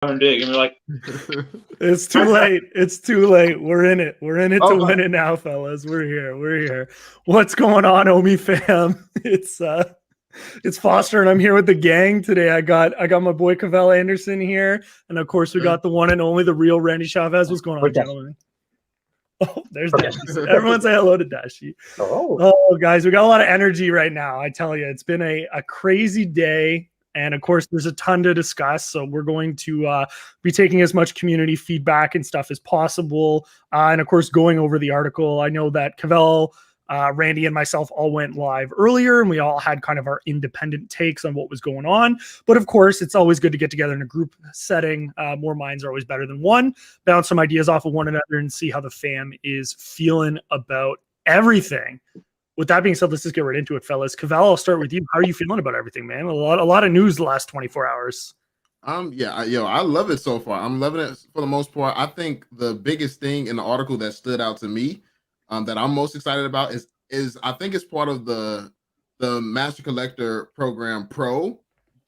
dig, and we're like, it's too late. It's too late. We're in it. We're in it to win it now, fellas. We're here. We're here. What's going on, OMI fam? It's Foster, and I'm here with the gang today. I got my boy Cavell Anderson here, and of course we got the one and only, the real Randy Chavez. What's going on, gentlemen? Oh, there's Dashi. Everyone say hello to Dashi. Oh, guys, we got a lot of energy right now. I tell you, it's been a crazy day. And of course, there's a ton to discuss. So we're going to be taking as much community feedback and stuff as possible. And of course, going over the article. I know that Cavell, Randy, and myself all went live earlier, and we all had kind of our independent takes on what was going on. But of course, it's always good to get together in a group setting. More minds are always better than one. Bounce some ideas off of one another and see how the fam is feeling about everything. With that being said, let's just get right into it, fellas. Cavell, I'll start with you. How are you feeling about everything, man? A lot of news the last 24 hours. I love it so far. I'm loving it for the most part. I think the biggest thing in the article that stood out to me, that I'm most excited about is I think it's part of the Master Collector Program Pro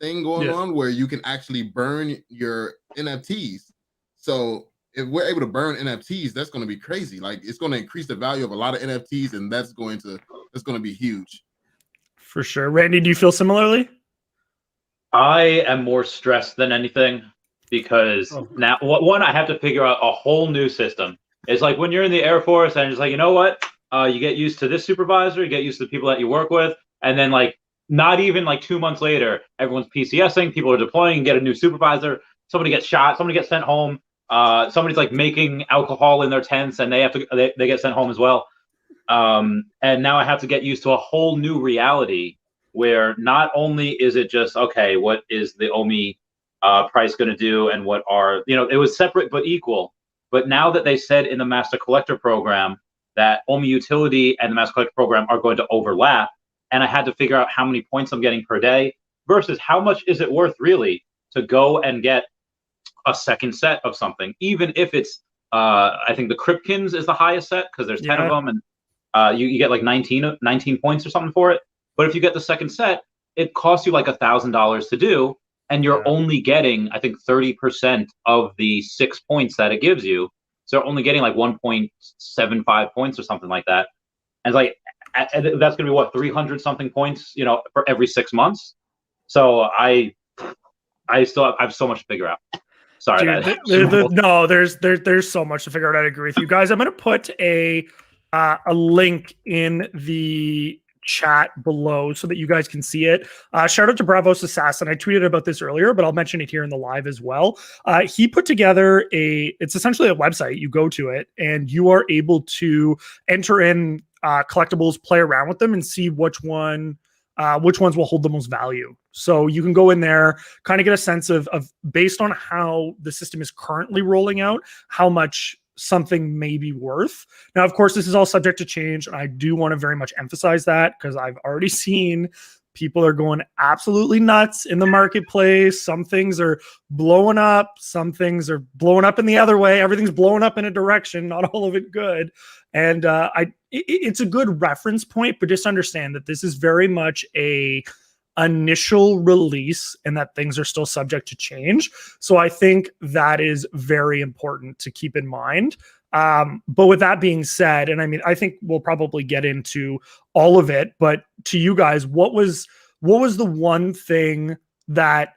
thing going on, where you can actually burn your NFTs. So if we're able to burn NFTs, that's going to be crazy. Like, it's going to increase the value of a lot of NFTs, and that's going to be huge. For sure. Randy, do you feel similarly? I am more stressed than anything because now, one, I have to figure out a whole new system. It's like when you're in the Air Force and it's like, you know what? You get used to this supervisor, you get used to the people that you work with, and then like not even like 2 months later, everyone's PCSing, people are deploying and get a new supervisor. Somebody gets shot, somebody gets sent home. Somebody's like making alcohol in their tents and they get sent home as well. And now I have to get used to a whole new reality where not only is it just, okay, what is the OMI price going to do, and what are, it was separate but equal. But now that they said in the Master Collector Program that OMI Utility and the Master Collector Program are going to overlap, and I had to figure out how many points I'm getting per day versus how much is it worth really to go and get a second set of something, even if it's I think the Kripkins is the highest set because there's 10 of them, and you get like 19 points or something for it. But if you get the second set, it costs you like $1,000 to do, and you're only getting, I think, 30% of the 6 points that it gives you. So you're only getting like 1.75 points or something like that. And like that's going to be what, 300 something points, for every 6 months. So I have so much to figure out. Sorry, dude, no, there's so much to figure out. I agree with you guys. I'm going to put a link in the chat below so that you guys can see it. Shout out to Bravos Assassin. I tweeted about this earlier, but I'll mention it here in the live as well. He put together it's essentially a website. You go to it and you are able to enter in collectibles, play around with them, and see which ones will hold the most value. So you can go in there, kind of get a sense of based on how the system is currently rolling out, how much something may be worth. Now, of course, this is all subject to change, and I do want to very much emphasize that because I've already seen people are going absolutely nuts in the marketplace. Some things are blowing up. Some things are blowing up in the other way. Everything's blowing up in a direction, not all of it good. And it's a good reference point, but just understand that this is very much a initial release and that things are still subject to change. So I think that is very important to keep in mind. But with that being said, and I mean, I think we'll probably get into all of it, but to you guys, what was the one thing that,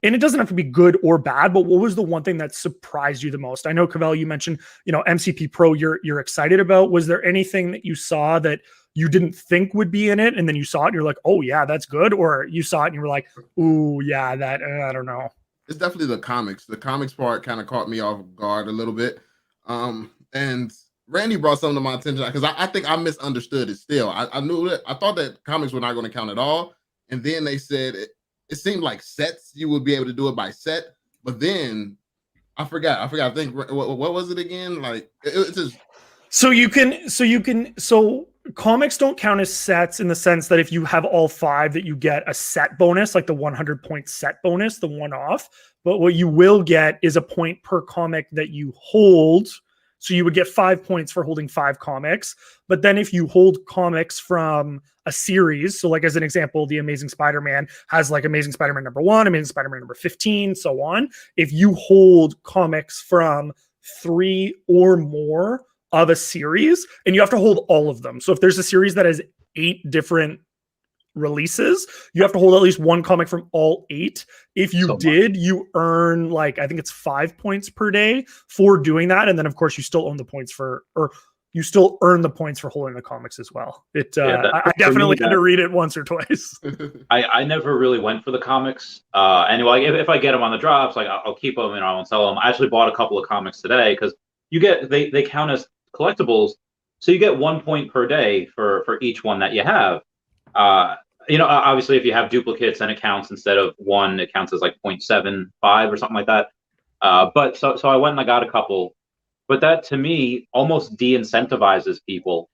and it doesn't have to be good or bad, but what was the one thing that surprised you the most? I know, Cavell, you mentioned, MCP Pro you're excited about. Was there anything that you saw that you didn't think would be in it, and then you saw it and you're like, oh yeah, that's good? Or you saw it and you were like, ooh, yeah, that, I don't know. It's definitely the comics. The comics part kind of caught me off guard a little bit. And Randy brought something to my attention because I think I misunderstood it still. I knew that, I thought that comics were not going to count at all. And then they said it seemed like sets, you would be able to do it by set. But then I forgot. I think, what was it again? Like, it's just. So comics don't count as sets in the sense that if you have all 5 that you get a set bonus, like the 100 point set bonus, the one off. But what you will get is a point per comic that you hold So you would get 5 points for holding 5 comics. But then if you hold comics from a series, so like as an example, the Amazing Spider-Man has like Amazing Spider-Man #1, Amazing Spider-Man #15, so on. If you hold comics from 3 or more of a series, and you have to hold all of them. So if there's a series that has 8 different releases, you have to hold at least one comic from all 8. If you did, you earn like, I think it's 5 points per day for doing that. And then of course you still own the points for, or you still earn the points for holding the comics as well. I definitely had to read it once or twice. I never really went for the comics. Anyway, if I get them on the drops, like I'll keep them and I won't sell them. I actually bought a couple of comics today because you get, they count as collectibles. So you get 1 point per day for each one that you have. Obviously if you have duplicates, then it counts instead of 1, it counts as like 0.75 or something like that. But so I went and I got a couple, but that to me almost de-incentivizes people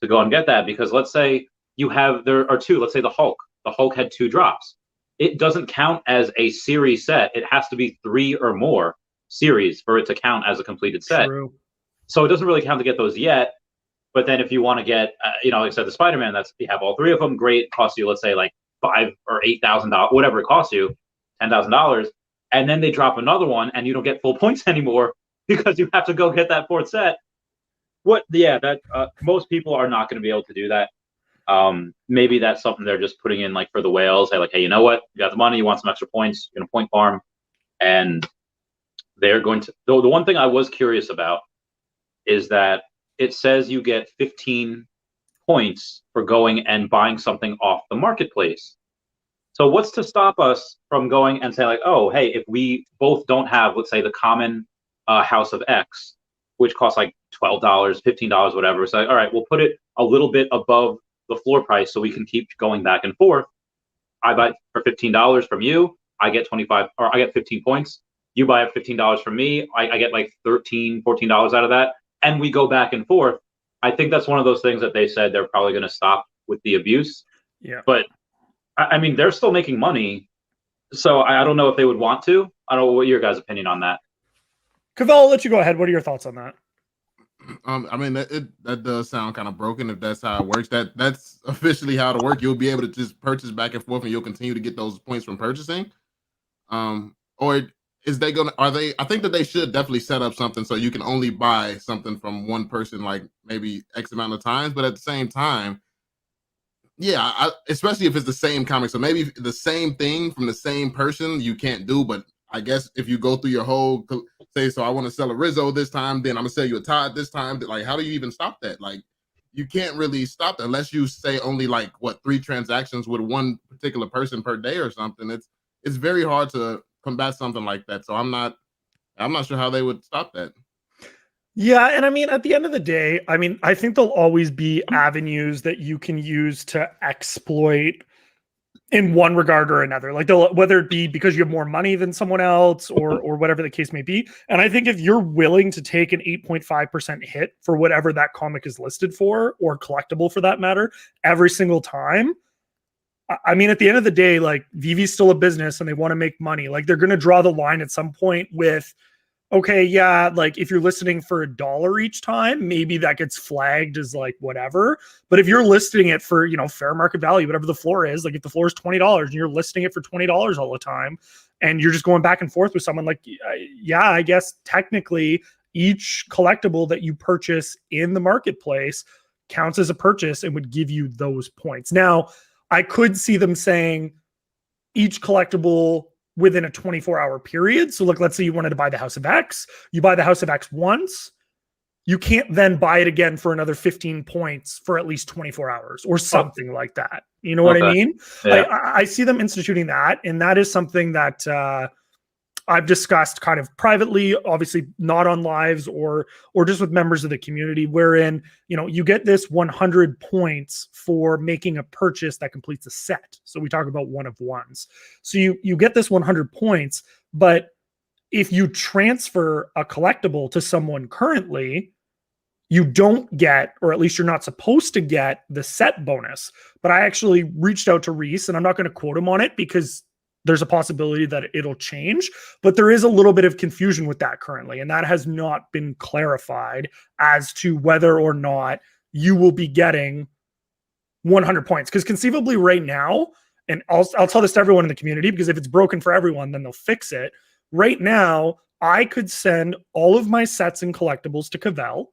to go and get that, because let's say there are 2, let's say the Hulk had 2 drops. It doesn't count as a series set. It has to be 3 or more series for it to count as a completed set. True. So it doesn't really count to get those yet. But then if you want to get, like I said, the Spider-Man, you have all 3 of them. Great, costs you, let's say, like $5,000 or $8,000, whatever it costs you, $10,000, and then they drop another one, and you don't get full points anymore because you have to go get that 4th set. Most people are not going to be able to do that. Maybe that's something they're just putting in like for the whales. They're like, hey, you know what? You got the money, you want some extra points, you're going to point farm, and they're going to. The one thing I was curious about is that it says you get 15 points for going and buying something off the marketplace. So what's to stop us from going and say like, oh, hey, if we both don't have, let's say, the common House of X, which costs like $12, $15, whatever. It's like, all right, we'll put it a little bit above the floor price so we can keep going back and forth. I buy for $15 from you, I get 25, or I get 15 points. You buy it $15 from me, I get like $13, $14 out of that. And we go back and forth. I think that's one of those things that they said they're probably going to stop with the abuse. Yeah. But I mean, they're still making money. So I don't know if they would want to. I don't know what your guys' opinion on that. Cavell, I'll let you go ahead. What are your thoughts on that? I mean, that does sound kind of broken if that's how it works. That's officially how it'll work. You'll be able to just purchase back and forth, and you'll continue to get those points from purchasing. Or I think that they should definitely set up something so you can only buy something from one person, like maybe X amount of times. But at the same time, especially if it's the same comic. So maybe the same thing from the same person you can't do. But I guess if you go through your whole, say, so I want to sell a Rizzo this time, then I'm going to sell you a Todd this time. Like, how do you even stop that? Like, you can't really stop that unless you say only like, 3 transactions with one particular person per day or something. It's very hard to combat something like that. So I'm not sure how they would stop that. Yeah, and I mean, at the end of the day, I mean, I think there'll always be avenues that you can use to exploit in one regard or another. Like whether it be because you have more money than someone else or whatever the case may be. And I think if you're willing to take an 8.5% hit for whatever that comic is listed for, or collectible for that matter, every single time, I mean, at the end of the day, like VEVE's still a business and they want to make money. Like they're going to draw the line at some point with, okay, yeah, like if you're listing for $1 each time, maybe that gets flagged as like whatever. But if you're listing it for, fair market value, whatever the floor is, like if the floor is $20 and you're listing it for $20 all the time, and you're just going back and forth with someone, like, yeah, I guess technically each collectible that you purchase in the marketplace counts as a purchase and would give you those points. Now, I could see them saying each collectible within a 24-hour period. So look, let's say you wanted to buy the House of X. You buy the House of X once. You can't then buy it again for another 15 points for at least 24 hours or something like that. You know what I mean? Yeah. I see them instituting that. And that is something that I've discussed kind of privately, obviously not on lives or just with members of the community, wherein, you get this 100 points for making a purchase that completes a set. So we talk about one of ones. So you get this 100 points, but if you transfer a collectible to someone currently, you don't get, or at least you're not supposed to get, the set bonus. But I actually reached out to Reese, and I'm not going to quote him on it because there's a possibility that it'll change, but there is a little bit of confusion with that currently, and that has not been clarified as to whether or not you will be getting 100 points. Because conceivably right now, and I'll tell this to everyone in the community, because if it's broken for everyone, then they'll fix it. Right now, I could send all of my sets and collectibles to Cavell.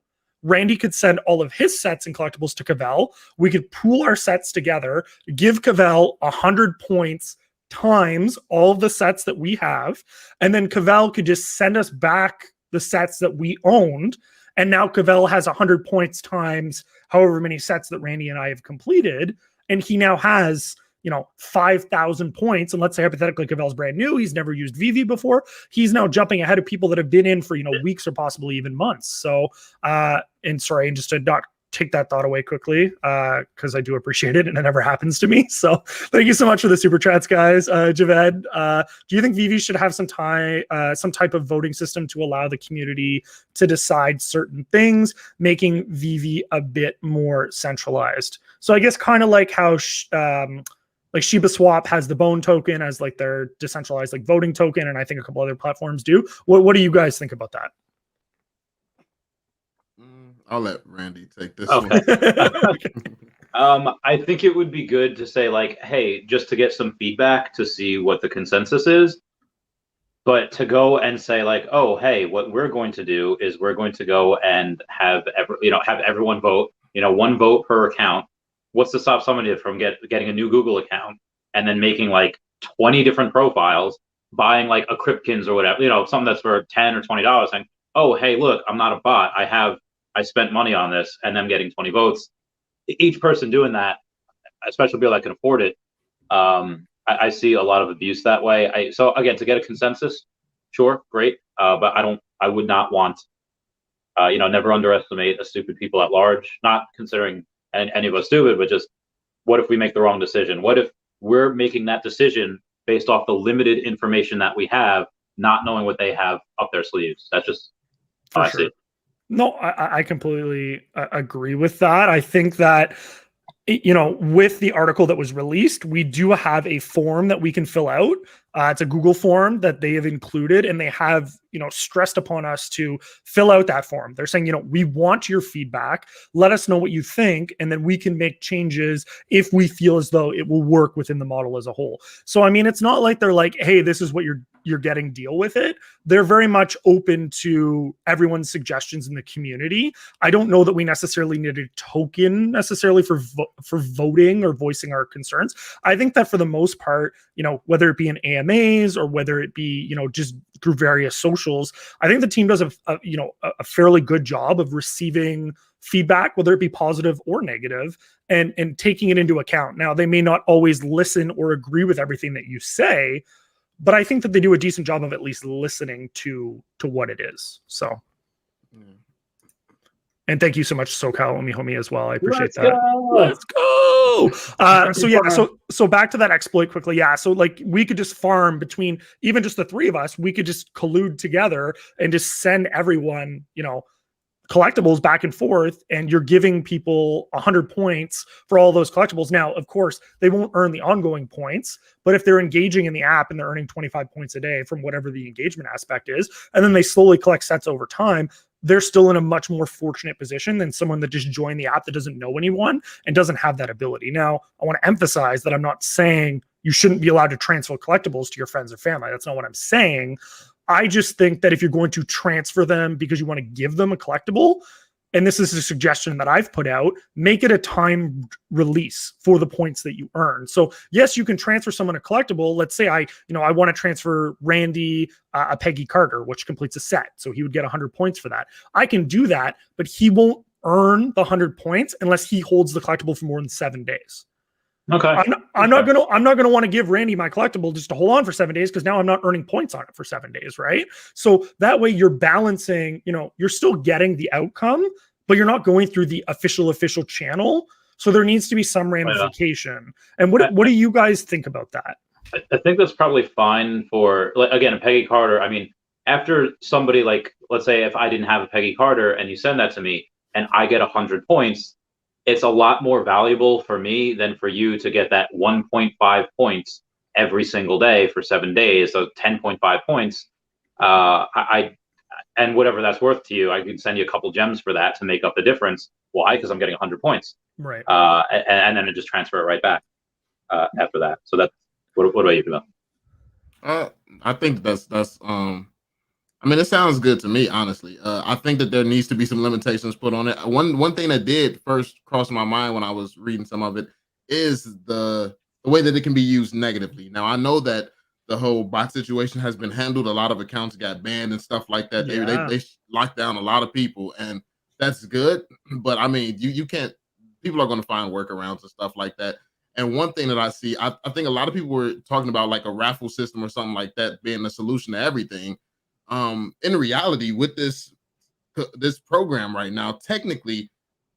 Randy could send all of his sets and collectibles to Cavell. We could pool our sets together, give Cavell 100 points times all of the sets that we have, and then Cavell could just send us back the sets that we owned, and now Cavell has 100 points times however many sets that Randy and I have completed, and he now has 5,000 points. And let's say hypothetically Cavell's brand new, he's never used VEVE before, he's now jumping ahead of people that have been in for weeks or possibly even months. So and sorry, and just to not take that thought away quickly, because I do appreciate it and it never happens to me. So thank you so much for the super chats, guys. Javed, do you think VEVE should have some type of voting system to allow the community to decide certain things, making VEVE a bit more centralized? So I guess kind of like how like Shiba Swap has the Bone token as like their decentralized like voting token, and I think a couple other platforms do. What do you guys think about that? I'll let Randy take this one. Okay. I think it would be good to say like, hey, just to get some feedback to see what the consensus is. But to go and say like, oh, hey, what we're going to do is we're going to go and have everyone vote, one vote per account. What's to stop somebody from getting a new Google account and then making like 20 different profiles, buying like a Cryptkins or whatever, something that's for $10 or $20, saying, oh, hey, look, I'm not a bot. I spent money on this, and them getting 20 votes. Each person doing that, especially people that can afford it, I see a lot of abuse that way. So again, to get a consensus, sure, great, but I would not want, never underestimate a stupid people at large. Not considering any of us stupid, but just what if we make the wrong decision? What if we're making that decision based off the limited information that we have, not knowing what they have up their sleeves? That's just how I see it. No, I completely agree with that. I think that, with the article that was released, we do have a form that we can fill out. It's a Google form that they have included, and they have, stressed upon us to fill out that form. They're saying, we want your feedback. Let us know what you think, and then we can make changes if we feel as though it will work within the model as a whole. So, I mean, it's not like they're like, hey, this is what you're getting, deal with it. They're very much open to everyone's suggestions in the community. I don't know that we necessarily need a token necessarily for voting or voicing our concerns. I think that for the most part, whether it be in AMAs or whether it be, just through various socials, I think the team does a fairly good job of receiving feedback, whether it be positive or negative, and taking it into account. Now, they may not always listen or agree with everything that you say, but I think that they do a decent job of at least listening to what it is. So, and thank you so much, SoCal OMI homie, as well. I appreciate that. Let's go. So back to that exploit quickly. Yeah. So like we could just farm between even just the three of us. We could just collude together and just send everyone, collectibles back and forth, and you're giving people 100 points for all those collectibles. Now, of course, they won't earn the ongoing points, but if they're engaging in the app and they're earning 25 points a day from whatever the engagement aspect is, and then they slowly collect sets over time, they're still in a much more fortunate position than someone that just joined the app that doesn't know anyone and doesn't have that ability. Now, I want to emphasize that I'm not saying you shouldn't be allowed to transfer collectibles to your friends or family. That's not what I'm saying. I just think that if you're going to transfer them because you want to give them a collectible, and this is a suggestion that I've put out, make it a timed release for the points that you earn. So yes, you can transfer someone a collectible. Let's say I want to transfer Randy a Peggy Carter, which completes a set. So he would get 100 points for that. I can do that, but he won't earn the 100 points unless he holds the collectible for more than 7 days. Okay. I'm not gonna want to give Randy my collectible just to hold on for 7 days, because now I'm not earning points on it for 7 days, right? So that way you're balancing, you're still getting the outcome, but you're not going through the official channel. So there needs to be some ramification. And what do you guys think about that? I think that's probably fine for, like, again, a Peggy Carter. I mean, after somebody, like, let's say if I didn't have a Peggy Carter and you send that to me and I get 100 points, it's a lot more valuable for me than for you to get that 1.5 points every single day for 7 days, so 10.5 points. And whatever that's worth to you, I can send you a couple gems for that to make up the difference. Why? Because I'm getting 100 points. Right. And then I just transfer it right back after that. So that's what about you, Cavell? I think that's I mean, it sounds good to me, honestly. I think that there needs to be some limitations put on it. One thing that did first cross my mind when I was reading some of it is the way that it can be used negatively. Now, I know that the whole bot situation has been handled. A lot of accounts got banned and stuff like that. Yeah. They locked down a lot of people, and that's good. But I mean, you can't. People are going to find workarounds and stuff like that. And one thing that I see, I think a lot of people were talking about like a raffle system or something like that being the solution to everything. In reality, with this program right now, technically,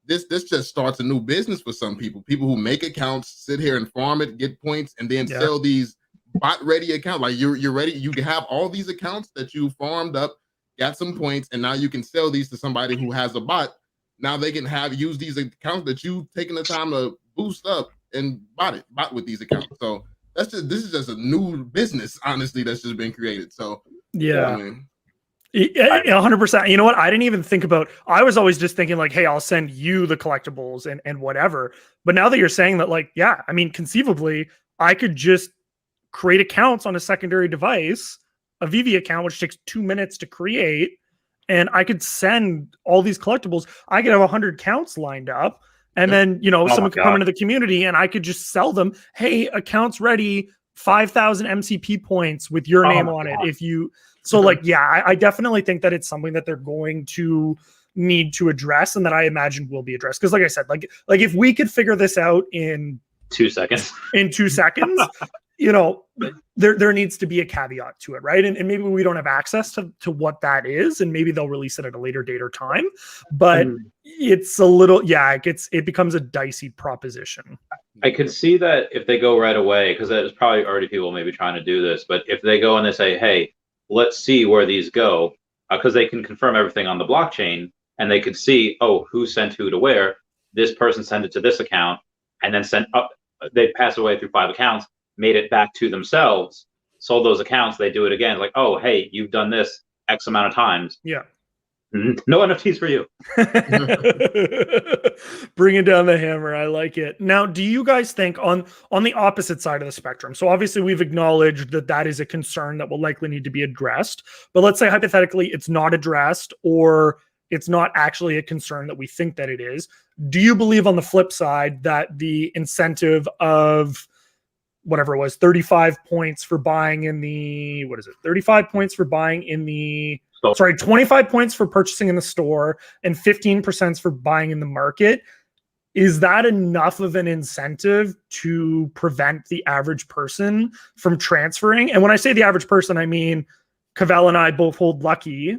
this just starts a new business for some people. People who make accounts, sit here and farm it, get points, and then sell these bot ready accounts. Like you're ready. You can have all these accounts that you farmed up, got some points, and now you can sell these to somebody who has a bot. Now they can use these accounts that you've taken the time to boost up and bot with these accounts. So this is just a new business, honestly, that's just been created. So yeah. I mean, 100%. You know what? I didn't even think about. I was always just thinking like, hey, I'll send you the collectibles and whatever. But now that you're saying that, like, yeah, I mean, conceivably, I could just create accounts on a secondary device, a VEVE account, which takes 2 minutes to create, and I could send all these collectibles. I could have 100 counts lined up, and then someone could come into the community, and I could just sell them. Hey, accounts ready, 5,000 MCP points with your name on it. If you I definitely think that it's something that they're going to need to address, and that I imagine will be addressed. Because, like I said, like if we could figure this out in 2 seconds, there needs to be a caveat to it, right? And maybe we don't have access to what that is, and maybe they'll release it at a later date or time. But it's a little, it becomes a dicey proposition. I could see that if they go right away, because there's probably already people maybe trying to do this. But if they go and they say, hey, let's see where these go, because they can confirm everything on the blockchain, and they could see, oh, who sent who to where. This person sent it to this account, and then sent up. They pass away through 5 accounts, made it back to themselves, sold those accounts. They do it again, like, oh, hey, you've done this X amount of times. Yeah. No NFTs for you. Bringing down the hammer. I like it. Now, do you guys think on the opposite side of the spectrum? So obviously we've acknowledged that is a concern that will likely need to be addressed. But let's say hypothetically it's not addressed, or it's not actually a concern that we think that it is. Do you believe on the flip side that the incentive of whatever it was, 35 points for buying in the, 35 points for buying in the, 25 points for purchasing in the store and 15% for buying in the market, is that enough of an incentive to prevent the average person from transferring? And when I say the average person, I mean, Cavell and I both hold Lucky.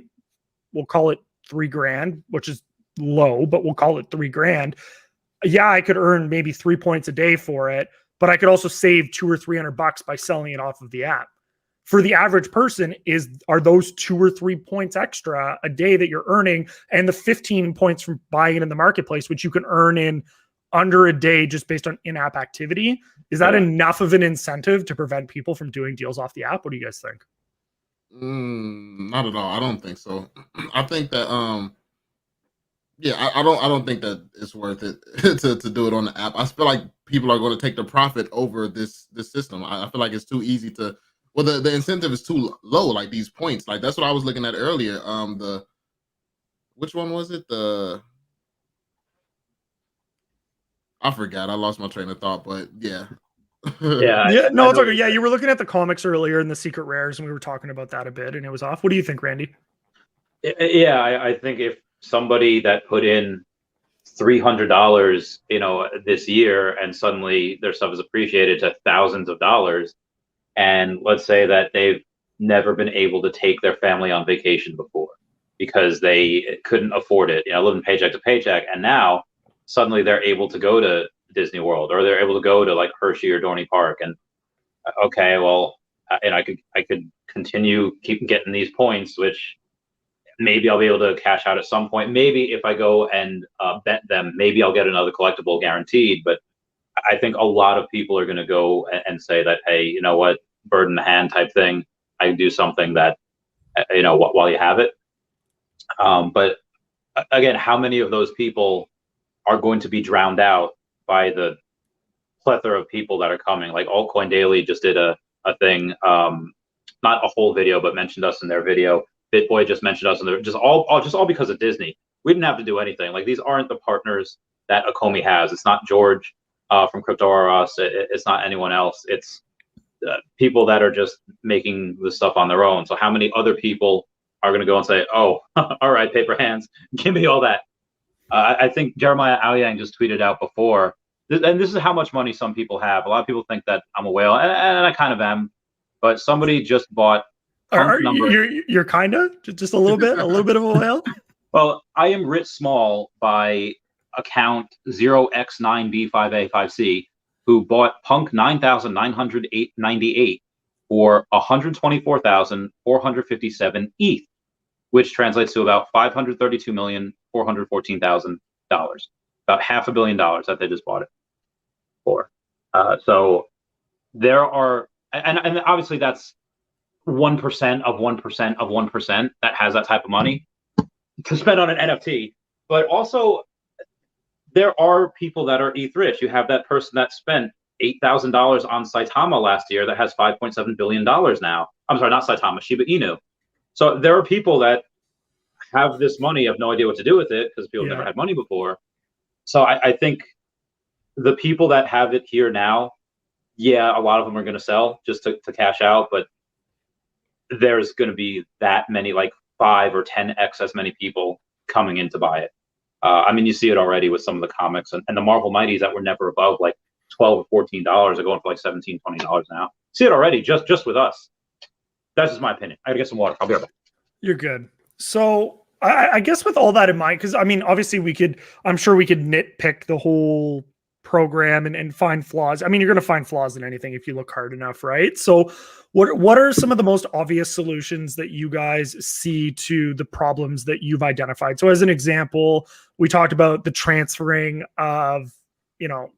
We'll call it $3,000, which is low, but we'll call it $3,000. Yeah, I could earn maybe 3 points a day for it, but I could also save $200 or $300 by selling it off of the app. For the average person, are those 2 or 3 points extra a day that you're earning, and the 15 points from buying it in the marketplace, which you can earn in under a day just based on in-app activity, is that enough of an incentive to prevent people from doing deals off the app? What do you guys think? Not at all. I don't think so. I think that I don't think that it's worth it to do it on the app. I feel like people are going to take the profit over this system. I feel like it's too easy to. Well, the incentive is too low. Like these points, like that's what I was looking at earlier. Which one was it? I forgot. I lost my train of thought. But yeah. No, it's okay. Yeah, you were looking at the comics earlier in the secret rares, and we were talking about that a bit, and it was off. What do you think, Randy? Yeah, I think if somebody that put in $300, this year, and suddenly their stuff is appreciated to thousands of dollars, and let's say that they've never been able to take their family on vacation before because they couldn't afford it, living paycheck to paycheck, and now suddenly they're able to go to Disney World, or they're able to go to like Hershey or Dorney Park, and okay, well, I could continue keep getting these points, which maybe I'll be able to cash out at some point. Maybe if I go and bet them, maybe I'll get another collectible guaranteed. But I think a lot of people are going to go and say that, hey, you know what, bird in the hand type thing. I can do something that, while you have it. But again, how many of those people are going to be drowned out by the plethora of people that are coming? Like Altcoin Daily just did a thing, not a whole video, but mentioned us in their video. BitBoy just mentioned us in their, just all because of Disney. We didn't have to do anything. Like, these aren't the partners that OMI has. It's not George from Crypto R Us. It's not anyone else. It's people that are just making the stuff on their own. So how many other people are going to go and say, oh, all right, paper hands, give me all that? I think Jeremiah Aoyang just tweeted out before, and this is how much money some people have. A lot of people think that I'm a whale, and I kind of am. But somebody just bought. You're kind of just a little bit of a whale. Well, I am writ small by account 0x9B5A5C, who bought Punk 9,998 for 124,457 ETH, which translates to about $532,414,000, about $500 million that they just bought it for. So there are, and obviously that's 1% of 1% of 1% that has that type of money to spend on an NFT. But also, there are people that are ETH rich. You have that person that spent $8,000 on Saitama last year that has $5.7 billion now. I'm sorry, not Saitama, Shiba Inu. So there are people that have this money, have no idea what to do with it because people have never had money before. So I think the people that have it here now, yeah, a lot of them are going to sell just to cash out, but there's going to be that many, like 5 or 10x as many people coming in to buy it. I mean, you see it already with some of the comics and the Marvel Mighties that were never above like $12 or $14 are going for like $17, $20 now. See it already just with us. That's just my opinion. I gotta get some water. I'll be right back. You're good. So I guess with all that in mind, because I mean, obviously I'm sure we could nitpick the whole program and find flaws. I mean, you're going to find flaws in anything if you look hard enough, right? So what are some of the most obvious solutions that you guys see to the problems that you've identified? So as an example, we talked about the transferring of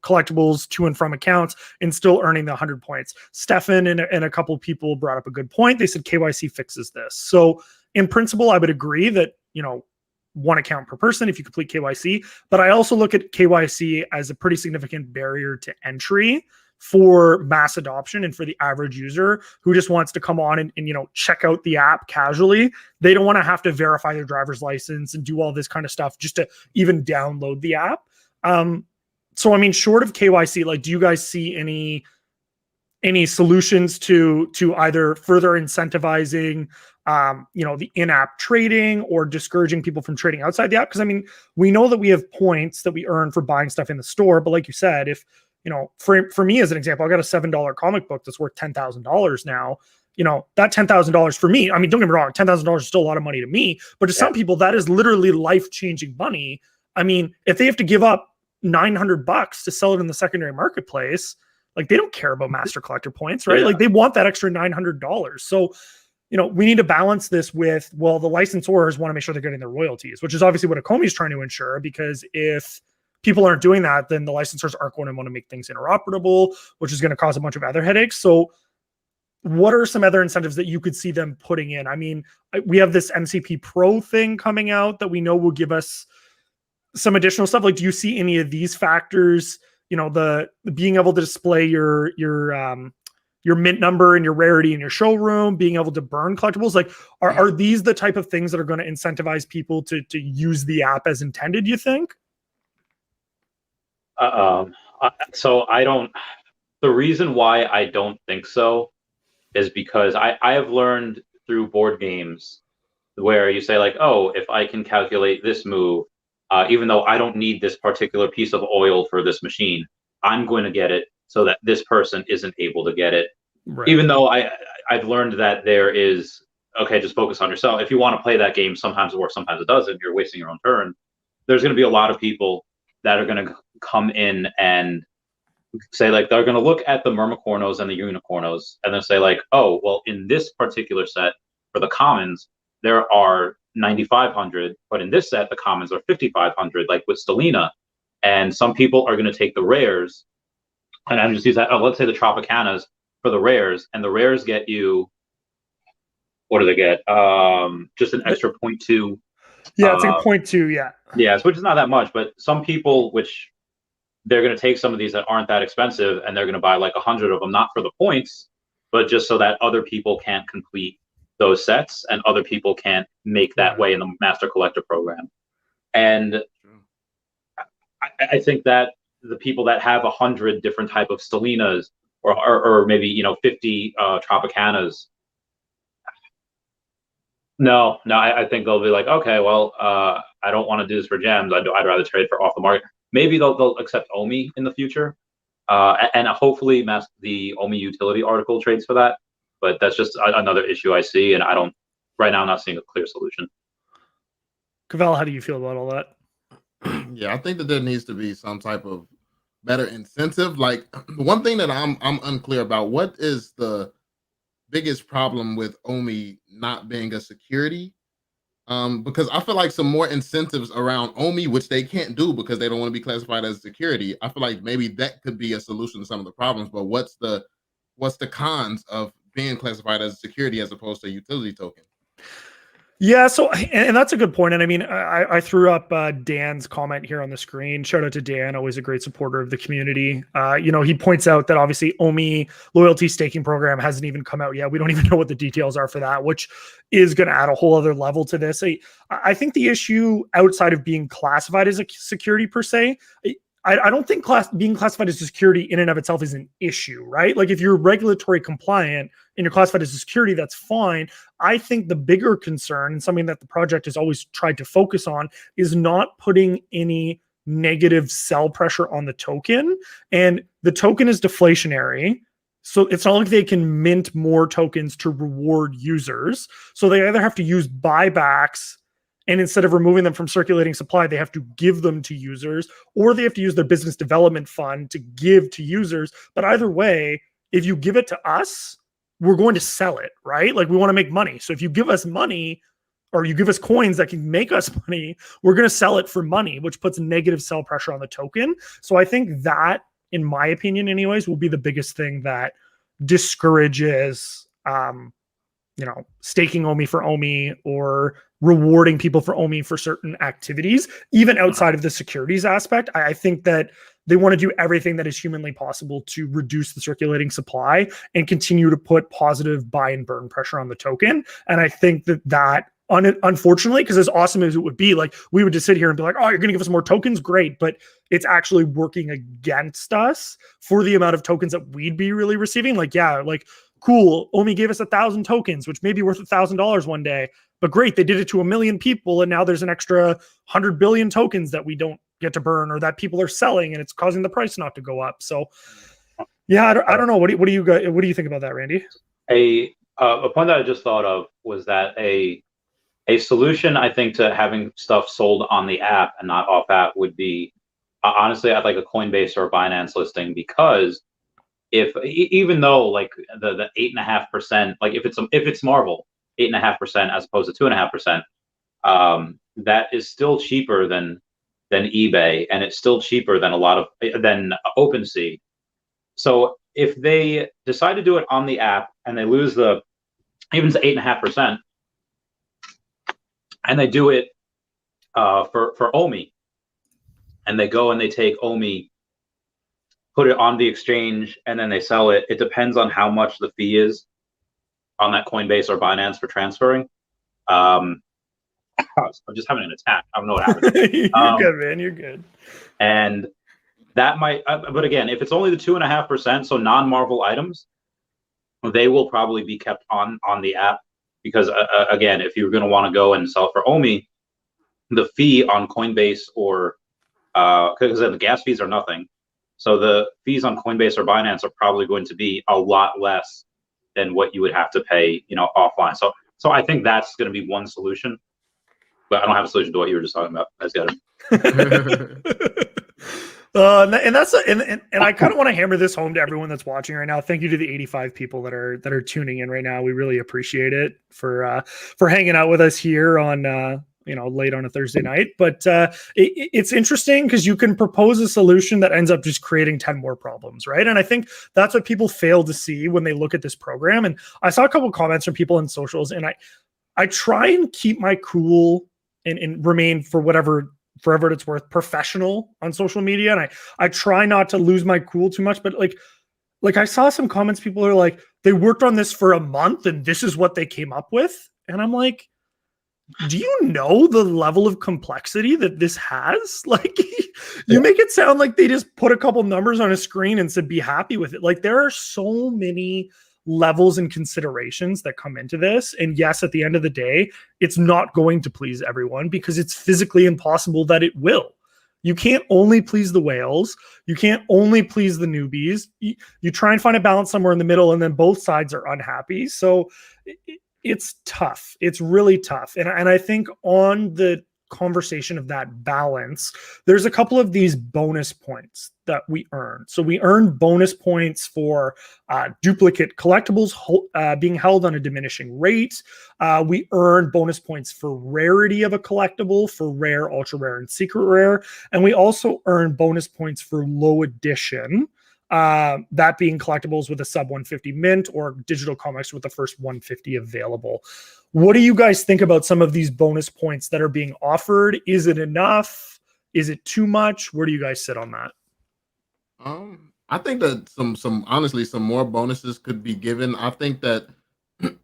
collectibles to and from accounts and still earning the 100 points. Stefan and a couple of people brought up a good point. They said KYC fixes this. So in principle, I would agree that, one account per person if you complete KYC, but I also look at KYC as a pretty significant barrier to entry for mass adoption and for the average user who just wants to come on and check out the app casually. They don't want to have to verify their driver's license and do all this kind of stuff just to even download the app. So I mean, short of KYC, like, do you guys see any solutions to either further incentivizing the in-app trading or discouraging people from trading outside the app? Because I mean, we know that we have points that we earn for buying stuff in the store, but like you said, if for me as an example, I got a $7 comic book that's worth $10,000 now. That $10,000 for me, I mean, don't get me wrong, $10,000 is still a lot of money to me, but to some people that is literally life-changing money. I mean, if they have to give up $900 to sell it in the secondary marketplace, like, they don't care about master collector points, right? Like, they want that extra $900. So we need to balance this with, well, the licensors want to make sure they're getting their royalties, which is obviously what OMI is trying to ensure, because if people aren't doing that, then the licensors aren't going to want to make things interoperable, which is going to cause a bunch of other headaches. So what are some other incentives that you could see them putting in? I mean, we have this MCP Pro thing coming out that we know will give us some additional stuff. Like, do you see any of these factors, the being able to display your mint number and your rarity in your showroom, being able to burn collectibles? Like, are these the type of things that are going to incentivize people to use the app as intended, you think? So the reason why I don't think so is because I have learned through board games where you say, like, oh, if I can calculate this move, even though I don't need this particular piece of oil for this machine, I'm going to get it so that this person isn't able to get it. Right. Even though I've learned that there is, okay, just focus on yourself. If you want to play that game, sometimes it works, sometimes it doesn't. You're wasting your own turn. There's going to be a lot of people that are going to come in and say, like, they're going to look at the Mermicornos and the Unicornos and then say, like, oh, well, in this particular set for the commons, there are 9,500, but in this set, the commons are 5,500, like with Stelina. And some people are going to take the rares and I just use that. Oh, let's say the Tropicanas for the rares, and the rares get you. What do they get? Just an extra 0.2. Yeah, it's like a 0.2. Yeah. Yeah, which is not that much, but some people, which they're going to take some of these that aren't that expensive, and they're going to buy like 100 of them, not for the points, but just so that other people can't complete those sets, and other people can't make that way in the Master Collector program. And I think that the people that have 100 different type of Stelinas, or maybe 50 Tropicanas. No, I think they'll be like, okay, well, I don't want to do this for gems. I'd rather trade for off the market. Maybe they'll accept OMI in the future, and hopefully the OMI utility article trades for that. But that's just another issue I see, and right now I'm not seeing a clear solution. Cavell, how do you feel about all that? Yeah, I think that there needs to be some type of better incentive. Like, one thing that I'm unclear about, what is the biggest problem with OMI not being a security? Because I feel like some more incentives around OMI, which they can't do because they don't want to be classified as security. I feel like maybe that could be a solution to some of the problems. But what's the cons of being classified as a security as opposed to a utility token? Yeah, so and that's a good point. And I mean, I threw up Dan's comment here on the screen. Shout out to Dan, always a great supporter of the community. He points out that obviously OMI loyalty staking program hasn't even come out yet. We don't even know what the details are for that, which is going to add a whole other level to this. I think the issue outside of being classified as a security per se, I don't think being classified as a security in and of itself is an issue, right? Like if you're regulatory compliant and you're classified as a security, that's fine. I think the bigger concern, and something that the project has always tried to focus on, is not putting any negative sell pressure on the token. And the token is deflationary. So it's not like they can mint more tokens to reward users. So they either have to use buybacks, and instead of removing them from circulating supply, they have to give them to users, or they have to use their business development fund to give to users. But either way, if you give it to us, we're going to sell it, right? Like we want to make money. So if you give us money, or you give us coins that can make us money, we're going to sell it for money, which puts negative sell pressure on the token. So I think that, in my opinion anyways, will be the biggest thing that discourages staking OMI for OMI, or rewarding people for OMI for certain activities, even outside of the securities aspect. I think that they want to do everything that is humanly possible to reduce the circulating supply and continue to put positive buy and burn pressure on the token. And I think that unfortunately, because as awesome as it would be, like we would just sit here and be like, oh, you're going to give us more tokens. Great. But it's actually working against us for the amount of tokens that we'd be really receiving. Like, yeah, like, cool, OMI gave us 1,000 tokens, which may be worth $1,000 one day, but great, they did it to 1 million people, and now there's an extra 100 billion tokens that we don't get to burn, or that people are selling, and it's causing the price not to go up. So, yeah, I don't know. What do you think about that, Randy? A point that I just thought of was that a solution, I think, to having stuff sold on the app and not off app would be, honestly, I'd like a Coinbase or a Binance listing, because even though like the 8.5%, like if it's Marvel, 8.5% as opposed to 2.5%, that is still cheaper than eBay, and it's still cheaper than than OpenSea. So if they decide to do it on the app and they lose even to 8.5%, and they do it for OMI, and they go and they take OMI, put it on the exchange, and then they sell it. It depends on how much the fee is on that Coinbase or Binance for transferring. I'm just having an attack. I don't know what happened. You're good, man. You're good. And that might, but again, if it's only the 2.5%, so non-Marvel items, they will probably be kept on the app, because again, if you're going to want to go and sell for OMI, the fee on Coinbase or because the gas fees are nothing. So the fees on Coinbase or Binance are probably going to be a lot less than what you would have to pay, offline. So I think that's going to be one solution, but I don't have a solution to what you were just talking about. I just got it. And I kind of want to hammer this home to everyone that's watching right now. Thank you to the 85 people that are tuning in right now. We really appreciate it for hanging out with us here on late on a Thursday night. But it's interesting because you can propose a solution that ends up just creating 10 more problems, right? And I think that's what people fail to see when they look at this program. And I saw a couple of comments from people in socials, and I try and keep my cool and remain, forever it's worth, professional on social media. And I try not to lose my cool too much, but like I saw some comments, people are like, they worked on this for a month and this is what they came up with. And I'm like, do you know the level of complexity that this has? Like, you make it sound like they just put a couple numbers on a screen and said, be happy with it. Like, there are so many levels and considerations that come into this. And yes, at the end of the day, it's not going to please everyone because it's physically impossible that it will. You can't only please the whales. You can't only please the newbies. You try and find a balance somewhere in the middle, and then both sides are unhappy. So it's tough. It's really tough. And I think on the conversation of that balance, there's a couple of these bonus points that we earn. So we earn bonus points for duplicate collectibles being held on a diminishing rate. We earn bonus points for rarity of a collectible, for rare, ultra rare, and secret rare. And we also earn bonus points for low edition, that being collectibles with a sub 150 mint or digital comics with the first 150 available. What do you guys think about some of these bonus points that are being offered? Is it enough? Is it too much? Where do you guys sit on that? I think that honestly, some more bonuses could be given. I think that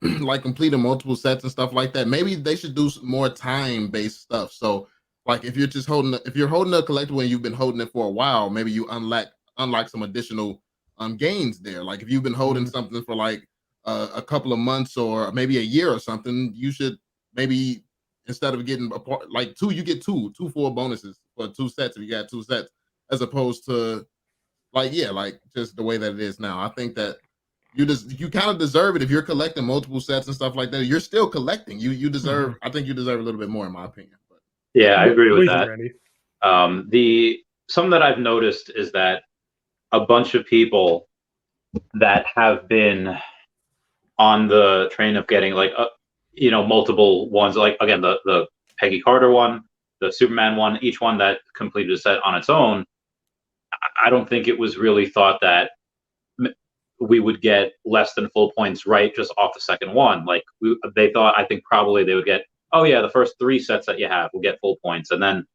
like completing multiple sets and stuff like that, maybe they should do more time-based stuff. So like if you're holding a collectible and you've been holding it for a while, maybe you unlock some additional gains there. Like if you've been holding something for like a couple of months or maybe a year or something, you should maybe, instead of getting like you get two full bonuses for 2 sets if you got 2 sets, as opposed to like just the way that it is now. I think that you kind of deserve it if you're collecting multiple sets and stuff like that. You're still collecting. You deserve. I think you deserve a little bit more, in my opinion. But yeah, I agree with that. Something that I've noticed is that a bunch of people that have been on the train of getting like multiple ones, like again the Peggy Carter one, the Superman one, each one that completed a set on its own. I don't think it was really thought that we would get less than full points right just off the second one. Like they thought, I think probably they would get, oh yeah, the first 3 sets that you have will get full points, and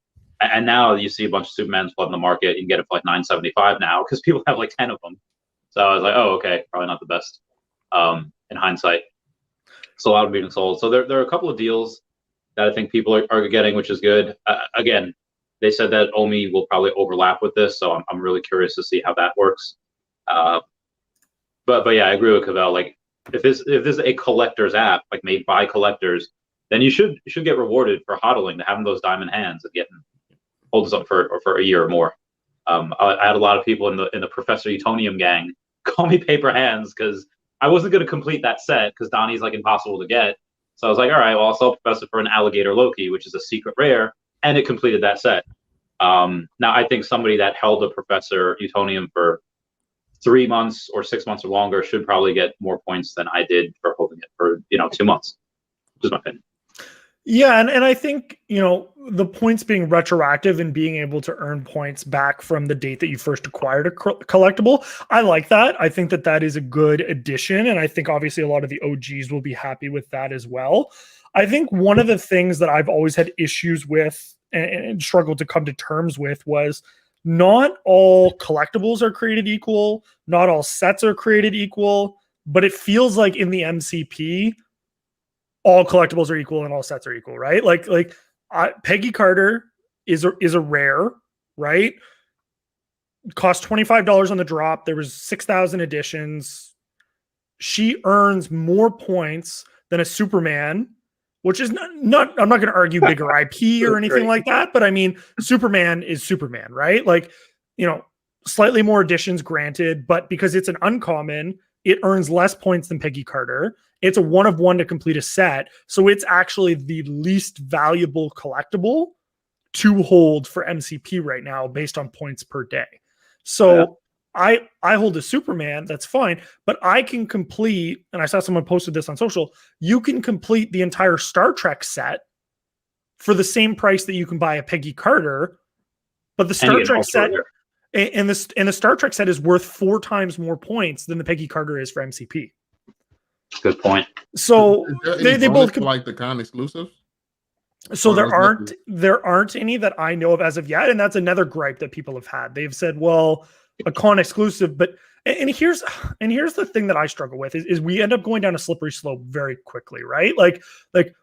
now you see a bunch of Supermans flooding the market. You can get it for like $9.75 now because people have like 10 of them. So I was like, oh, okay, probably not the best in hindsight. So a lot of them being sold. So there are a couple of deals that I think people are getting, which is good. Again, they said that OMI will probably overlap with this, so I'm really curious to see how that works. But yeah, I agree with Cavell. Like if this is a collector's app, like made by collectors, then you should get rewarded for hodling, to having those diamond hands and getting hold up for a year or more. I had a lot of people in the Professor Utonium gang call me paper hands because I wasn't going to complete that set because Donnie's like impossible to get. So I was like, all right, well, I'll sell Professor for an Alligator Loki, which is a secret rare, and it completed that set. Now I think somebody that held a Professor Utonium for 3 months or 6 months or longer should probably get more points than I did for holding it for 2 months. Just my opinion. Yeah, and I think, the points being retroactive and being able to earn points back from the date that you first acquired a collectible, I like that. I think that is a good addition, and I think obviously a lot of the OGs will be happy with that as well. I think one of the things that I've always had issues with and struggled to come to terms with was not all collectibles are created equal, not all sets are created equal, but it feels like in the MCP, all collectibles are equal and all sets are equal, right? Like Peggy Carter is a rare, right? Cost $25 on the drop. There was 6,000 editions. She earns more points than a Superman, which is not I'm not going to argue bigger IP or anything like that, but I mean, Superman is Superman, right? Like, slightly more editions granted, but because it's an uncommon, it earns less points than Peggy Carter. It's a 1 of 1 to complete a set. So it's actually the least valuable collectible to hold for MCP right now based on points per day. So yeah. I hold a Superman, that's fine, but I can complete, and I saw someone posted this on social, you can complete the entire Star Trek set for the same price that you can buy a Peggy Carter, but the Star Trek set and the Star Trek set is worth 4 times more points than the Peggy Carter is for MCP. Good point. So they both like the con exclusives. So there aren't any that I know of as of yet, and that's another gripe that people have had. They've said, well, a con exclusive, but and here's the thing that I struggle with is we end up going down a slippery slope very quickly, right? Like,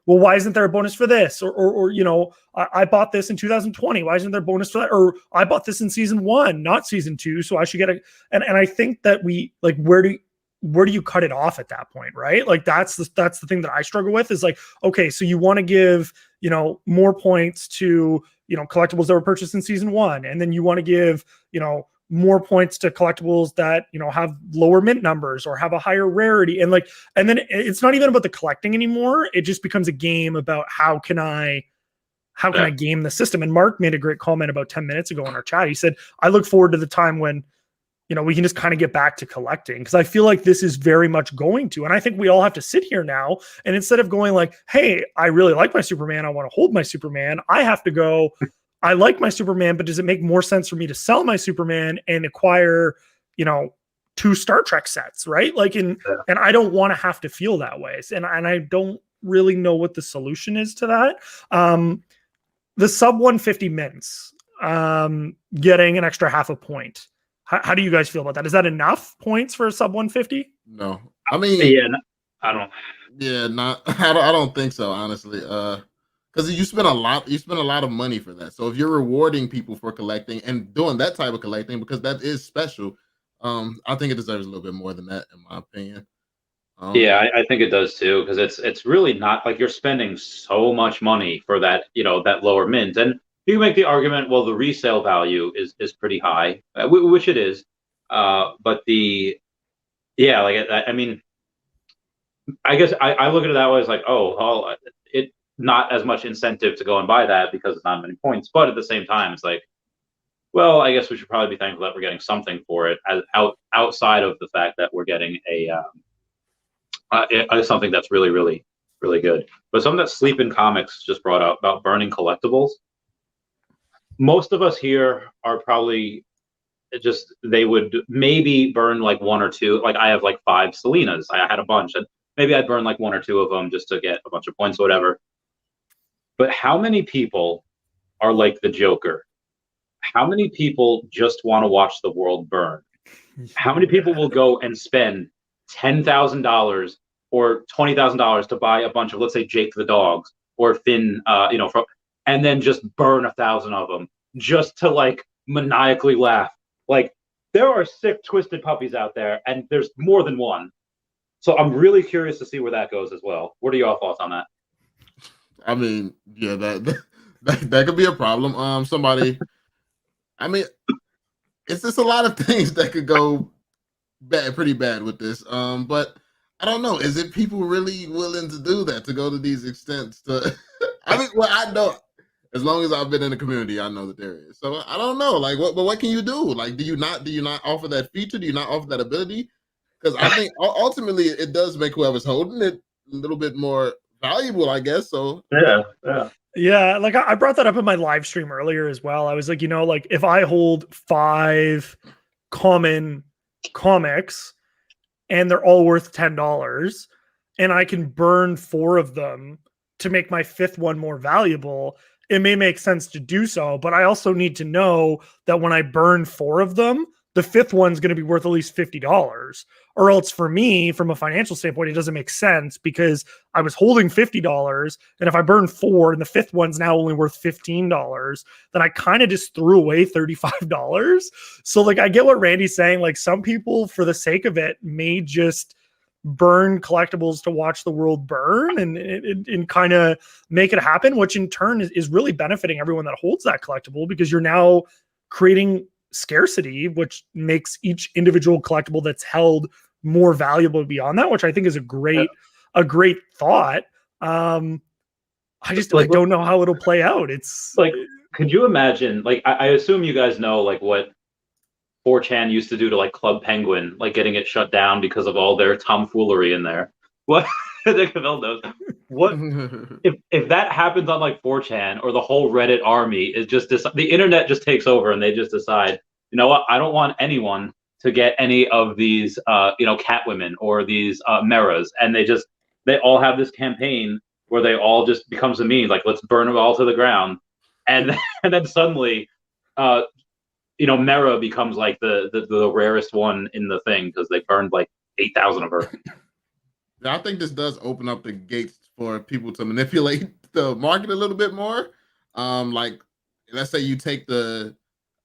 well, why isn't there a bonus for this? Or you know, I bought this in 2020. Why isn't there a bonus for that? Or I bought this in season 1, not season 2, so I should get a. And I think that we like where do you cut it off at that point, right? Like that's the thing that I struggle with is like, okay, so you want to give, you know, more points to, you know, collectibles that were purchased in season 1, and then you want to give, you know, more points to collectibles that, you know, have lower mint numbers or have a higher rarity. And then it's not even about the collecting anymore. It just becomes a game about how can I game the system? And Mark made a great comment about 10 minutes ago in our chat. He said, I look forward to the time when, you know, we can just kind of get back to collecting, because I feel like this is very much going to, and I think we all have to sit here now, and instead of going like, hey, I really like my Superman, I want to hold my Superman, I have to go, I like my Superman, but does it make more sense for me to sell my Superman and acquire, you know, 2 Star Trek sets, right? Like, and I don't want to have to feel that way, and I don't really know what the solution is to that. The sub 150 mints, getting an extra half a point. How do you guys feel about that? Is that enough points for a sub 150? No, I mean, I don't. Yeah, I don't think so, honestly. Because you spend a lot of money for that. So if you're rewarding people for collecting and doing that type of collecting, because that is special, I think it deserves a little bit more than that, in my opinion. Yeah, I think it does too, because it's really not like you're spending so much money for that, you know, that lower mint. And you can make the argument, well, the resale value is pretty high, which it is. But I mean, I guess I look at it that way as like, it not as much incentive to go and buy that because it's not many points. But at the same time, it's like, well, I guess we should probably be thankful that we're getting something for it outside of the fact that we're getting something that's really, really, really good. But something that Sleep in Comics just brought up about burning collectibles. Most of us here are probably they would maybe burn like 1 or 2. Like I have like 5 Selenas. I had a bunch, and maybe I'd burn like 1 or 2 of them just to get a bunch of points or whatever. But how many people are like the Joker? How many people just want to watch the world burn? How many people will go and spend $10,000 or $20,000 to buy a bunch of, let's say, Jake the dogs or Finn, and then just burn 1,000 of them just to like maniacally laugh? Like, there are sick, twisted puppies out there, and there's more than one. So I'm really curious to see where that goes as well. What are your thoughts on that? I mean, yeah, that could be a problem. I mean, it's just a lot of things that could go pretty bad with this. But I don't know. Is it people really willing to do that, to go to these extents? I mean, well, I know. As long as I've been in the community, I know that there is. So I don't know. Like, what can you do? Like, do you not offer that feature? Do you not offer that ability? Because I think ultimately it does make whoever's holding it a little bit more valuable, I guess. So yeah. Like I brought that up in my live stream earlier as well. I was like, you know, like if I hold 5 common comics and they're all worth $10, and I can burn 4 of them to make my 5th one more valuable, it may make sense to do so. But I also need to know that when I burn 4 of them, the 5th one's going to be worth at least $50. Or else for me, from a financial standpoint, it doesn't make sense because I was holding $50. And if I burn 4 and the 5th one's now only worth $15, then I kind of just threw away $35. So like, I get what Randy's saying. Like some people, for the sake of it, may just burn collectibles to watch the world burn and kind of make it happen, which in turn is really benefiting everyone that holds that collectible, because you're now creating scarcity, which makes each individual collectible that's held more valuable beyond that, which I think is a great thought. I just like, don't know how it'll play out. It's like, could you imagine, like, I assume you guys know like what 4chan used to do to like Club Penguin, like getting it shut down because of all their tomfoolery in there. what the Cavell knows. What if that happens on like 4chan or the whole Reddit army is just the internet just takes over and they just decide, you know what, I don't want anyone to get any of these cat women or these meras, and they all have this campaign where they all just becomes a meme, like let's burn them all to the ground, and and then suddenly Mera becomes like the rarest one in the thing because they burned like 8,000 of her. I think this does open up the gates for people to manipulate the market a little bit more. Like, let's say you take a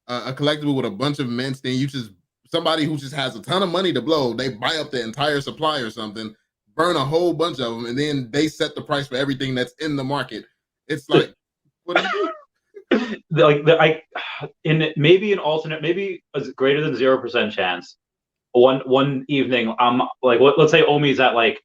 collectible with a bunch of mints, then you just somebody who just has a ton of money to blow, they buy up the entire supply or something, burn a whole bunch of them, and then they set the price for everything that's in the market. It's like, what do you do? Maybe an alternate, maybe a greater than 0% chance. One evening, I'm like, let's say OMI's at like,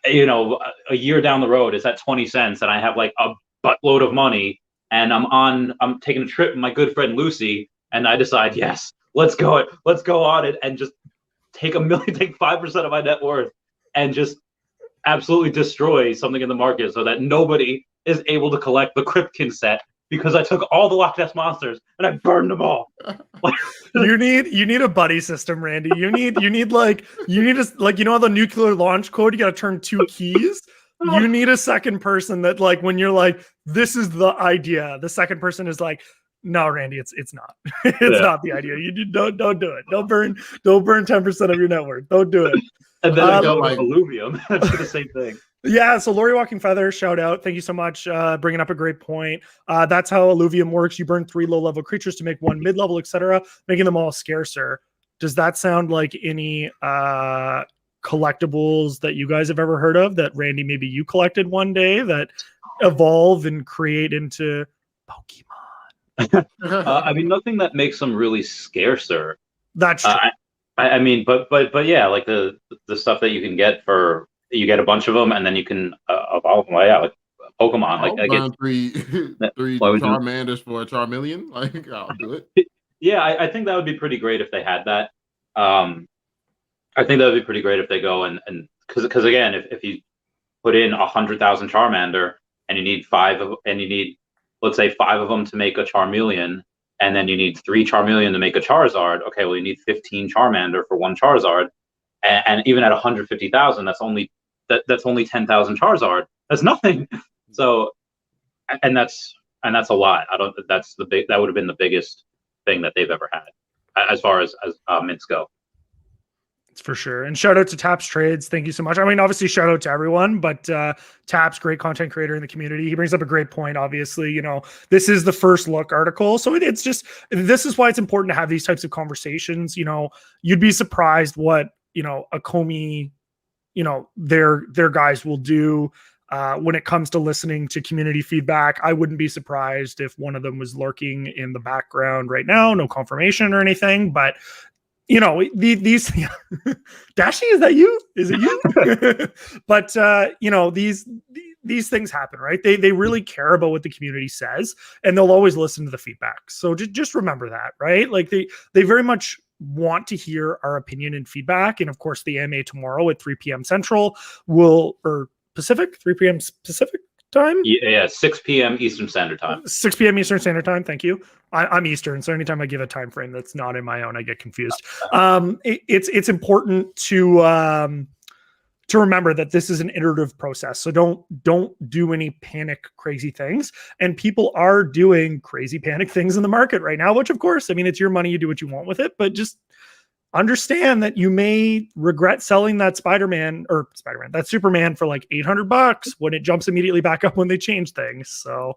a year down the road, it's at 20 cents, and I have like a buttload of money, and I'm taking a trip with my good friend Lucy, and I decide, yes, let's go on it, and just take 5% of my net worth, and just absolutely destroy something in the market so that nobody is able to collect the Kripken set. Because I took all the Loch Ness monsters and I burned them all. You need a buddy system, Randy. You need the nuclear launch code. You got to turn 2 keys. You need a second person that, like, when you're like, this is the idea, the second person is like, no, Randy, it's not. It's not the idea. You don't do it. Don't burn 10% of your network. Don't do it. And then I go like alluvium. That's the same thing. Yeah, so Lori Walking Feather, shout out. Thank you so much. Bringing up a great point. That's how alluvium works. You burn 3 low-level creatures to make 1 mid-level, etc., making them all scarcer. Does that sound like any collectibles that you guys have ever heard of that, Randy, maybe you collected one day that evolve and create into Pokemon? I mean, nothing that makes them really scarcer. That's true. I mean, but yeah, like the stuff that you can get you get a bunch of them, and then you can evolve them. Yeah, like Pokemon. I'll burn three Charmanders for a Charmeleon. Like, I'll do it. Yeah, I think that would be pretty great if they had that. I think that would be pretty great if they go and because again, if you put in 100,000 Charmander and you need let's say 5 of them to make a Charmeleon, and then you need 3 Charmeleon to make a Charizard. Okay, well you need 15 Charmander for 1 Charizard, and even at 150,000, that's only 10,000 Charizard. That's nothing. So, and that's a lot. That would have been the biggest thing that they've ever had as far as mints go. It's for sure. And shout out to Taps Trades. Thank you so much. I mean, obviously shout out to everyone, but Taps, great content creator in the community. He brings up a great point. Obviously, this is the first look article. So this is why it's important to have these types of conversations. You'd be surprised what, a Comey, their guys will do when it comes to listening to community feedback. I wouldn't be surprised if one of them was lurking in the background right now. No confirmation or anything, but these Dashy, is that you? Is it you? But these things happen, right? They really care about what the community says, and they'll always listen to the feedback. So just remember that, right? Like they very much want to hear our opinion and feedback. And of course, the AMA tomorrow at 3 p.m. Central or Pacific, 3 p.m. Pacific time? Yeah, 6 p.m. Eastern Standard Time. 6 p.m. Eastern Standard Time. Thank you. I'm Eastern, so anytime I give a time frame that's not in my own, I get confused. It's important to remember that this is an iterative process. So don't do any panic crazy things. And people are doing crazy panic things in the market right now, which of course, I mean, it's your money, you do what you want with it, but just understand that you may regret selling that that Superman for like $800 when it jumps immediately back up when they change things. So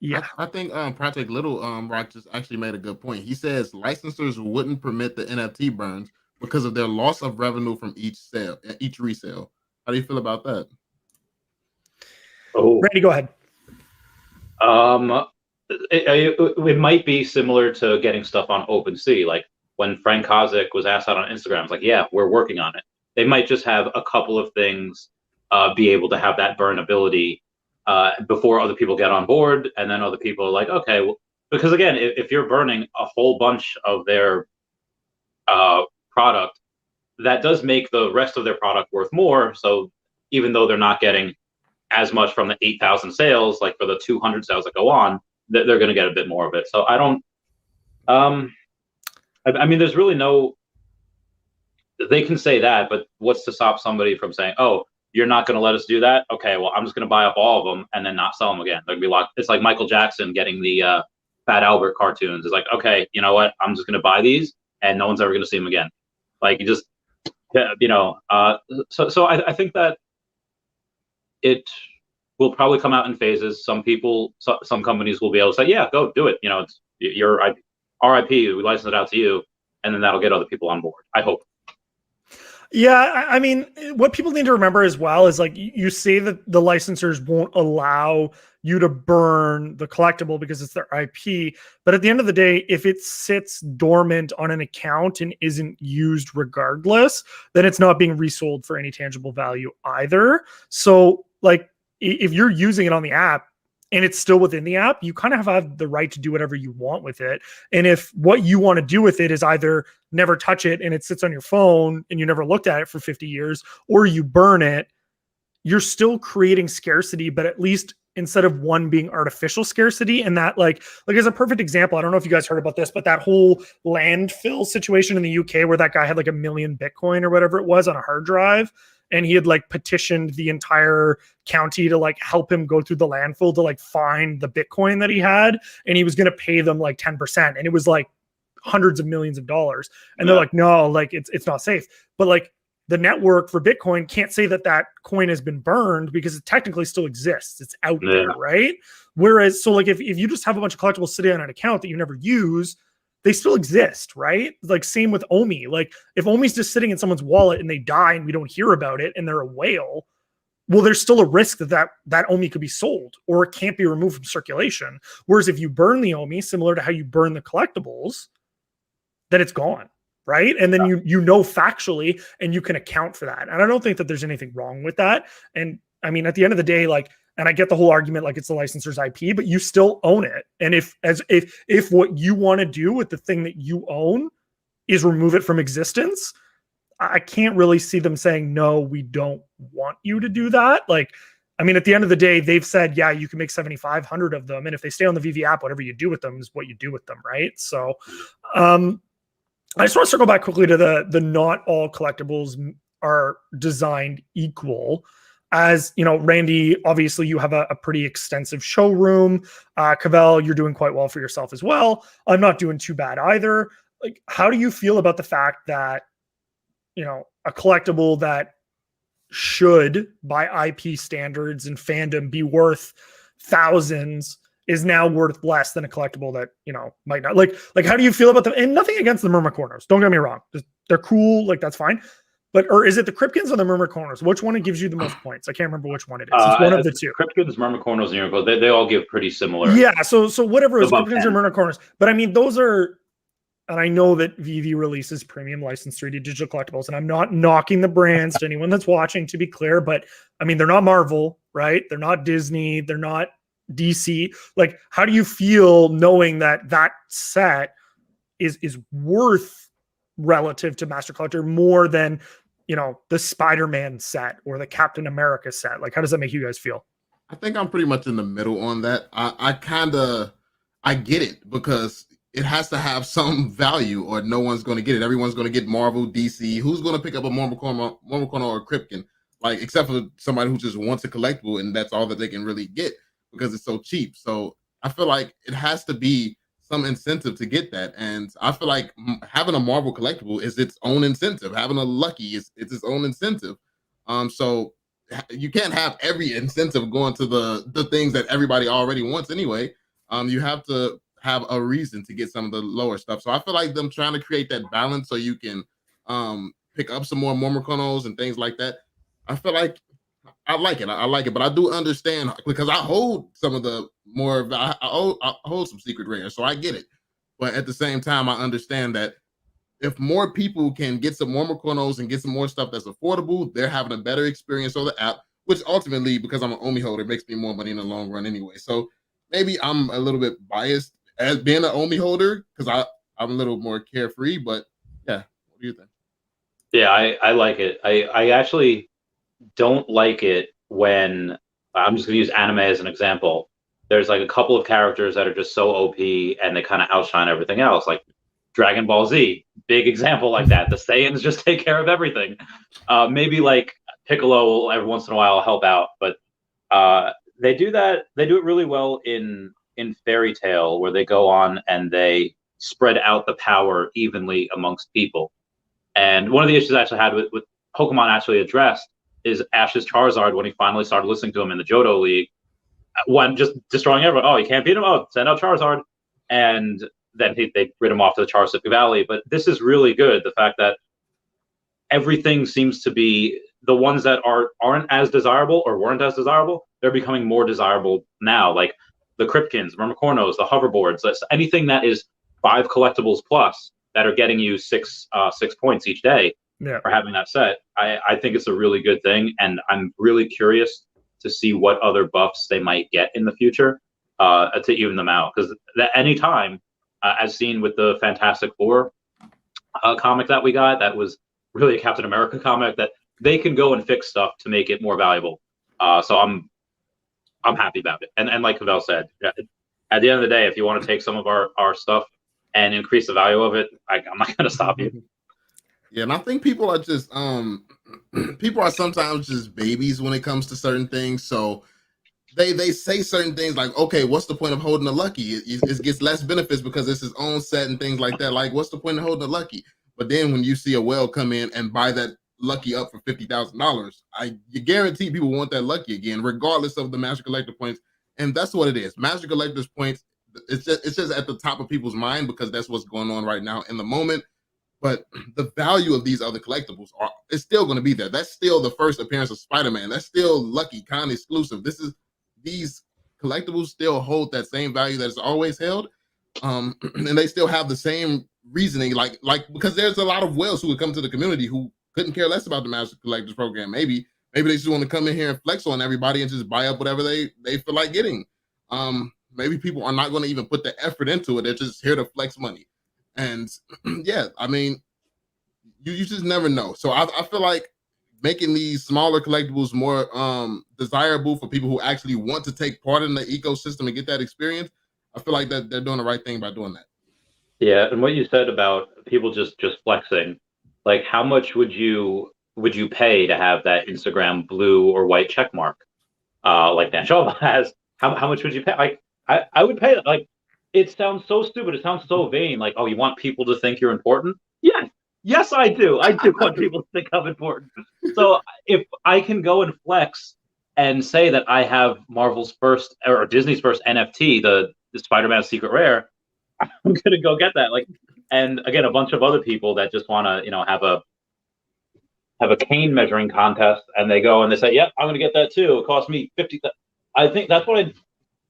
yeah, I think Project Little Rock just actually made a good point. He says licensors wouldn't permit the NFT burns because of their loss of revenue from each resale. How do you feel about that? Oh, Randy, go ahead. It might be similar to getting stuff on OpenSea, like when Frank Kozik was asked out on Instagram. It's like, yeah, we're working on it. They might just have a couple of things be able to have that burn ability before other people get on board, and then other people are like, okay, well, because again, if you're burning a whole bunch of their product, that does make the rest of their product worth more. So even though they're not getting as much from the 8,000 sales, like for the 200 sales that go on, they're going to get a bit more of it. So I don't, I mean, there's really no, they can say that, but what's to stop somebody from saying, oh, you're not going to let us do that? Okay, well, I'm just going to buy up all of them and then not sell them again. They'll be like, it's like Michael Jackson getting the Fat Albert cartoons. It's like, okay, you know what? I'm just going to buy these and no one's ever going to see them again. Like, you just, you know, so I think that it will probably come out in phases. Some people, some companies will be able to say, yeah, go do it. You know, it's your RIP, we license it out to you, and then that'll get other people on board, I hope. Yeah, I mean, what people need to remember as well is, like, you say that the licensors won't allow you to burn the collectible because it's their IP. But at the end of the day, if it sits dormant on an account and isn't used regardless, then it's not being resold for any tangible value either. So, like, if you're using it on the app and it's still within the app, you kind of have the right to do whatever you want with it. And if what you want to do with it is either never touch it and it sits on your phone and you never looked at it for 50 years, or you burn it, you're still creating scarcity, but at least instead of one being artificial scarcity. And that, like as a perfect example, I don't know if you guys heard about this, but that whole landfill situation in the UK where that guy had like 1 million Bitcoin or whatever it was on a hard drive. And he had like petitioned the entire county to like help him go through the landfill to like find the Bitcoin that he had. And he was going to pay them like 10%. And it was like hundreds of millions of dollars. And they're like, no, like it's not safe. But like the network for Bitcoin can't say that that coin has been burned because it technically still exists. It's out there, right? Whereas, so like if you just have a bunch of collectibles sitting on an account that you never use, they still exist, right? Like same with OMI. Like if OMI's just sitting in someone's wallet and they die and we don't hear about it and they're a whale, well, there's still a risk that OMI could be sold or it can't be removed from circulation. Whereas if you burn the OMI, similar to how you burn the collectibles, then it's gone, right? And then you know factually and you can account for that. And I don't think that there's anything wrong with that. And I mean, at the end of the day, like, and I get the whole argument, like it's the licensor's IP, but you still own it. And if what you want to do with the thing that you own is remove it from existence, I can't really see them saying, no, we don't want you to do that. Like, I mean, at the end of the day, they've said, yeah, you can make 7,500 of them. And if they stay on the VV app, whatever you do with them is what you do with them, right? So I just want to circle back quickly to the not all collectibles are designed equal. As you know, Randy, obviously you have a pretty extensive showroom. Cavell, you're doing quite well for yourself as well. I'm not doing too bad either. Like, how do you feel about the fact that, you know, a collectible that should, by IP standards and fandom, be worth thousands is now worth less than a collectible that, you know, might not? Like how do you feel about them? And nothing against the Myrmicornos, don't get me wrong. They're cool, like that's fine. But, or is it the Kripkins or the Myrmicornos? Which one gives you the most points? I can't remember which one it is. It's one of the two. Kripkins, Myrmicornos, and Unicorns, they all give pretty similar. Yeah, so whatever is Kripkins or Myrmicornos. But I mean, those are, and I know that VV releases premium licensed 3D digital collectibles, and I'm not knocking the brands to anyone that's watching, to be clear, but I mean, they're not Marvel, right? They're not Disney. They're not DC. Like, how do you feel knowing that that set is worth, relative to Master Collector, more than, you know, the Spider-Man set or the Captain America set? Like, how does that make you guys feel? I think I'm pretty much in the middle on that. I get it, because it has to have some value or no one's going to get it. Everyone's going to get Marvel, DC. Who's going to pick up a Myrmicorno or a Kripkin? Like, except for somebody who just wants a collectible and that's all that they can really get because it's so cheap. So I feel like it has to be some incentive to get that. And I feel like having a Marvel collectible is its own incentive. Having a Lucky is its own incentive. So you can't have every incentive going to the things that everybody already wants anyway. You have to have a reason to get some of the lower stuff. So I feel like them trying to create that balance so you can pick up some more Myrmicornos and things like that. I feel like I like it. I like it, but I do understand, because I hold some of the more. I hold some secret rares, so I get it. But at the same time, I understand that if more people can get some more Myrmicornos and get some more stuff that's affordable, they're having a better experience on the app, which ultimately, because I'm an OMI holder, makes me more money in the long run anyway. So maybe I'm a little bit biased as being an OMI holder because I'm a little more carefree. But yeah, what do you think? Yeah, I like it. I actually don't like it when I'm just gonna use anime as an example. There's like a couple of characters that are just so OP and they kind of outshine everything else. Like Dragon Ball Z, big example like that. The Saiyans just take care of everything. Maybe like Piccolo will every once in a while help out, but they do that. They do it really well in Fairy Tale, where they go on and they spread out the power evenly amongst people. And one of the issues I actually had with Pokemon actually addressed is Ash's Charizard when he finally started listening to him in the Johto League, when just destroying everyone. Oh, you can't beat him. Oh, send out Charizard, and then they rid him off to the Charsippy Valley. But this is really good. The fact that everything seems to be the ones that aren't as desirable or weren't as desirable, they're becoming more desirable now. Like the Kripkins, Myrmicornos, the hoverboards, anything that is 5 collectibles plus that are getting you 6 points each day for having that set. I think it's a really good thing, and I'm really curious to see what other buffs they might get in the future to even them out. Because at any time, as seen with the Fantastic Four comic that we got, that was really a Captain America comic, that they can go and fix stuff to make it more valuable. So I'm happy about it. And like Cavell said, at the end of the day, if you want to take some of our stuff and increase the value of it, I'm not going to stop you. Yeah, and I think people are just people are sometimes just babies when it comes to certain things. So they say certain things like, okay, what's the point of holding a Lucky? It gets less benefits because it's his own set and things like that. Like, what's the point of holding a Lucky? But then when you see a whale come in and buy that Lucky up for $50,000, you guarantee people want that Lucky again, regardless of the Master Collector points. And that's what it is. Master Collector's points, it's just at the top of people's mind because that's what's going on right now in the moment. But the value of these other collectibles is still going to be there. That's still the first appearance of Spider-Man. That's still Lucky, kind of exclusive. These collectibles still hold that same value that it's always held. And they still have the same reasoning, like because there's a lot of whales who would come to the community who couldn't care less about the Master Collectors program. Maybe they just want to come in here and flex on everybody and just buy up whatever they feel like getting. Maybe people are not going to even put the effort into it. They're just here to flex money. And yeah, I mean, you just never know. So I feel like making these smaller collectibles more desirable for people who actually want to take part in the ecosystem and get that experience, I feel like that they're doing the right thing by doing that. Yeah, and what you said about people just flexing, like how much would you pay to have that Instagram blue or white check mark, like Danshova has? How much would you pay? Like I would pay. Like it sounds so stupid. It sounds so vain. Like, oh, you want people to think you're important? Yeah, yes, I do. I do want people to think I'm important. So if I can go and flex and say that I have Marvel's first or Disney's first NFT, the Spider-Man Secret Rare, I'm gonna go get that. Like, and again, a bunch of other people that just want to, have a cane measuring contest, and they go and they say, "Yep, I'm gonna get that too. It cost me 50." I think that's what I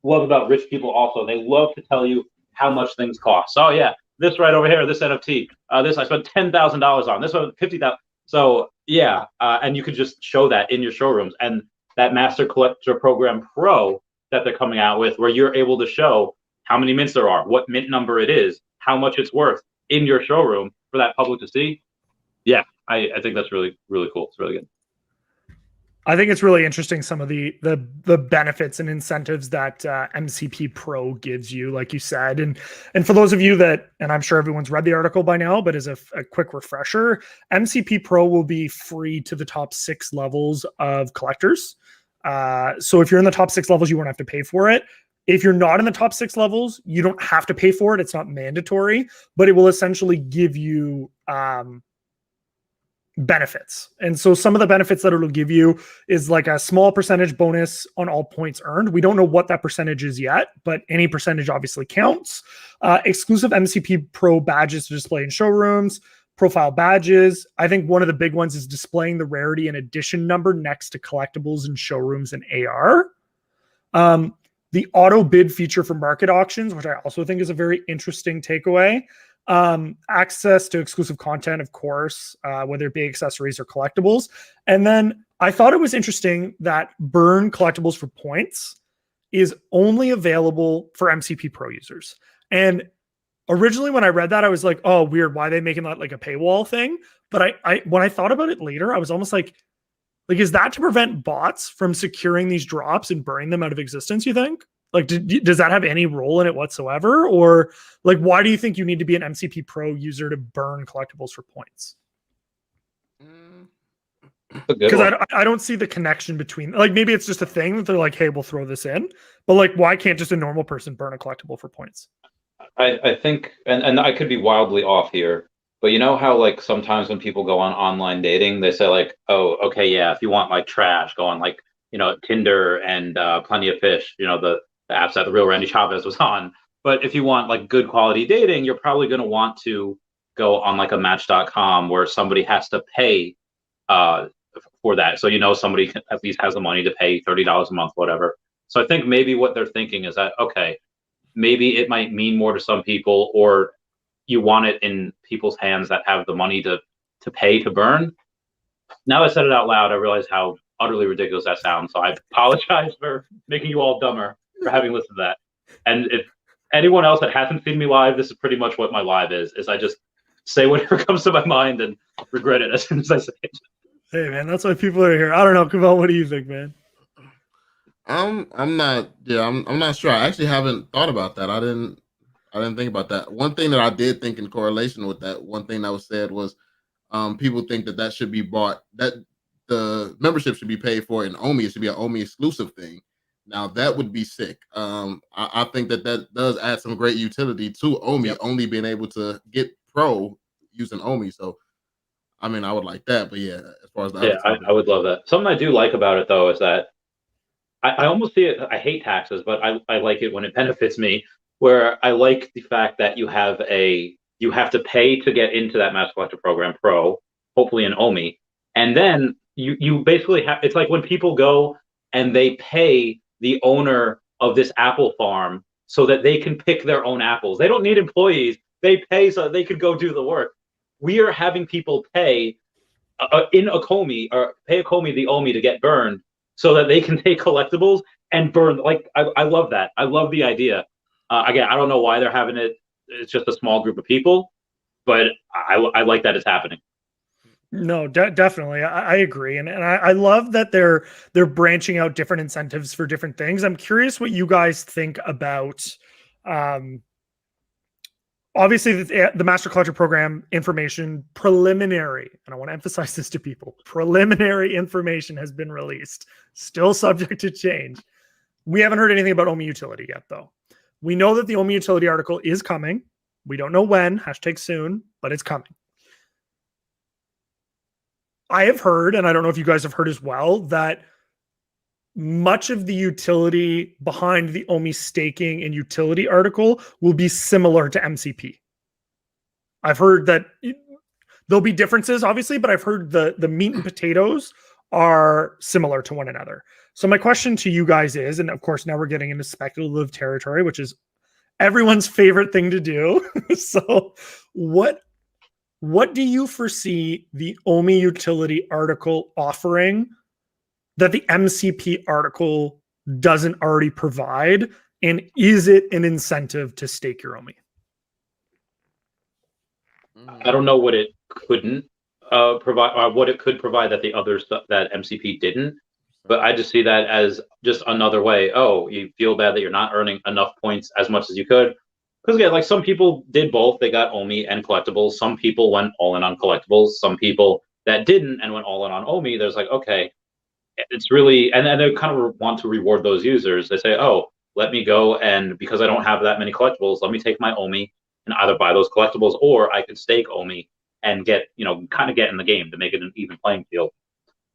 love about rich people. Also, they love to tell you how much things cost. Oh yeah, this right over here, this NFT, this I spent $10,000 on. This one $50,000. So yeah, and you could just show that in your showrooms, and that Master Collector Program Pro that they're coming out with, where you're able to show how many mints there are, what mint number it is, how much it's worth in your showroom for that public to see. Yeah, I think that's really, really cool. It's really good. I think it's really interesting, some of the benefits and incentives that MCP Pro gives you, like you said. And for those of you that, and I'm sure everyone's read the article by now, but as a quick refresher, MCP Pro will be free to the top 6 levels of collectors. So if you're in the top 6 levels, you won't have to pay for it. If you're not in the top 6 levels, you don't have to pay for it. It's not mandatory, but it will essentially give you benefits. And so some of the benefits that it'll give you is like a small percentage bonus on all points earned. We don't know what that percentage is yet, but any percentage obviously counts. Exclusive MCP Pro badges to display in showrooms, profile badges. I think one of the big ones is displaying the rarity and edition number next to collectibles in showrooms and AR. The auto bid feature for market auctions, which I also think is a very interesting takeaway. Access to exclusive content, of course, whether it be accessories or collectibles. And then I thought it was interesting that burn collectibles for points is only available for MCP Pro users. And originally when I read that, I was like, oh, weird. Why are they making that like a paywall thing? But I when I thought about it later, I was almost like, is that to prevent bots from securing these drops and burning them out of existence, you think? Like, does that have any role in it whatsoever? Or like, why do you think you need to be an MCP Pro user to burn collectibles for points? Because I don't see the connection between, like, maybe it's just a thing that they're like, hey, we'll throw this in. But like, why can't just a normal person burn a collectible for points? I think, and I could be wildly off here, but you know how like sometimes when people go on online dating, they say like, oh, okay, yeah, if you want like trash, go on like, Tinder and Plenty of Fish, the apps that the real Randy Chavez was on. But if you want like good quality dating, you're probably going to want to go on like a Match.com where somebody has to pay for that. So somebody at least has the money to pay $30 a month, whatever. So I think maybe what they're thinking is that, okay, maybe it might mean more to some people, or you want it in people's hands that have the money to pay to burn. Now I said it out loud, I realize how utterly ridiculous that sounds. So I apologize for making you all dumber for having listened to that. And if anyone else that hasn't seen me live, this is pretty much what my live is I just say whatever comes to my mind and regret it as soon as I say it. Hey man, that's why people are here. I don't know, Cavell, what do you think, man? I'm not sure. I actually haven't thought about that. I didn't think about that. One thing that I did think in correlation with that, one thing that was said was people think that should be bought, that the membership should be paid for in OMI. It should be an OMI exclusive thing. Now that would be sick. I think that does add some great utility to OMI, only being able to get pro using OMI. So I mean, I would like that, but yeah, as far as the I would love that. Something I do like about it though is that I almost see it. I hate taxes, but I like it when it benefits me. Where I like the fact that you have to pay to get into that Master Collector Program Pro, hopefully in OMI, and then you basically have. It's like when people go and they pay the owner of this apple farm so that they can pick their own apples. They don't need employees. They pay so they could go do the work. We are having people pay in a Comey, or pay a Comey the OMI to get burned so that they can take collectibles and burn. Like, I love that. I love the idea. Again, I don't know why they're having it. It's just a small group of people, but I like that it's happening. No, definitely. I agree. And I love that they're branching out different incentives for different things. I'm curious what you guys think about, obviously the Master Collector Program information, preliminary, and I want to emphasize this to people, preliminary information has been released, still subject to change. We haven't heard anything about OMI utility yet, though. We know that the OMI utility article is coming. We don't know when, #soon, but it's coming. I have heard, and I don't know if you guys have heard as well, that much of the utility behind the OMI staking and utility article will be similar to MCP. I've heard that there'll be differences, obviously, but I've heard the meat and potatoes are similar to one another. So my question to you guys is, and of course now we're getting into speculative territory, which is everyone's favorite thing to do. So what do you foresee the OMI utility article offering that the MCP article doesn't already provide? And is it an incentive to stake your OMI? I don't know what it couldn't provide, or what it could provide that the other stuff that MCP didn't. But I just see that as just another way. Oh, you feel bad that you're not earning enough points as much as you could. Because again, like some people did both. They got OMI and collectibles. Some people went all in on collectibles. Some people that didn't and went all in on OMI, there's like, okay, it's really, and they kind of want to reward those users. They say, oh, let me go, and because I don't have that many collectibles, let me take my OMI and either buy those collectibles, or I could stake OMI and get, kind of get in the game to make it an even playing field,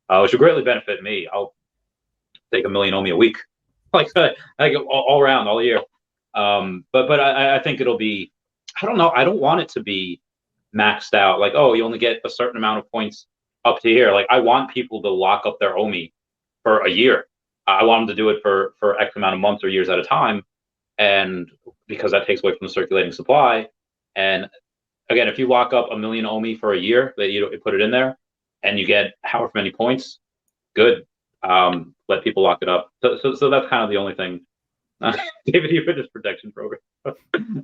which would greatly benefit me. I'll take 1 million OMI a week, like all around, all year. But I think it'll be, I don't know. I don't want it to be maxed out. Like, oh, you only get a certain amount of points up to here. Like, I want people to lock up their OMI for a year. I want them to do it for X amount of months or years at a time. And because that takes away from the circulating supply. And again, if you lock up 1 million OMI for a year, that you put it in there and you get however many points, good. Let people lock it up. So that's kind of the only thing. David, you put this protection program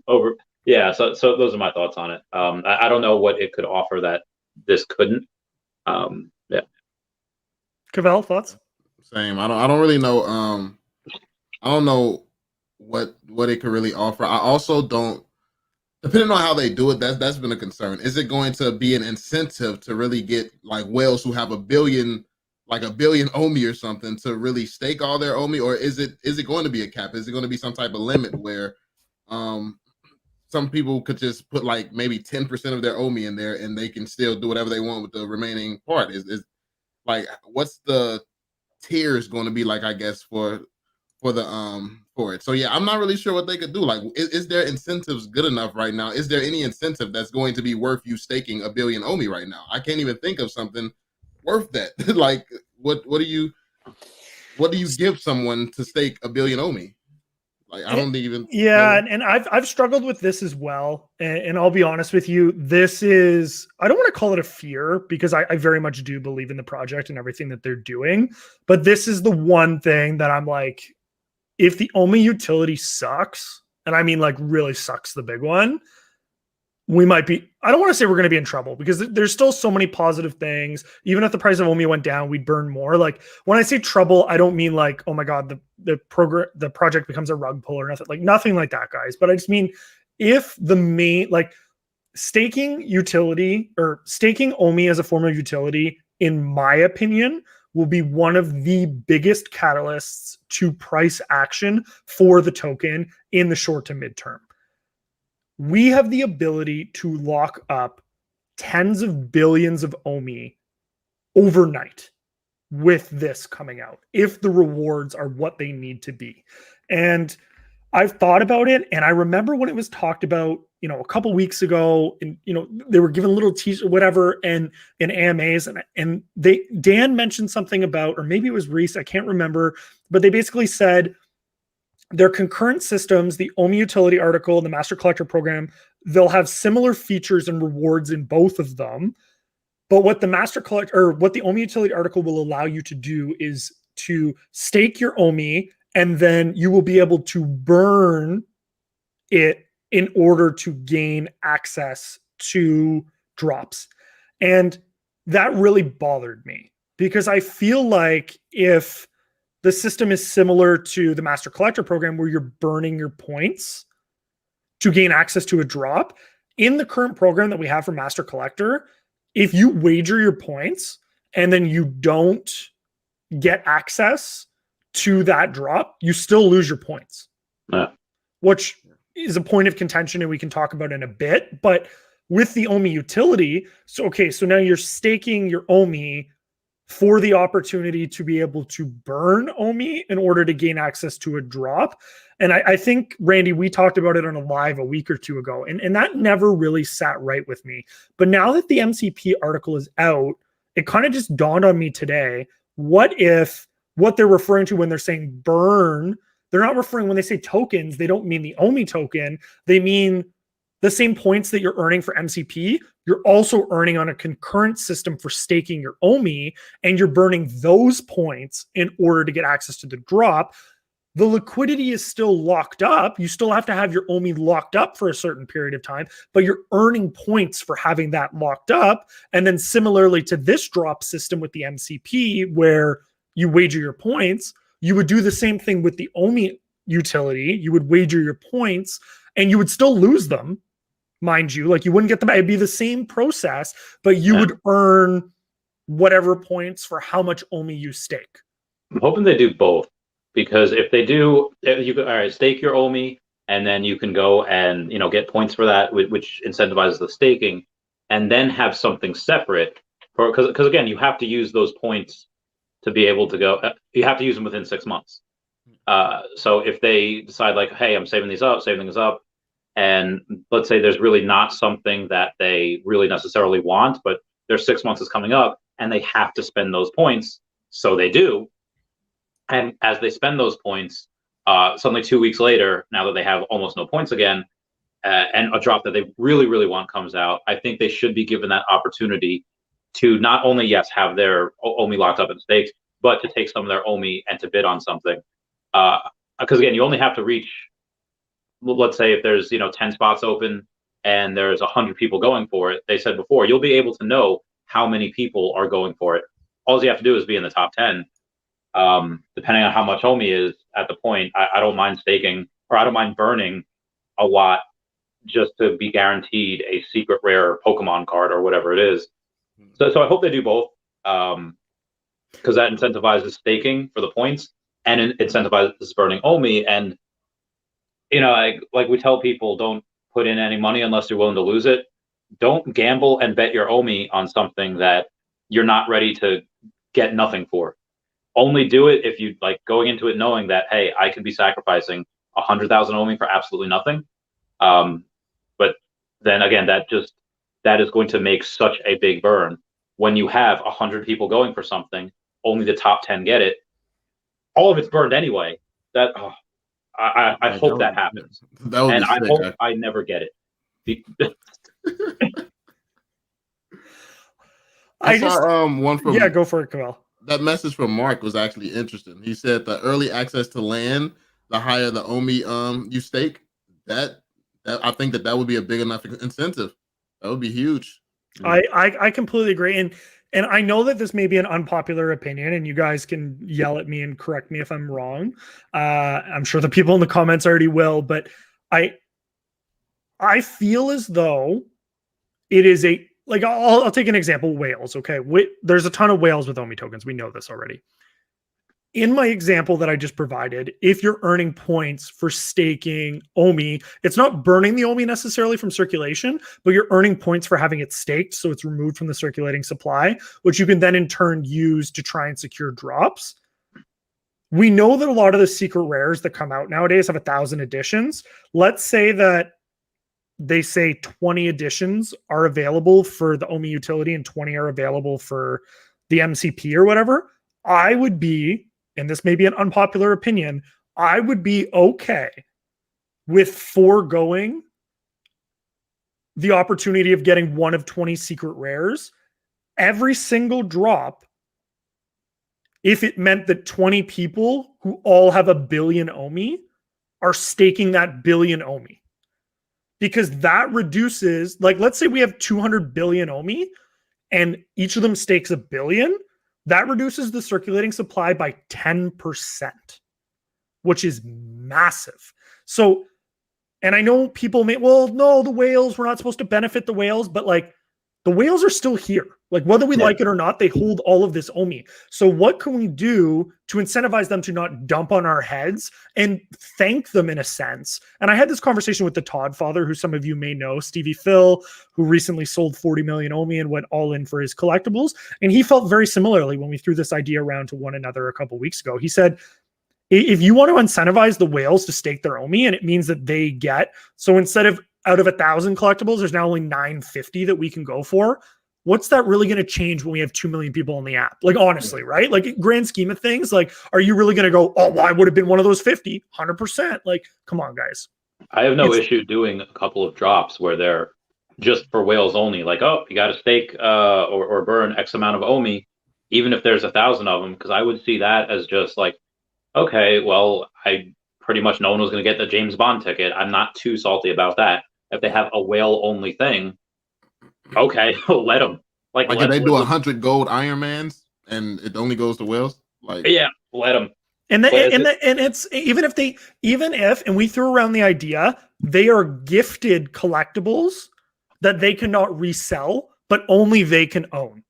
over. Yeah, so those are my thoughts on it. I don't know what it could offer that this couldn't. Yeah. Cavell, thoughts? Same. I don't really know. I don't know what it could really offer. I also don't. Depending on how they do it, that's been a concern. Is it going to be an incentive to really get like whales who have a billion OMI or something to really stake all their OMI, or is it going to be a cap? Is it going to be some type of limit where some people could just put like maybe 10% of their OMI in there and they can still do whatever they want with the remaining part? Is like, what's the tiers going to be like, I guess, for it? So yeah, I'm not really sure what they could do. Like, is there incentives good enough right now? Is there any incentive that's going to be worth you staking a billion OMI right now? I can't even think of something worth that. Like, what do you give someone to stake a billion OMI? Like, I don't even yeah know. and I've struggled with this as well, and I'll be honest with you, this is, I don't want to call it a fear, because I very much do believe in the project and everything that they're doing, but this is the one thing that I'm like, if the OMI utility sucks, and I mean like really sucks, the big one, we might be, I don't want to say we're going to be in trouble, because there's still so many positive things. Even if the price of OMI went down, we'd burn more. Like, when I say trouble, I don't mean like, oh my God, the project becomes a rug pull or nothing, like nothing like that, guys. But I just mean, if the main, like, staking utility or staking OMI as a form of utility, in my opinion, will be one of the biggest catalysts to price action for the token in the short to midterm. We have the ability to lock up tens of billions of OMI overnight with this coming out, if the rewards are what they need to be. And I've thought about it, and I remember when it was talked about, a couple weeks ago, and they were given little teaser, whatever, and in AMAs, and Dan mentioned something about, or maybe it was Reese, I can't remember, but they basically said their concurrent systems, the OMI utility article and the master collector program, they'll have similar features and rewards in both of them. But what the master collector, or what the OMI utility article will allow you to do, is to stake your OMI, and then you will be able to burn it in order to gain access to drops. And that really bothered me, because I feel like if the system is similar to the master collector program, where you're burning your points to gain access to a drop, in the current program that we have for master collector, if you wager your points and then you don't get access to that drop, you still lose your points. Yeah. Which is a point of contention, and we can talk about in a bit. But with the OMI utility, so now you're staking your OMI for the opportunity to be able to burn OMI in order to gain access to a drop. And I think, Randy, we talked about it on a live a week or two ago, and that never really sat right with me. But now that the MCP article is out, it kind of just dawned on me today, what if what they're referring to when they're saying burn, they're not referring, when they say tokens, they don't mean the OMI token, they mean the same points that you're earning for MCP, you're also earning on a concurrent system for staking your OMI, and you're burning those points in order to get access to the drop. The liquidity is still locked up. You still have to have your OMI locked up for a certain period of time, but you're earning points for having that locked up. And then similarly to this drop system with the MCP, where you wager your points, you would do the same thing with the OMI utility. You would wager your points and you would still lose them, mind you. Like, you wouldn't get them. It'd be the same process, but you would earn whatever points for how much OMI you stake. I'm hoping they do both, because if they do, you could, all right, stake your OMI, and then you can go and get points for that, which incentivizes the staking, and then have something separate for, because again, you have to use those points to be able to go. You have to use them within 6 months. So if they decide like, hey, I'm saving these up, and let's say there's really not something that they really necessarily want, but their 6 months is coming up and they have to spend those points, so they do. And as they spend those points, suddenly 2 weeks later, now that they have almost no points again, and a drop that they really, really want comes out, I think they should be given that opportunity to not only, yes, have their OMI locked up in stakes, but to take some of their OMI and to bid on something. Because again, you only have to reach let's say if there's 10 spots open and there's 100 people going for it, they said before, you'll be able to know how many people are going for it. All you have to do is be in the top 10. Depending on how much OMI is at the point, I don't mind staking, or I don't mind burning a lot just to be guaranteed a secret rare Pokemon card or whatever it is. So I hope they do both, because that incentivizes staking for the points and it incentivizes burning OMI. And like we tell people, don't put in any money unless you're willing to lose it. Don't gamble and bet your OMI on something that you're not ready to get nothing for. Only do it if you like going into it knowing that, hey, I could be sacrificing 100,000 OMI for absolutely nothing. But then again, that is going to make such a big burn when you have 100 people going for something, only the top 10 get it. All of it's burned anyway. I hope that happens. And I hope I never get it. I saw one from go for it, Cavell. That message from Mark was actually interesting. He said the early access to land, the higher the OMI you stake, that I think that would be a big enough incentive. That would be huge. I completely agree. And I know that this may be an unpopular opinion, and you guys can yell at me and correct me if I'm wrong. I'm sure the people in the comments already will, but I feel as though it is I'll take an example, whales. Okay. There's a ton of whales with OMI tokens. We know this already. In my example that I just provided, if you're earning points for staking OMI, it's not burning the OMI necessarily from circulation, but you're earning points for having it staked. So it's removed from the circulating supply, which you can then in turn use to try and secure drops. We know that a lot of the secret rares that come out nowadays have 1,000 editions. Let's say that they say 20 editions are available for the OMI utility and 20 are available for the MCP or whatever. I would be, and this may be an unpopular opinion, I would be okay with foregoing the opportunity of getting one of 20 secret rares every single drop if it meant that 20 people who all have 1 billion OMI are staking that billion OMI. Because that reduces, let's say we have 200 billion OMI and each of them stakes 1 billion. That reduces the circulating supply by 10%, which is massive. So, and I know people may, well, no, the whales, we're not supposed to benefit the whales, but the whales are still here. Whether we like it or not, they hold all of this OMI. So what can we do to incentivize them to not dump on our heads and thank them in a sense? And I had this conversation with the Todd father, who some of you may know, Stevie Phil, who recently sold 40 million OMI and went all in for his collectibles. And he felt very similarly when we threw this idea around to one another a couple of weeks ago. He said, if you want to incentivize the whales to stake their OMI, and it means that they get, so instead of out of 1,000 collectibles, there's now only 950 that we can go for. What's that really going to change when we have 2 million people on the app? Honestly, right? Grand scheme of things, are you really going to go, oh, well, I would have been one of those 50, 100%? Come on, guys. I have no issue doing a couple of drops where they're just for whales only. Oh, you got to stake or burn X amount of OMI, even if there's 1,000 of them, because I would see that as just okay, well, I pretty much no one was going to get the James Bond ticket. I'm not too salty about that. If they have a whale only thing, okay, let them. If they do 100 gold Ironmans and it only goes to whales, yeah, let them. And it's even if and we threw around the idea, they are gifted collectibles that they cannot resell, but only they can own.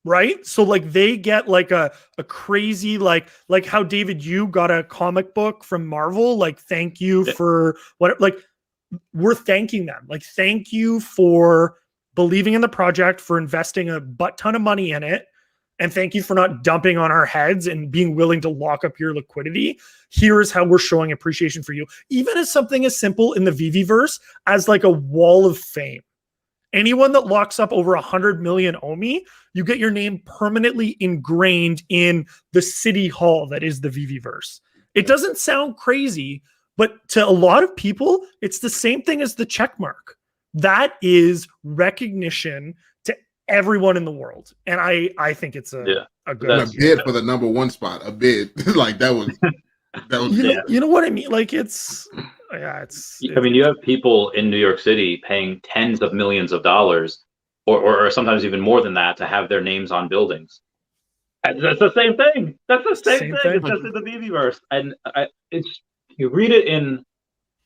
Right? So they get a crazy, how David, you got a comic book from Marvel, thank you for what, we're thanking them. Thank you for believing in the project, for investing a butt ton of money in it. And thank you for not dumping on our heads and being willing to lock up your liquidity. Here's how we're showing appreciation for you. Even as something as simple in the VeVe-verse as a wall of fame. Anyone that locks up over 100 million OMI, you get your name permanently ingrained in the city hall that is the VeVe-verse. It doesn't sound crazy, but to a lot of people, it's the same thing as the check mark. That is recognition to everyone in the world. And I think it's a good a bid for the number 1 spot. A bid. that was you know what I mean? It's Yeah, it's. I mean, you have people in New York City paying tens of millions of dollars, or sometimes even more than that, to have their names on buildings. And that's the same thing. That's the same thing. It's just in the VeVe-verse, and it's you read it in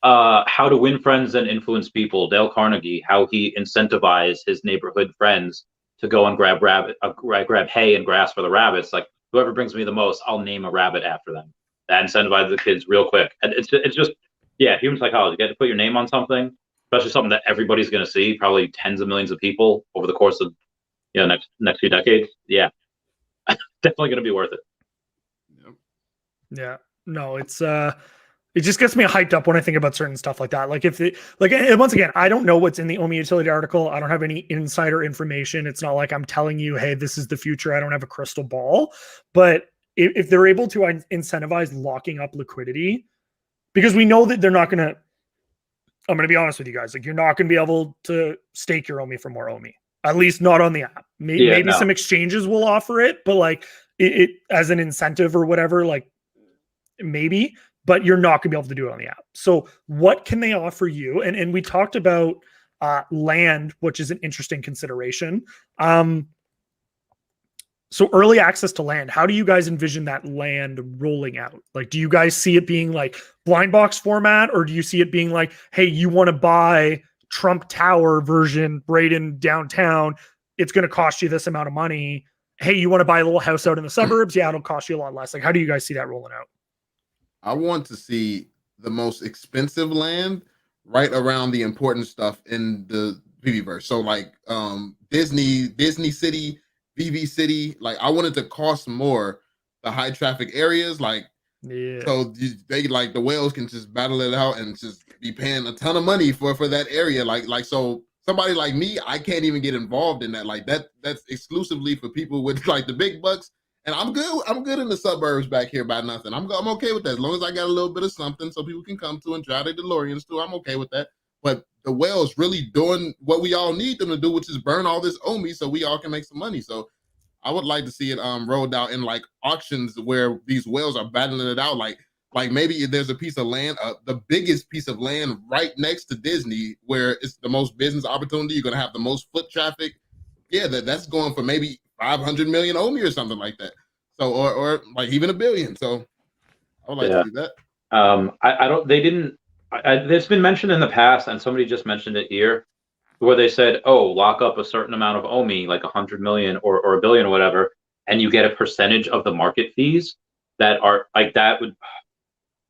How to Win Friends and Influence People, Dale Carnegie, how he incentivized his neighborhood friends to go and grab grab hay and grass for the rabbits. Like, whoever brings me the most, I'll name a rabbit after them. That incentivizes the kids real quick. And it's just, yeah, human psychology. You get to put your name on something, especially something that everybody's going to see, probably tens of millions of people over the course of next few decades. Yeah, definitely going to be worth it. Yeah, no, it's it just gets me hyped up when I think about certain stuff like that. Like and once again, I don't know what's in the OMI utility article. I don't have any insider information. It's not like I'm telling you, hey, this is the future. I don't have a crystal ball. But if they're able to incentivize locking up liquidity, because we know that they're not going to, I'm going to be honest with you guys, like, you're not going to be able to stake your OMI for more OMI, at least not on the app. Maybe some exchanges will offer it, but like it as an incentive or whatever, like maybe, but you're not going to be able to do it on the app. So what can they offer you? And we talked about land, which is an interesting consideration. So early access to land, how do you guys envision that land rolling out? Like, do you guys see it being like blind box format, or do you see it being like, hey, you want to buy Trump Tower version right in downtown? It's going to cost you this amount of money. Hey, you want to buy a little house out in the suburbs? Yeah, it'll cost you a lot less. Like, how do you guys see that rolling out? I want to see the most expensive land right around the important stuff in the VeVe-verse. So like Disney City, VeVe City, like I wanted to cost more the high traffic areas, like so they like the whales can just battle it out and just be paying a ton of money for that area. Like so somebody like me, I can't even get involved in that. Like that's exclusively for people with like the big bucks. And I'm good in the suburbs back here by nothing. I'm okay with that. As long as I got a little bit of something so people can come to and drive their DeLoreans too, I'm okay with that. But the whales really doing what we all need them to do, which is burn all this OMI so we all can make some money. So I would like to see it rolled out in like auctions where these whales are battling it out. Like maybe there's a piece of land, the biggest piece of land right next to Disney where it's the most business opportunity. You're going to have the most foot traffic. Yeah, that's going for maybe 500 million OMI or something like that. So, or like even $1 billion. So I would like to see that. I don't, they didn't, it's been mentioned in the past, and somebody just mentioned it here, where they said, oh, lock up a certain amount of OMI, like 100 million or $1 billion or whatever, and you get a percentage of the market fees that are like that would,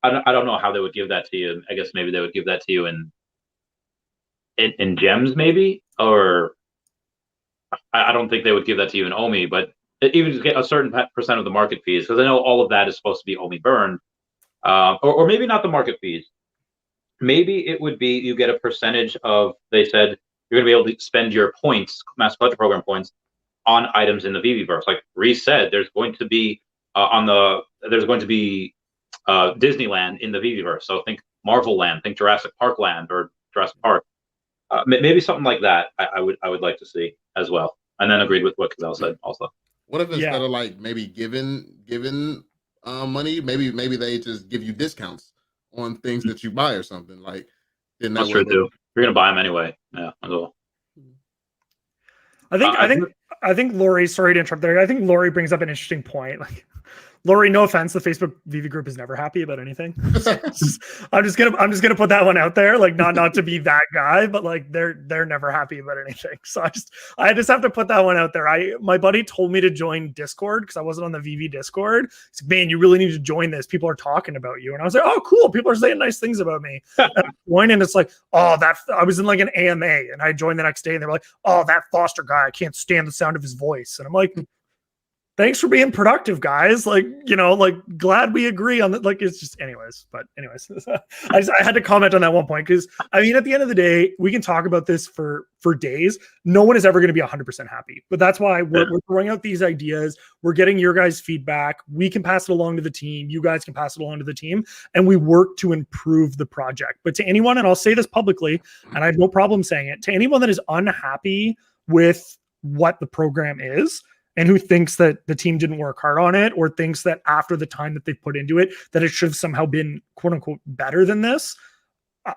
I don't know how they would give that to you. I guess maybe they would give that to you in gems maybe, or I don't think they would give that to you in OMI, but even just get a certain percent of the market fees, because I know all of that is supposed to be OMI burned, or maybe not the market fees. Maybe it would be you get a percentage of, they said, you're going to be able to spend your points, Master Collector Program points, on items in the VeVe-verse. Like Reese said, there's going to be Disneyland in the VeVe-verse. So think Marvel Land, think Jurassic Park Land or Jurassic Park. Maybe something like that. I would like to see as well. And then agreed with what Cavell said also. What if instead of like maybe giving money, maybe they just give you discounts on things that you buy or something like. That's true too. You're gonna buy them anyway. Yeah, as well. I think Lori, sorry to interrupt there. I think Lori brings up an interesting point. Like, Lori, no offense, the Facebook VeVe group is never happy about anything. I'm just gonna put that one out there. Like, not to be that guy, but like they're never happy about anything. So I just have to put that one out there. My buddy told me to join Discord because I wasn't on the VeVe Discord. He's like, man, you really need to join this. People are talking about you, and I was like, oh, cool. People are saying nice things about me. And it's like, oh, I was in like an AMA, and I joined the next day, and they were like, oh, that Foster guy, I can't stand the sound of his voice, and I'm like, thanks for being productive, guys. Like, like glad we agree on that. Like, it's just anyways, I had to comment on that one point. Cause I mean, at the end of the day, we can talk about this for days. No one is ever going to be 100% happy, but that's why we're throwing out these ideas. We're getting your guys' feedback. We can pass it along to the team. You guys can pass it along to the team, and we work to improve the project. But to anyone, and I'll say this publicly, and I have no problem saying it, to anyone that is unhappy with what the program is, and who thinks that the team didn't work hard on it, or thinks that after the time that they put into it, that it should have somehow been quote unquote better than this,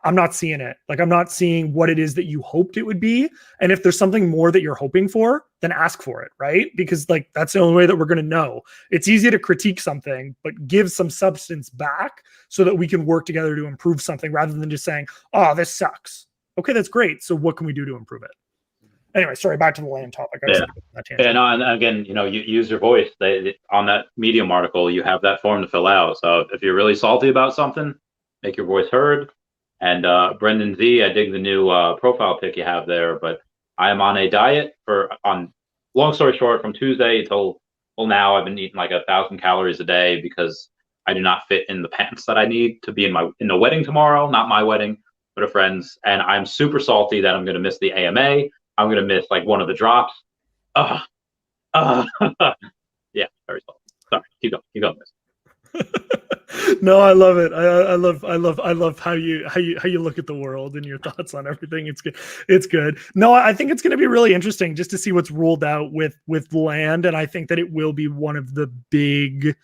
I'm not seeing it. Like, I'm not seeing what it is that you hoped it would be. And if there's something more that you're hoping for, then ask for it, right? Because like, that's the only way that we're going to know. It's easy to critique something, but give some substance back so that we can work together to improve something rather than just saying, oh, this sucks. Okay, that's great. So what can we do to improve it? Anyway, sorry, back to the land topic. And again, you use your voice. On that Medium article, you have that form to fill out. So if you're really salty about something, make your voice heard. And Brendan Z, I dig the new profile pic you have there. But I am on a diet long story short, from Tuesday till now, I've been eating like 1,000 calories a day because I do not fit in the pants that I need to be in the wedding tomorrow. Not my wedding, but a friend's. And I'm super salty that I'm going to miss the AMA. I'm going to miss like one of the drops. Yeah, very salty. Sorry, keep going. No, I love it. I love how you look at the world and your thoughts on everything. It's good. It's good. No, I think it's going to be really interesting just to see what's ruled out with land, and I think that it will be one of the big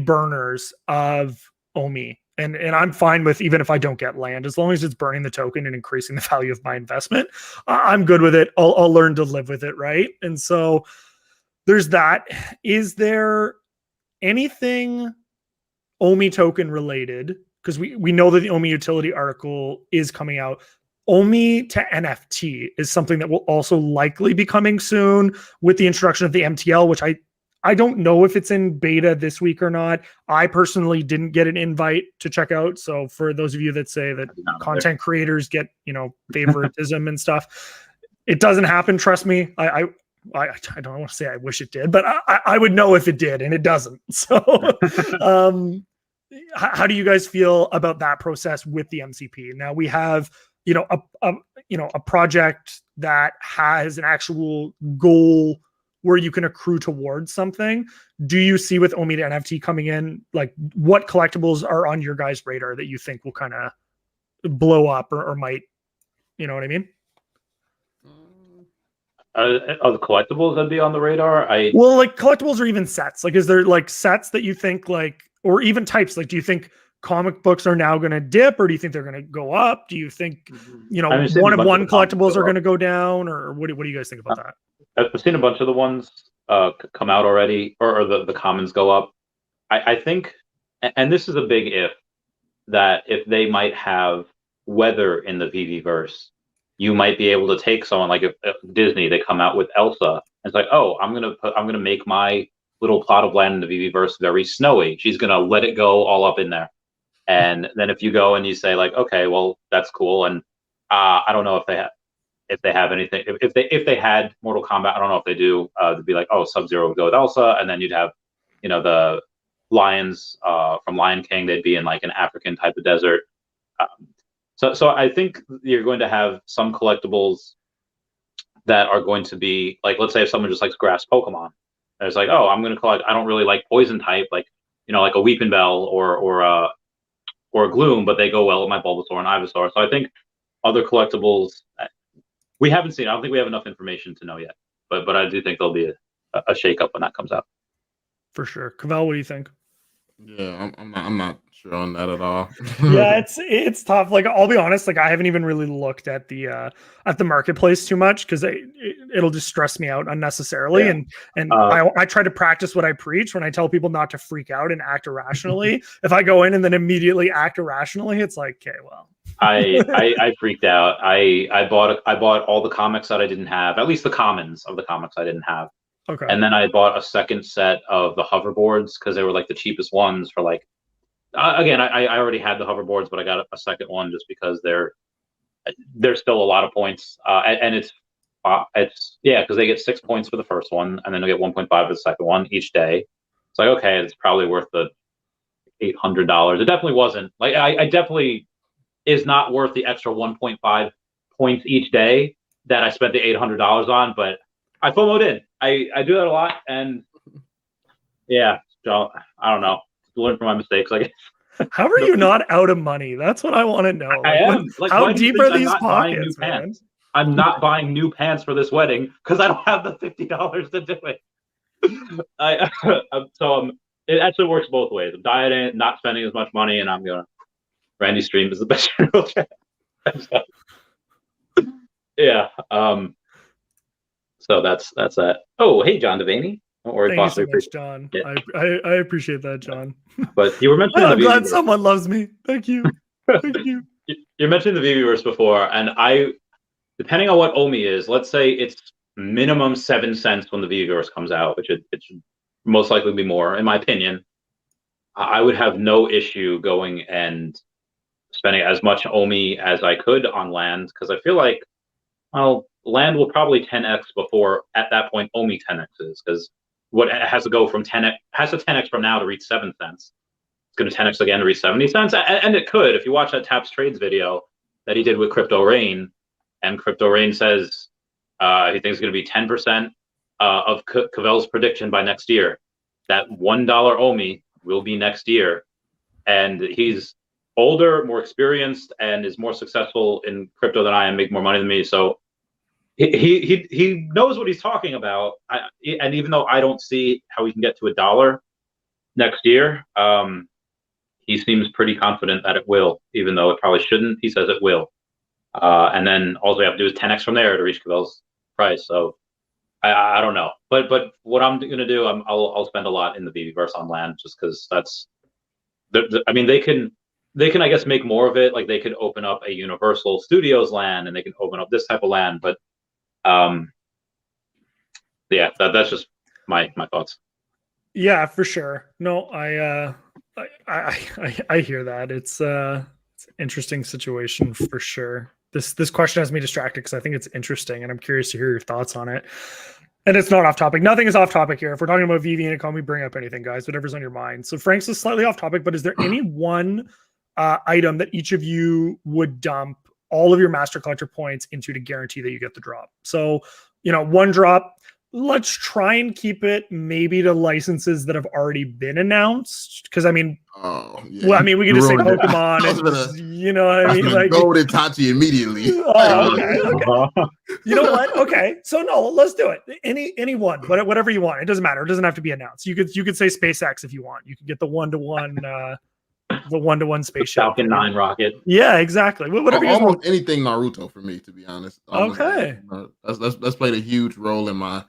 burners of OMI. And I'm fine with, even if I don't get land, as long as it's burning the token and increasing the value of my investment, I'm good with it. I'll learn to live with it, right? And so there's that. Is there anything OMI token related? Because we know that the OMI utility article is coming out. OMI to NFT is something that will also likely be coming soon with the introduction of the MTL, which I don't know if it's in beta this week or not. I personally didn't get an invite to check out. So for those of you that say that content creators get, favoritism and stuff, it doesn't happen. Trust me. I don't want to say I wish it did, but I would know if it did, and it doesn't. So how do you guys feel about that process with the MCP? Now we have, a project that has an actual goal where you can accrue towards something. Do you see with OMI to NFT coming in, like what collectibles are on your guys' radar that you think will kind of blow up or might, you know what I mean? Are the collectibles that'd be on the radar? Well, like collectibles or even sets. Like, is there like sets that you think like, or even types? Like, do you think comic books are now going to dip, or do you think they're going to go up? Do you think, one of one collectibles are going to go down, or what do you guys think about that? I've seen a bunch of the ones come out already, or the commons go up. I think, and this is a big that if they might have weather in the VV verse, you might be able to take someone like if Disney, they come out with Elsa. It's like, oh, I'm gonna make my little plot of land in the VV verse very snowy. She's gonna let it go all up in there, and then if you go and you say like, okay, well that's cool, and I don't know if they have anything. If they had Mortal Kombat, I don't know if they do. They'd be like, oh, Sub-Zero would go with Elsa, and then you'd have, the lions from Lion King. They'd be in like an African type of desert. So I think you're going to have some collectibles that are going to be like, let's say if someone just likes grass Pokemon, and it's like, oh, I'm going to collect. I don't really like poison type, like like a Weeping Bell or a Gloom, but they go well with my Bulbasaur and Ivysaur. So I think other collectibles. We haven't seen. I don't think we have enough information to know yet, but I do think there'll be a shakeup when that comes out. For sure. Cavell, what do you think? Yeah, I'm not sure on that at all. Yeah, it's tough. Like, I'll be honest. Like, I haven't even really looked at the marketplace too much because it'll just stress me out unnecessarily. Yeah. And I try to practice what I preach when I tell people not to freak out and act irrationally. If I go in and then immediately act irrationally, it's like, okay, well. I freaked out. I bought all the comics that I didn't have, at least the commons of the comics I didn't have. Okay. And then I bought a second set of the hoverboards because they were like the cheapest ones for like. Again, I already had the hoverboards, but I got a second one just because they're still a lot of points, and it's because they get 6 points for the first one, and then they get 1.5 for the second one each day. It's like, okay, it's probably worth the $800. It definitely wasn't. Like I definitely is not worth the extra 1.5 points each day that I spent the $800 on, but I FOMO'd in. I do that a lot, and yeah, so I don't know. Learn from my mistakes, I guess. How are you not out of money? That's what I want to know. I am. How deep are these pockets, man? I'm not buying new pants for this wedding because I don't have the $50 to do it. It actually works both ways. I'm dieting, not spending as much money, and I'm gonna Randy's stream is the best real chat. Yeah. So that's that. Oh, hey, John Devaney. Don't worry, Thank boss. you so much, John. Yeah. I appreciate that, John. But you were mentioning I'm the glad VV someone loves me. Thank you. Thank you. You mentioned the VV-verse before, and depending on what OMI is, let's say it's minimum 7 cents when the VV-verse comes out, which it should most likely be more, in my opinion. I would have no issue going and spending as much OMI as I could on land, because I feel like, well, land will probably 10x before at that point OMI 10x is, because what it has to go from 10x has to 10x from now to reach 7 cents. It's going to 10x again to reach 70 cents, and it could. If you watch that Taps Trades video that he did with Crypto Rain, and Crypto Rain says he thinks it's going to be 10% of Cavell's prediction by next year. That $1 OMI will be next year, and he's older, more experienced, and is more successful in crypto than I am, make more money than me. So he knows what he's talking about. And even though I don't see how we can get to $1 next year, he seems pretty confident that it will, even though it probably shouldn't. He says it will. And then all we have to do is 10x from there to reach Cavell's price. So I don't know. But what I'm going to do, I'll spend a lot in the VV-verse on land, just because that's, I mean, they can, I guess, make more of it. Like, they could open up a Universal Studios land, and they can open up this type of land. But yeah, that's just my thoughts. Yeah, for sure. No, I hear that. It's an interesting situation for sure. This question has me distracted because I think it's interesting, and I'm curious to hear your thoughts on it. And it's not off topic. Nothing is off topic here. If we're talking about VV and economy, bring up anything, guys. Whatever's on your mind. So Frank's is slightly off topic, but is there any one item that each of you would dump all of your master collector points into to guarantee that you get the drop? So, one drop. Let's try and keep it maybe to licenses that have already been announced. Because I mean, well, I mean, we could just say Pokemon, and just, you know what I mean? Like, go to Itachi immediately. Oh, okay. You know what? Okay, so no, let's do it. Any one, whatever you want. It doesn't matter. It doesn't have to be announced. You could say SpaceX if you want. You could get the one-to-one spaceship. Falcon 9 rocket. Yeah, exactly. Whatever you almost want. Anything Naruto for me, to be honest. Okay. That's played a huge role in my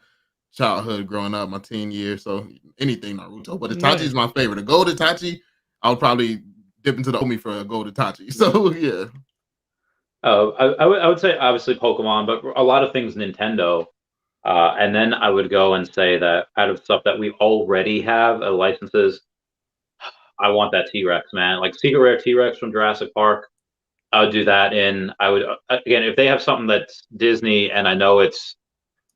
childhood growing up, my teen years. So anything Naruto, but Itachi is my favorite. A gold Itachi, I would probably dip into the OMI for a gold Itachi. So yeah. I would say obviously Pokemon, but a lot of things Nintendo. And then I would go and say that out of stuff that we already have licenses, I want that T-Rex, man. Like Secret Rare T-Rex from Jurassic Park. I would do that I would, again, if they have something that's Disney and I know it's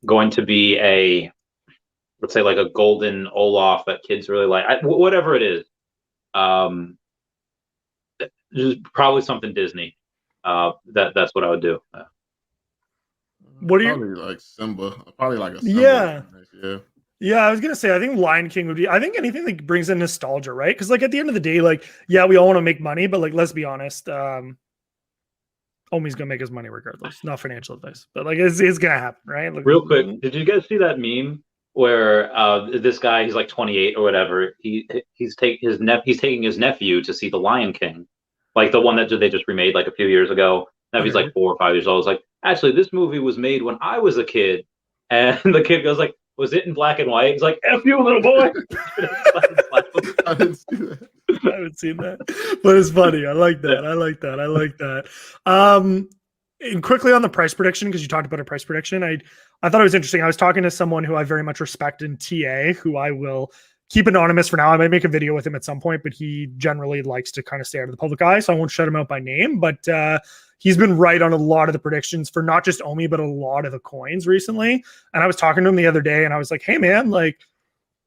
going to be let's say like a golden Olaf that kids really like, whatever it is, just probably something Disney. That's what I would do. What are you probably like Simba? Probably like a Simba. Yeah. Yeah, I was gonna say I think Lion King would be. I think anything that brings in nostalgia, right? Because like at the end of the day, like yeah, we all want to make money, but like let's be honest, Omi's gonna make his money regardless. Not financial advice, but like it's gonna happen, right? Like, real quick, did you guys see that meme where this guy, he's like 28 or whatever, he's taking his nephew to see The Lion King, like the one that they just remade like a few years ago. Now he's like 4 or 5 years old. It's like, actually, this movie was made when I was a kid, and the kid goes like, was it in black and white? He's like, F you, little boy. I didn't see that. I haven't seen that, but it's funny. I like that. I like that. And quickly on the price prediction, because you talked about a price prediction, I thought it was interesting. I was talking to someone who I very much respect in TA, who I will keep anonymous for now. I might make a video with him at some point, but he generally likes to kind of stay out of the public eye, so I won't shut him out by name. But he's been right on a lot of the predictions for not just OMI, but a lot of the coins recently. And I was talking to him the other day, and I was like, hey, man, like,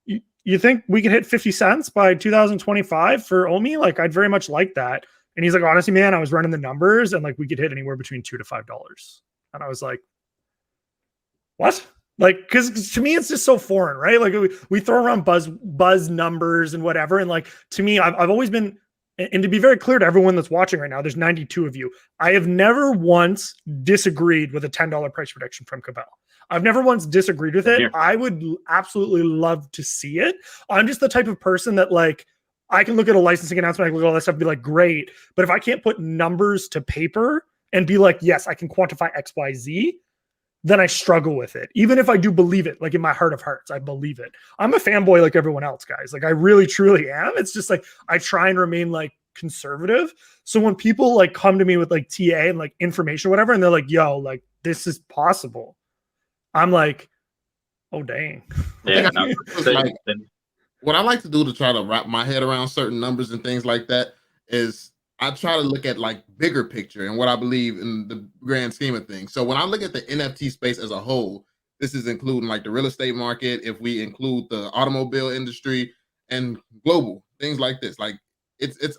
you think we can hit 50 cents by 2025 for OMI? Like, I'd very much like that. And he's like, honestly, man, I was running the numbers, and like we could hit anywhere between $2 to $5. And I was like, what? Like, because to me, it's just so foreign, right? Like we throw around buzz numbers and whatever. And like, to me, I've always been, and to be very clear to everyone that's watching right now, there's 92 of you. I have never once disagreed with a $10 price prediction from Cavell. I've never once disagreed with it. I would absolutely love to see it. I'm just the type of person that like, I can look at a licensing announcement, I can look at all that stuff and be like, great. But if I can't put numbers to paper and be like, yes, I can quantify X, Y, Z, then I struggle with it. Even if I do believe it, like in my heart of hearts, I believe it. I'm a fanboy like everyone else, guys. Like I really, truly am. It's just like, I try and remain like conservative. So when people like come to me with like TA and like information or whatever, and they're like, yo, like this is possible, I'm like, oh, dang. Yeah, what I like to do to try to wrap my head around certain numbers and things like that is I try to look at like bigger picture and what I believe in the grand scheme of things. So when I look at the NFT space as a whole, this is including like the real estate market, if we include the automobile industry and global things like this, like it's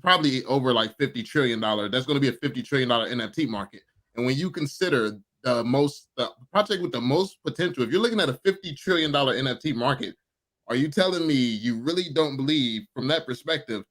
probably over like $50 trillion. That's going to be a $50 trillion NFT market. And when you consider the project with the most potential, if you're looking at a $50 trillion NFT market, are you telling me you really don't believe from that perspective,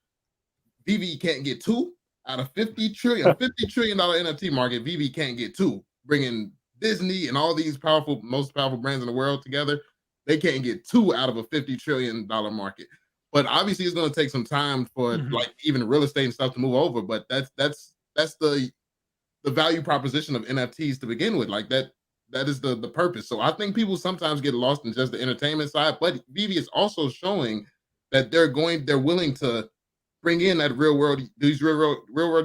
VEVE can't get two out of $50 trillion NFT market? VEVE can't get two, bringing Disney and all these most powerful brands in the world together. They can't get two out of a $50 trillion market. But obviously it's going to take some time for like even real estate and stuff to move over. But that's the value proposition of NFTs to begin with. Like that is the purpose. So I think people sometimes get lost in just the entertainment side, but VEVE is also showing that they're willing to bring in that real world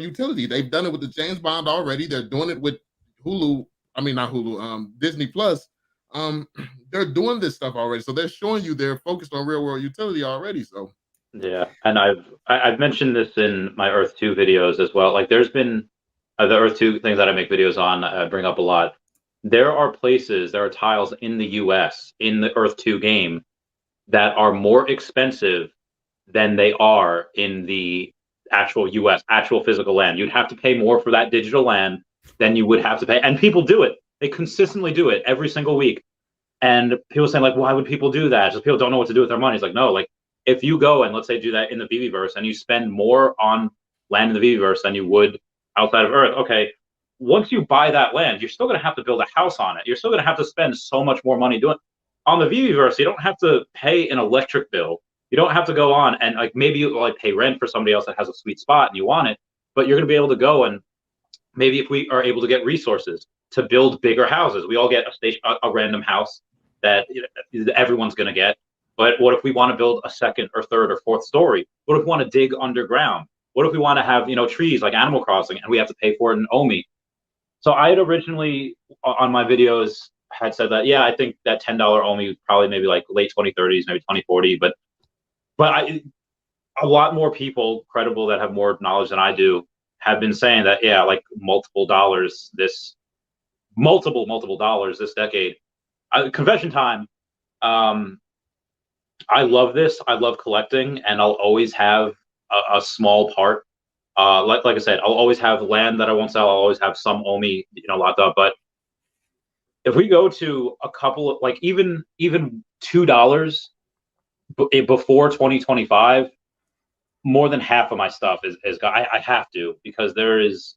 utility. They've done it with the James Bond already. They're doing it with Disney Plus. They're doing this stuff already. So they're showing you they're focused on real world utility already. So yeah, and I've mentioned this in my Earth 2 videos as well. Like there's been the Earth 2 things that I make videos on, I bring up a lot. There are tiles in the US in the Earth 2 game that are more expensive than they are in the actual US, actual physical land. You'd have to pay more for that digital land than you would have to pay. And people do it. They consistently do it every single week. And people saying like, why would people do that? Just people don't know what to do with their money. It's like, no, like if you go and let's say do that in the VEVEverse and you spend more on land in the VEVEverse than you would outside of Earth, okay, once you buy that land, you're still going to have to build a house on it. You're still going to have to spend so much more money doing it. On the VEVEverse, you don't have to pay an electric bill. You don't have to go on and like maybe you like pay rent for somebody else that has a sweet spot and you want it, but you're going to be able to go and maybe if we are able to get resources to build bigger houses, we all get a random house that everyone's going to get. But what if we want to build a second or third or fourth story? What if we want to dig underground? What if we want to have trees like Animal Crossing and we have to pay for it in OMI? So I had originally on my videos had said that, yeah, I think that $10 OMI was probably maybe like late 2030s, maybe 2040. But a lot more people credible that have more knowledge than I do have been saying that, yeah, like multiple dollars this decade. Convention time. I love this. I love collecting, and I'll always have a small part. Like I said, I'll always have land that I won't sell. I'll always have some OMI, locked up. But if we go to a couple of like even $2 before 2025, more than half of my stuff is gone. I have to, because there is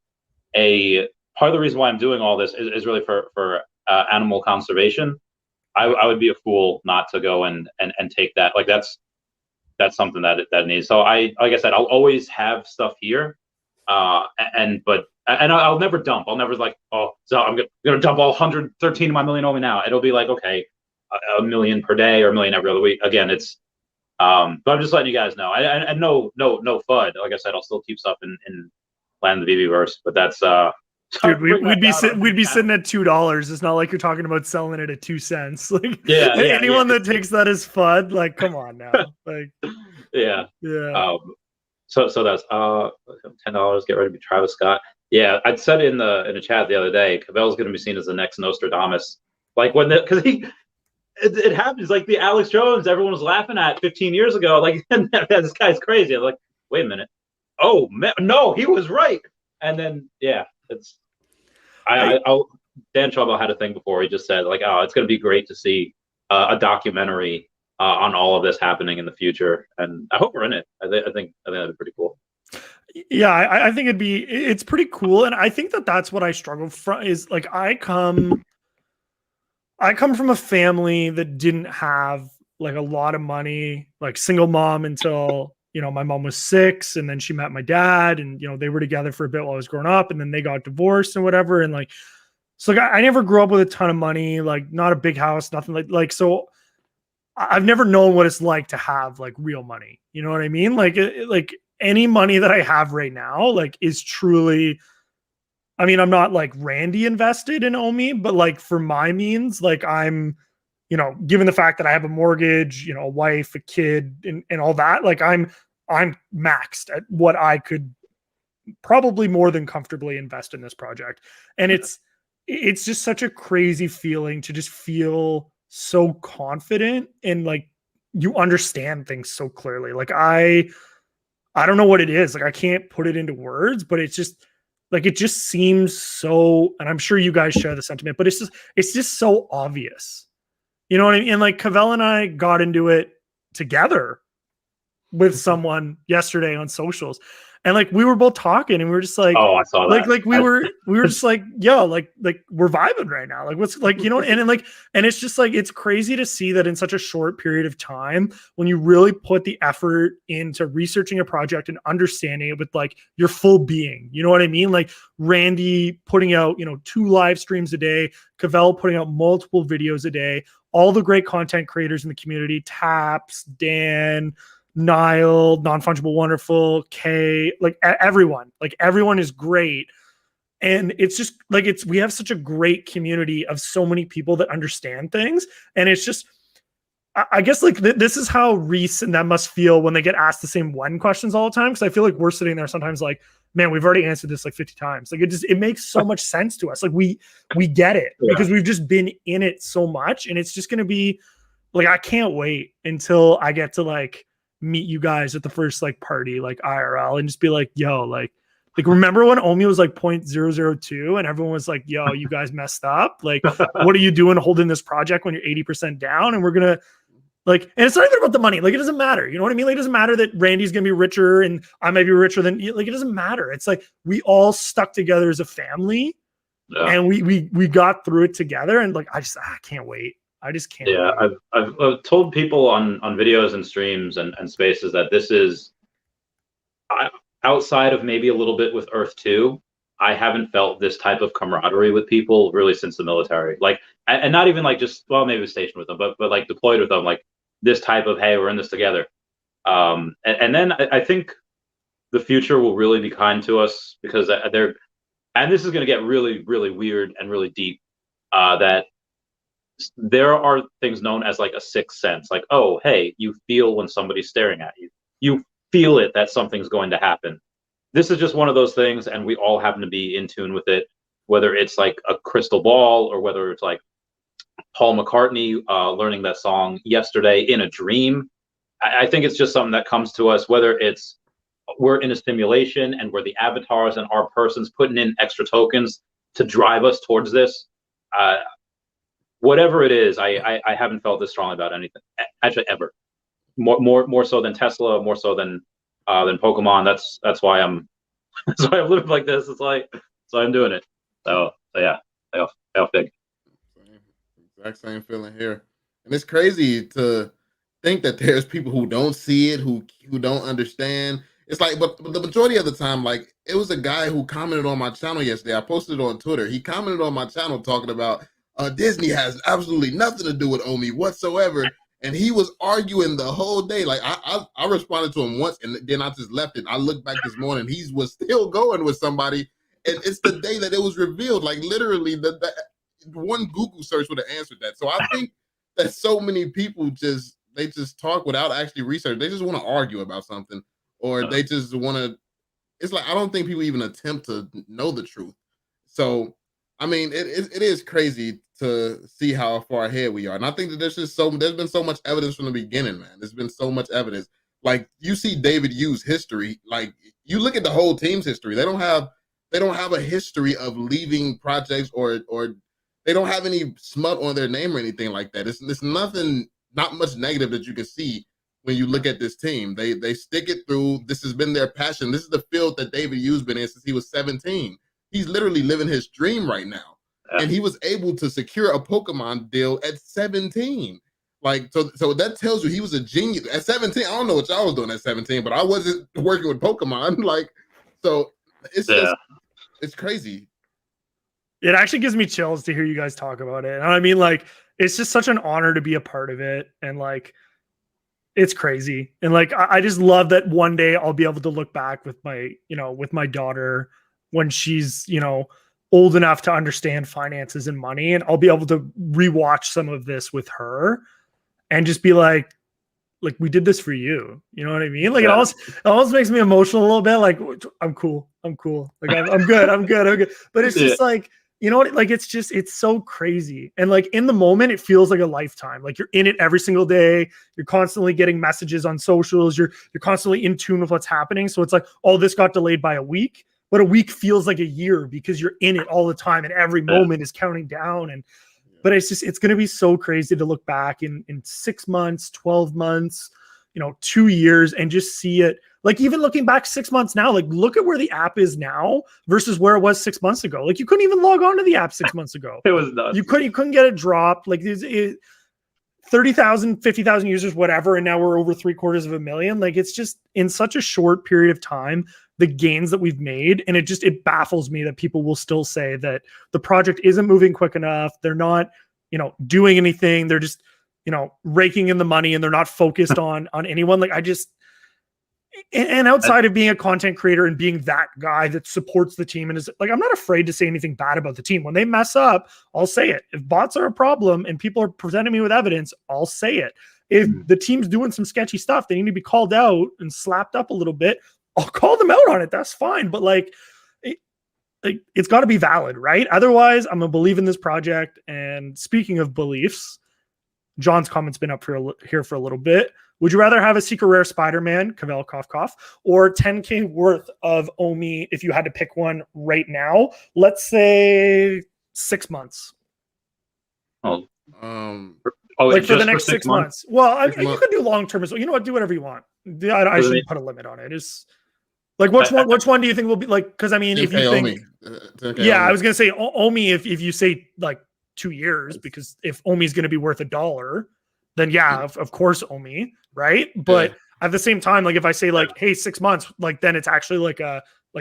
a part of the reason why I'm doing all this is really for animal conservation. I would be a fool not to go and take that. Like that's something that needs. So like I said, I'll always have stuff here, and I'll never dump. I'll never like, oh, so I'm gonna dump all 113 of my million OMI now. It'll be like, okay, a million per day or a million every other week. Again, it's but I'm just letting you guys know. And no FUD. Like I said, I'll still keep stuff in Land of the VEVEverse, but that's dude, we'd be sitting at $2. It's not like you're talking about selling it at 2 cents. Like anyone that takes that as FUD, like come on now. Like yeah. So that's $10. Get ready to be Travis Scott. Yeah, I'd said in the chat the other day, Cavell is going to be seen as the next Nostradamus. Like because it happens like the Alex Jones everyone was laughing at 15 years ago. Like this guy's crazy. I'm like, wait a minute. Oh man, no, he was right. And then it's Dan Chavez had a thing before. He just said like, oh, it's going to be great to see a documentary on all of this happening in the future, and I hope we're in it. I think that'd be pretty cool. Yeah, I think it's pretty cool, and I think that's what I struggle from is like I come from a family that didn't have like a lot of money, like single mom until my mom was 6 and then she met my dad and, they were together for a bit while I was growing up and then they got divorced and whatever. And like, so like, I never grew up with a ton of money, like not a big house, nothing like, so I've never known what it's like to have like real money. You know what I mean? Like, like any money that I have right now, like is truly, I mean, I'm not like Randy invested in OMI, but like for my means, like I'm, given the fact that I have a mortgage, a wife, a kid and all that, like I'm maxed at what I could probably more than comfortably invest in this project. And it's just such a crazy feeling to just feel so confident and like you understand things so clearly. Like I don't know what it is. Like I can't put it into words, but it's just like it just seems so, and I'm sure you guys share the sentiment, but it's just so obvious. You know what I mean? And like Cavell and I got into it together with someone yesterday on socials. And like we were both talking and we were just like, oh, I saw that. Like we were just like, yo, like we're vibing right now. Like what's like, and then like, and it's just like it's crazy to see that in such a short period of time, when you really put the effort into researching a project and understanding it with like your full being. You know what I mean? Like Randy putting out, 2 live streams a day, Cavell putting out multiple videos a day, all the great content creators in the community, Taps, Dan, Niall, Non-Fungible Wonderful, Kay, like everyone is great. And it's just like, we have such a great community of so many people that understand things. And it's just, I guess like this is how Reese and them must feel when they get asked the same when questions all the time. Cause I feel like we're sitting there sometimes like, man, we've already answered this like 50 times. Like it makes so much sense to us. Like we get it because we've just been in it so much. And it's just going to be like, I can't wait until I get to like meet you guys at the first like party, like IRL, and just be like, yo, like remember when OMI was like 0.002 and everyone was like, yo, you guys messed up. Like, what are you doing holding this project when you're 80% down? And we're going to like, and it's not even about the money. Like, it doesn't matter. You know what I mean? Like, it doesn't matter that Randy's going to be richer and I might be richer than like, it doesn't matter. It's like, we all stuck together as a family and we got through it together. And like, I can't wait. I just can't. Yeah, I've told people on videos and streams and spaces that this is, outside of maybe a little bit with Earth 2, I haven't felt this type of camaraderie with people really since the military. Like, and not even like just, well, maybe stationed with them, but like deployed with them, like this type of, hey, we're in this together. And then I think the future will really be kind to us because and this is going to get really, really weird and really deep, that there are things known as like a sixth sense, like, oh, hey, you feel when somebody's staring at you. You feel it that something's going to happen. This is just one of those things, and we all happen to be in tune with it, whether it's like a crystal ball or whether it's like Paul McCartney learning that song yesterday in a dream. I think it's just something that comes to us, whether it's we're in a simulation and we're the avatars and our person's putting in extra tokens to drive us towards this. Whatever it is, I haven't felt this strongly about anything, actually, ever. More so than Tesla, more so than Pokemon. That's why I'm living like this. It's like, so I'm doing it. So yeah, I feel big. Exact same feeling here, and it's crazy to think that there's people who don't see it, who don't understand. It's like, but the majority of the time, like it was a guy who commented on my channel yesterday. I posted it on Twitter. He commented on my channel talking about Disney has absolutely nothing to do with OMI whatsoever. And he was arguing the whole day. Like I responded to him once and then I just left it. I looked back this morning, he was still going with somebody. And it's the day that it was revealed. Like literally the one Google search would have answered that. So I think that so many people just talk without actually research. They just want to argue about something, or they just want to, it's like, I don't think people even attempt to know the truth. So, I mean, it is crazy to see how far ahead we are. And I think that there's been so much evidence from the beginning, man. There's been so much evidence. Like you see David Yu's history, like you look at the whole team's history. They don't have a history of leaving projects or they don't have any smut on their name or anything like that. It's nothing, not much negative that you can see when you look at this team. They stick it through. This has been their passion. This is the field that David Yu's been in since he was 17. He's literally living his dream right now. And he was able to secure a Pokemon deal at 17. Like, so that tells you he was a genius at 17. I don't know what y'all was doing at 17, but I wasn't working with Pokemon. Like, so it's just, it's crazy. It actually gives me chills to hear you guys talk about it. And I mean, like, it's just such an honor to be a part of it. And like, it's crazy. And like, I just love that one day I'll be able to look back with my, with my daughter when she's, old enough to understand finances and money. And I'll be able to rewatch some of this with her and just be like, we did this for you. You know what I mean? Like it almost makes me emotional a little bit. Like I'm cool. Like I'm good. But it's just like, you know what? Like, it's so crazy. And like in the moment, it feels like a lifetime. Like you're in it every single day. You're constantly getting messages on socials. You're constantly in tune with what's happening. So it's like, oh, this got delayed by a week, but a week feels like a year because you're in it all the time and every moment is counting down. But it's going to be so crazy to look back in 6 months, 12 months, 2 years and just see it. Like even looking back 6 months now, like look at where the app is now versus where it was 6 months ago. Like you couldn't even log on to the app 6 months ago. It was nuts. You couldn't get it dropped. Like 30,000, 50,000 users, whatever. And now we're over 750,000. Like it's just in such a short period of time, the gains that we've made. And it baffles me that people will still say that the project isn't moving quick enough. They're not, doing anything. They're just, raking in the money and they're not focused on anyone. Like and outside of being a content creator and being that guy that supports the team and is like, I'm not afraid to say anything bad about the team. When they mess up, I'll say it. If bots are a problem and people are presenting me with evidence, I'll say it. If the team's doing some sketchy stuff, they need to be called out and slapped up a little bit. I'll call them out on it. That's fine. But it's got to be valid, right? Otherwise, I'm going to believe in this project. And speaking of beliefs, John's comment's been up here for a little bit. Would you rather have a secret rare Spider-Man, Cavell, cough, cough, or 10K worth of OMI if you had to pick one right now? Let's say 6 months. For the next 6 months. Well, you could do long-term as well. You know what? Do whatever you want. I shouldn't put a limit on it. It's like, which one do you think will be like, because I mean, if you think, I was going to say OMI if you say like 2 years, because if OMI is going to be worth $1, then of course OMI, right? But at the same time, like if I say like, hey, 6 months, like then it's actually like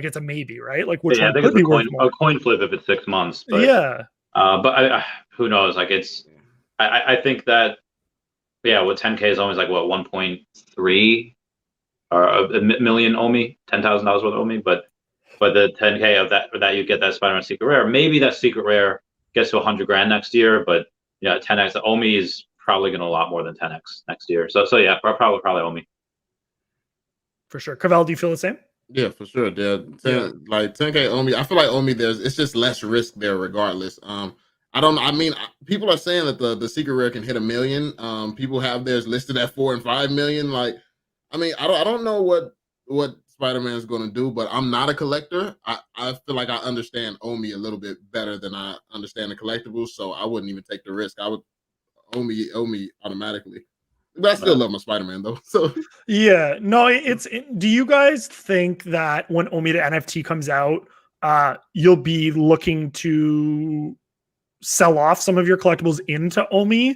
it's a maybe, right? Like which one could be worth more? A coin flip if it's 6 months. But, but who knows? Like I think that with 10K is always like what 1.3 or a million OMI, $10,000 worth of OMI, but the 10K of that you get that Spider-Man secret rare. Maybe that secret rare gets to $100,000 next year, but 10x the OMI is probably going to a lot more than 10x next year. So probably OMI. For sure. Cavell, do you feel the same? Yeah, for sure. Like 10K OMI. I feel like OMI it's just less risk there regardless. People are saying that the secret rare can hit $1 million. People have theirs listed at 4 and 5 million. Like, I mean, I don't know what Spider-Man is going to do, but I'm not a collector. I feel like I understand OMI a little bit better than I understand the collectibles, so I wouldn't even take the risk. I would OMI automatically. But I still love my Spider-Man though. So do you guys think that when OMI the NFT comes out, you'll be looking to sell off some of your collectibles into OMI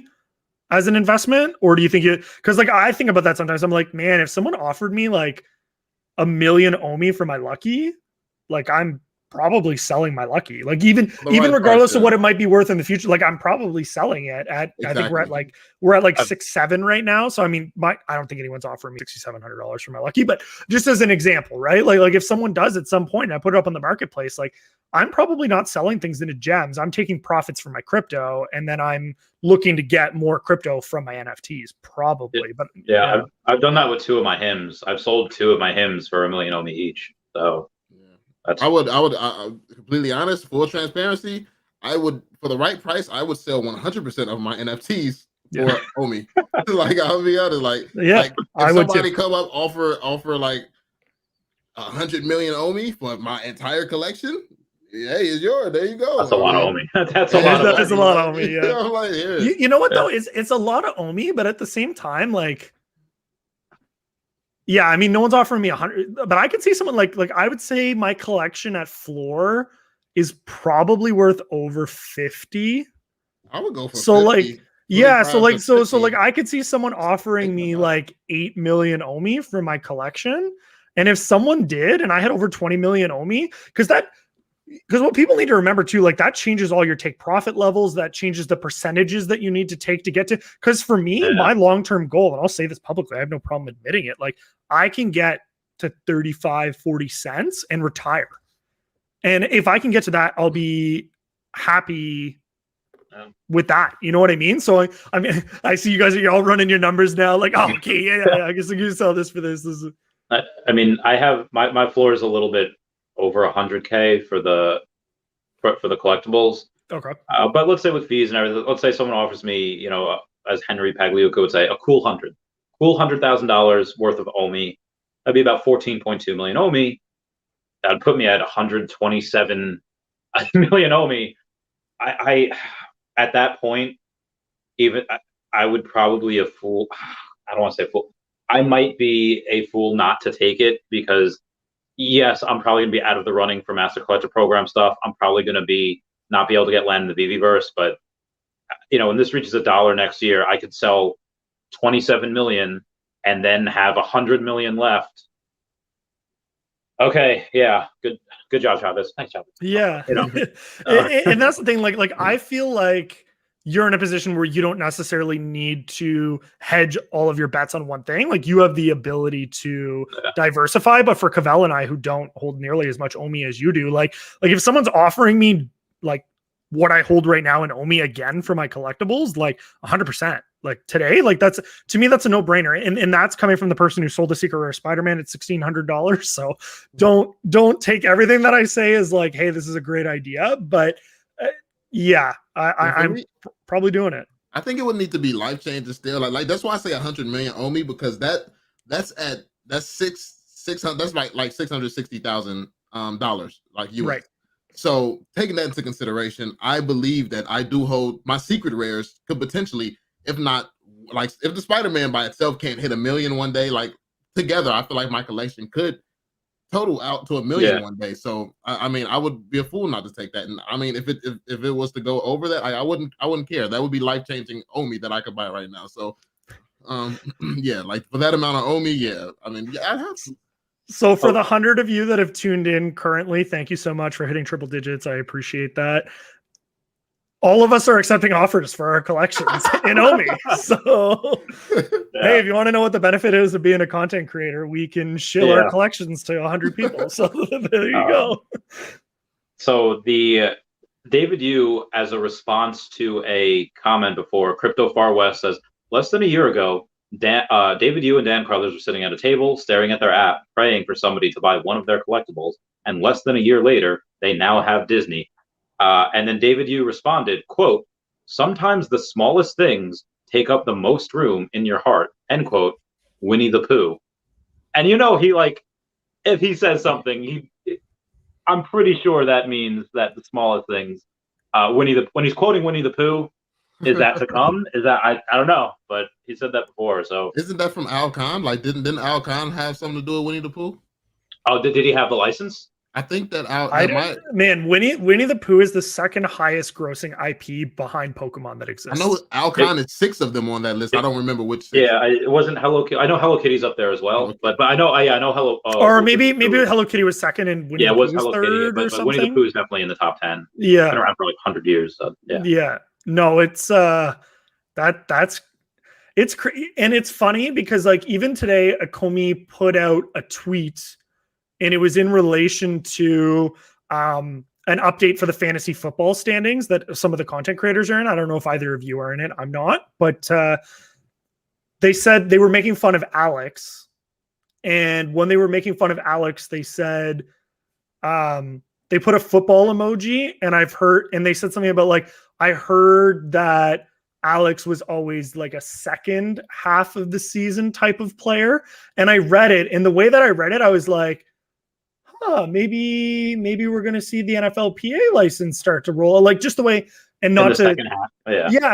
as an investment? Or do you think because like I think about that sometimes. I'm like, man, if someone offered me like $1 million OMI for my Lucky, like I'm probably selling my Lucky. Like even regardless of what it might be worth in the future, like I'm probably selling it at I think we're at like 6-7 right now. So I mean, I don't think anyone's offering me $6,700 for my Lucky, but just as an example, right? Like if someone does at some point and I put it up on the marketplace, like I'm probably not selling things into gems. I'm taking profits from my crypto and then I'm looking to get more crypto from my NFTs probably. But I've done that with 2 of my hymns. I've sold 2 of my hymns for $1 million OMI each. So I would completely honest, full transparency. I would, for the right price, I would sell 100% of my NFTs for OMI. Like I'll be honest, like if somebody come up offer like 100 million OMI for my entire collection, hey, it's yours. There you go. That's a lot of OMI. That's a lot of OMI. Yeah. Like, you know what though? It's a lot of OMI, but at the same time, like. Yeah, I mean, no one's offering me 100, but I could see someone like I would say my collection at floor is probably worth over 50. I would go for so 50. Like Yeah, so like I could see someone offering me like 8 million OMI for my collection. And if someone did, and I had over 20 million OMI, because what people need to remember too, like that changes all your take profit levels, that changes the percentages that you need to take to get to. Because for me, my long-term goal, and I'll say this publicly, I have no problem admitting it, like I can get to 35, 40 cents and retire. And if I can get to that, I'll be happy with that. You know what I mean? So I mean, I see you guys are all running your numbers now. Like, oh, okay, yeah, I guess I can sell this for this. I mean, I have my floor is a little bit over 100K for the collectibles. Okay. But let's say with fees and everything, let's say someone offers me, you know, as Henry Pagliuca would say, a cool $100,000 worth of OMI. That'd be about 14.2 million OMI. That'd put me at 127 million OMI. I at that point, even I would probably a fool. I don't want to say fool. I might be a fool not to take it because, yes, I'm probably gonna be out of the running for Master Collector Program stuff. I'm probably gonna not be able to get land in the VeVeverse, but you know, when this reaches $1 next year, I could sell 27 million and then have 100 million left. Okay, yeah, good job, Chavez. Thanks, Chavez. Yeah, you know, and that's the thing. Like I feel like you're in a position where you don't necessarily need to hedge all of your bets on one thing. Like you have the ability to diversify. But for Cavell and I, who don't hold nearly as much OMI as you do, like if someone's offering me like what I hold right now in OMI again for my collectibles, like 100%. Like today, like that's to me, that's a no-brainer. And that's coming from the person who sold the Secret Rare Spider-Man at $1,600. So don't take everything that I say as like, hey, this is a great idea. But yeah, I'm probably doing it. I think it would need to be life-changing still. Like that's why I say 100 million OMI, because that's $600, that's like $660,000 like US. Right. So taking that into consideration, I believe that I do hold my secret rares could potentially, if not like if the Spider-Man by itself can't hit 1 million one day, like together, I feel like my collection could total out to 1 million one day. So I mean, I would be a fool not to take that. And I mean, if it was to go over that, I wouldn't care. That would be life-changing OMI that I could buy right now. So yeah, like for that amount of OMI, yeah. I mean, yeah, I'd have to. So for the 100 of you that have tuned in currently, thank you so much for hitting triple digits. I appreciate that. All of us are accepting offers for our collections in OMI. So, hey, if you want to know what the benefit is of being a content creator, we can shill our collections to 100 people. So there you go. So the David Yu, as a response to a comment before, Crypto Far West says, less than a year ago, David Yu and Dan Carruthers were sitting at a table, staring at their app, praying for somebody to buy one of their collectibles. And less than a year later, they now have Disney. And then David Yu responded, quote, sometimes the smallest things take up the most room in your heart, end quote, Winnie the Pooh. And you know, he like, if he says something, I'm pretty sure that means that the smallest things, when he's quoting Winnie the Pooh, is that to come? Is that I don't know, but he said that before. So isn't that from Al Khan? Like, didn't Al Khan have something to do with Winnie the Pooh? Oh, did he have the license? I think that man, Winnie the Pooh is the second highest grossing IP behind Pokemon that exists. I know Al Khan is 6 of them on that list. I don't remember which 6. Yeah, it wasn't Hello Kitty. I know Hello Kitty's up there as well, but I know Hello. Or maybe Hello Kitty was second and Winnie the Pooh was Hello Kitty, but Winnie the Pooh is definitely in the top 10. Yeah, been around for like 100 years. So, yeah. No, it's that's it's and it's funny because like even today, Akomi put out a tweet. And it was in relation to an update for the fantasy football standings that some of the content creators are in. I don't know if either of you are in it. I'm not. But they said they were making fun of Alex. And when they were making fun of Alex, they said they put a football emoji. And they said something about like, I heard that Alex was always like a second half of the season type of player. And I read it. And the way that I read it, I was like, maybe we're going to see the NFLPA license start to roll, like just the way, and not to,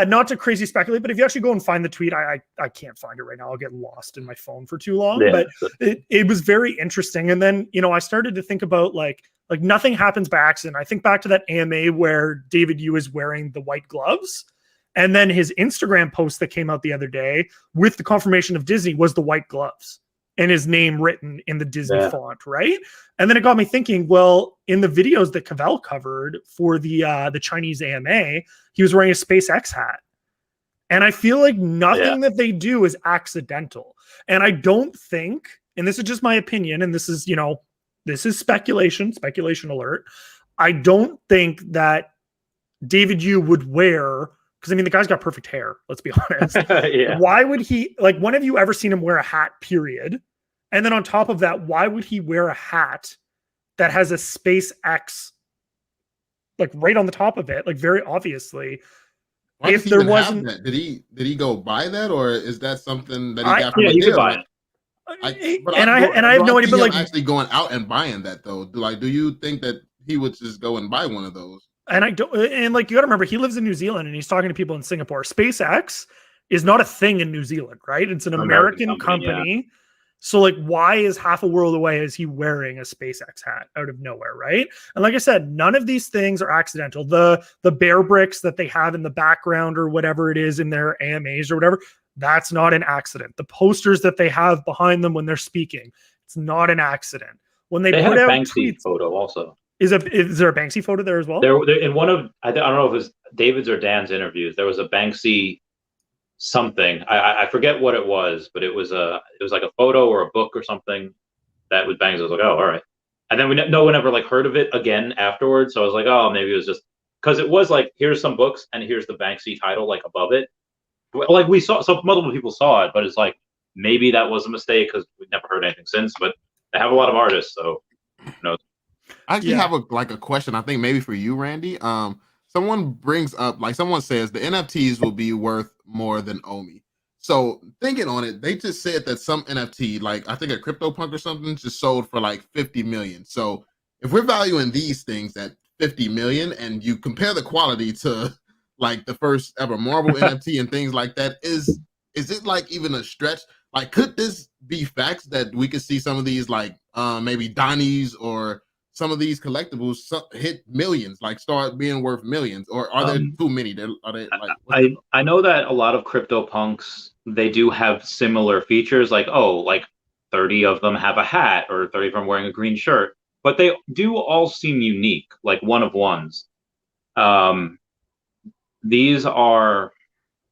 not to crazy speculate, but if you actually go and find the tweet, I can't find it right now. I'll get lost in my phone for too long, but it was very interesting. And then, you know, I started to think about like nothing happens by accident. I think back to that AMA where David Yu is wearing the white gloves. And then his Instagram post that came out the other day with the confirmation of Disney was the white gloves and his name written in the Disney font, right? And then it got me thinking, well, in the videos that Cavell covered for the Chinese AMA, he was wearing a SpaceX hat. And I feel like nothing that they do is accidental. And I don't think, and this is just my opinion, and this is, this is speculation alert. I don't think that David Yu would wear, because I mean, the guy's got perfect hair, let's be honest. Why would he, like, when have you ever seen him wear a hat, period? And then on top of that, why would he wear a hat that has a SpaceX, like, right on the top of it, like, very obviously? Why if there wasn't that? Did he go buy that, or is that something that he got from you could buy it? I have no idea, but like actually going out and buying that though, do you think that he would just go and buy one of those? And I don't, and like, you got to remember, he lives in New Zealand and he's talking to people in Singapore. SpaceX is not a thing in New Zealand, right? It's an American company. So like, why is half a world away is he wearing a SpaceX hat out of nowhere, right? And like I said, none of these things are accidental. The bear bricks that they have in the background or whatever it is in their AMAs or whatever, that's not an accident. The posters that they have behind them when they're speaking, it's not an accident. When they put out Banksy tweets, photo also. Is there a Banksy photo there as well? There in one of, I don't know if it was David's or Dan's interviews, there was a Banksy something. I forget what it was, but it was like a photo or a book or something that was Banksy. I was like, oh, all right. And then no one ever like heard of it again afterwards. So I was like, oh, maybe it was just because it was like, here's some books and here's the Banksy title like above it. Like we saw, so multiple people saw it, but it's like maybe that was a mistake because we've never heard anything since. But they have a lot of artists, so who knows. I actually have a question. I think maybe for you, Randy. Someone brings up, like, someone says the NFTs will be worth more than OMI. So thinking on it, they just said that some NFT, like I think a CryptoPunk or something, just sold for like 50 million. So if we're valuing these things at 50 million, and you compare the quality to like the first ever Marvel NFT and things like that, is it like even a stretch? Like, could this be facts that we could see some of these like maybe Donnies or some of these collectibles hit millions, like start being worth millions, or are there too many? Are they like? I know that a lot of CryptoPunks, they do have similar features, like 30 of them have a hat, or 30 of them wearing a green shirt, but they do all seem unique, like one of ones. None of these are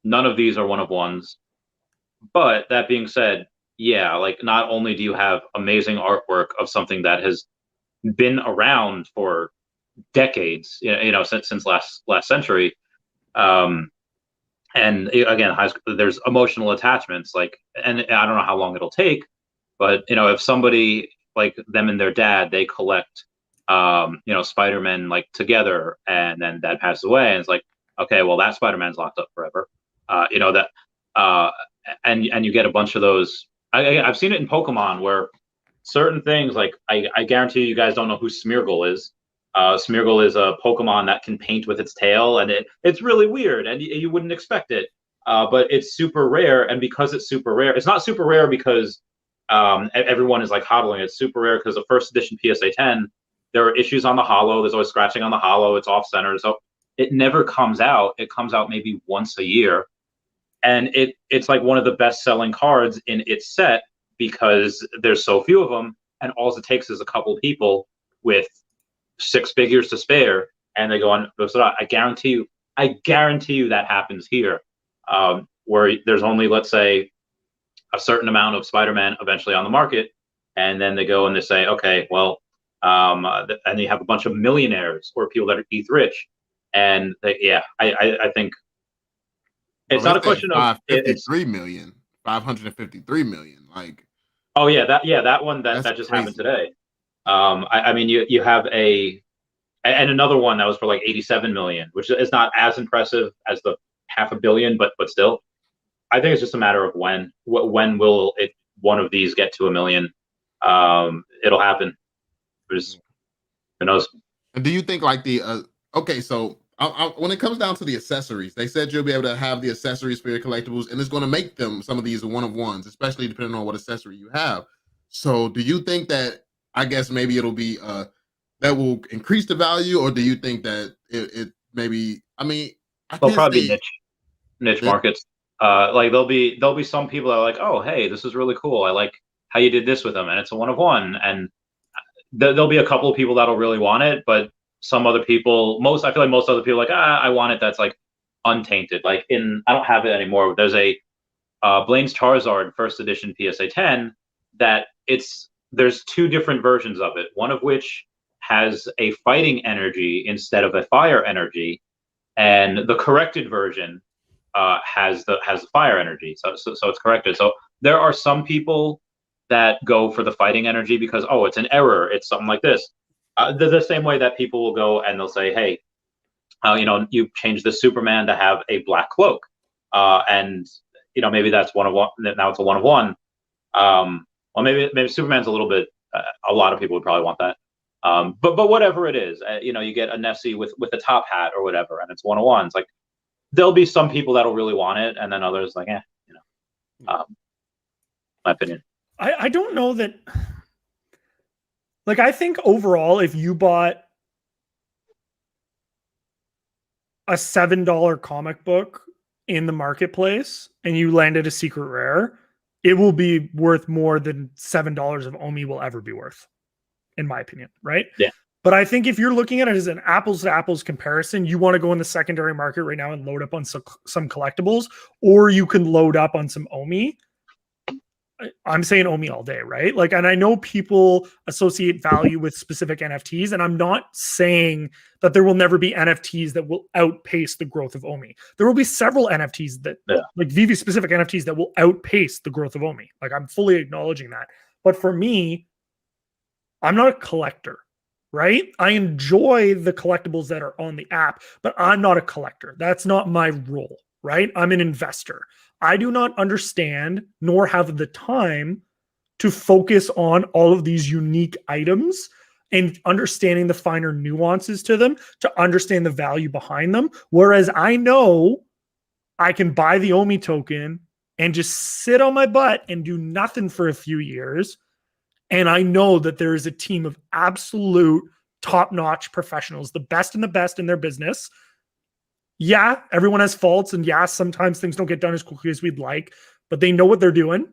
one of ones. But that being said, yeah, like not only do you have amazing artwork of something that has been around for decades, since last century, and again, there's emotional attachments, like, and I don't know how long it'll take, but if somebody like them and their dad, they collect Spider-Man like together, and then dad passes away, and it's like, okay, well, that Spider-Man's locked up forever, and you get a bunch of those. I've seen it in Pokemon where certain things, like I guarantee you guys don't know who Smeargle is. Smeargle is a Pokemon that can paint with its tail, and it's really weird, and you wouldn't expect it. But it's super rare, and because it's super rare, it's not super rare because everyone is like hodling. It's super rare because the first edition PSA 10, there are issues on the holo. There's always scratching on the holo. It's off center, so it never comes out. It comes out maybe once a year, and it's like one of the best selling cards in its set, because there's so few of them, and all it takes is a couple people with 6 figures to spare, and they go on. I guarantee you that happens here, where there's only, let's say, a certain amount of Spider-Man eventually on the market, and then they go and they say, okay, well, and you have a bunch of millionaires or people that are ETH rich, and I think it's not a question of 553 million. Like, oh yeah, that one that just crazy. Happened today. I mean, you have and another one that was for like 87 million, which is not as impressive as the $500 million, but still, I think it's just a matter of when will one of these get to 1 million. It'll happen. Who knows? And do you think like okay, so when it comes down to the accessories, they said you'll be able to have the accessories for your collectibles, and it's going to make them, some of these, one of ones, especially depending on what accessory you have. So do you think that, I guess maybe it'll be that will increase the value, or do you think that it maybe, I mean, they'll probably be niche. niche markets. Like there'll be some people that are like, oh, hey, this is really cool. I like how you did this with them, and it's a one of one. And there'll be a couple of people that'll really want it, but some other people, I feel like most other people are like, I want it that's like untainted. Like I don't have it anymore. There's a Blaine's Charizard first edition PSA 10 that there's two different versions of it. One of which has a fighting energy instead of a fire energy, and the corrected version has the fire energy. So it's corrected. So there are some people that go for the fighting energy because it's an error. It's something like this. The same way that people will go and they'll say, hey, you changed the Superman to have a black cloak, and maybe that's one of one. Now it's a one of one. Well, maybe Superman's a little bit. A lot of people would probably want that. But whatever it is, you get a Nessie with a top hat or whatever, and it's one of one. It's like there'll be some people that'll really want it, and then others like, my opinion. I don't know that. Like, I think overall, if you bought a $7 comic book in the marketplace and you landed a secret rare, it will be worth more than $7 of OMI will ever be worth, in my opinion, right? Yeah. But I think if you're looking at it as an apples to apples comparison, you want to go in the secondary market right now and load up on some collectibles, or you can load up on some OMI. I'm saying OMI all day, right? Like, and I know people associate value with specific NFTs, and I'm not saying that there will never be NFTs that will outpace the growth of OMI. There will be several NFTs that, like VEVE specific NFTs, that will outpace the growth of OMI. Like, I'm fully acknowledging that. But for me, I'm not a collector, right? I enjoy the collectibles that are on the app, but I'm not a collector. That's not my role, right? I'm an investor. I do not understand nor have the time to focus on all of these unique items and understanding the finer nuances to them to understand the value behind them. Whereas I know I can buy the OMI token and just sit on my butt and do nothing for a few years. And I know that there is a team of absolute top-notch professionals, the best in their business. Yeah, everyone has faults, and yeah, sometimes things don't get done as quickly as we'd like, but they know what they're doing,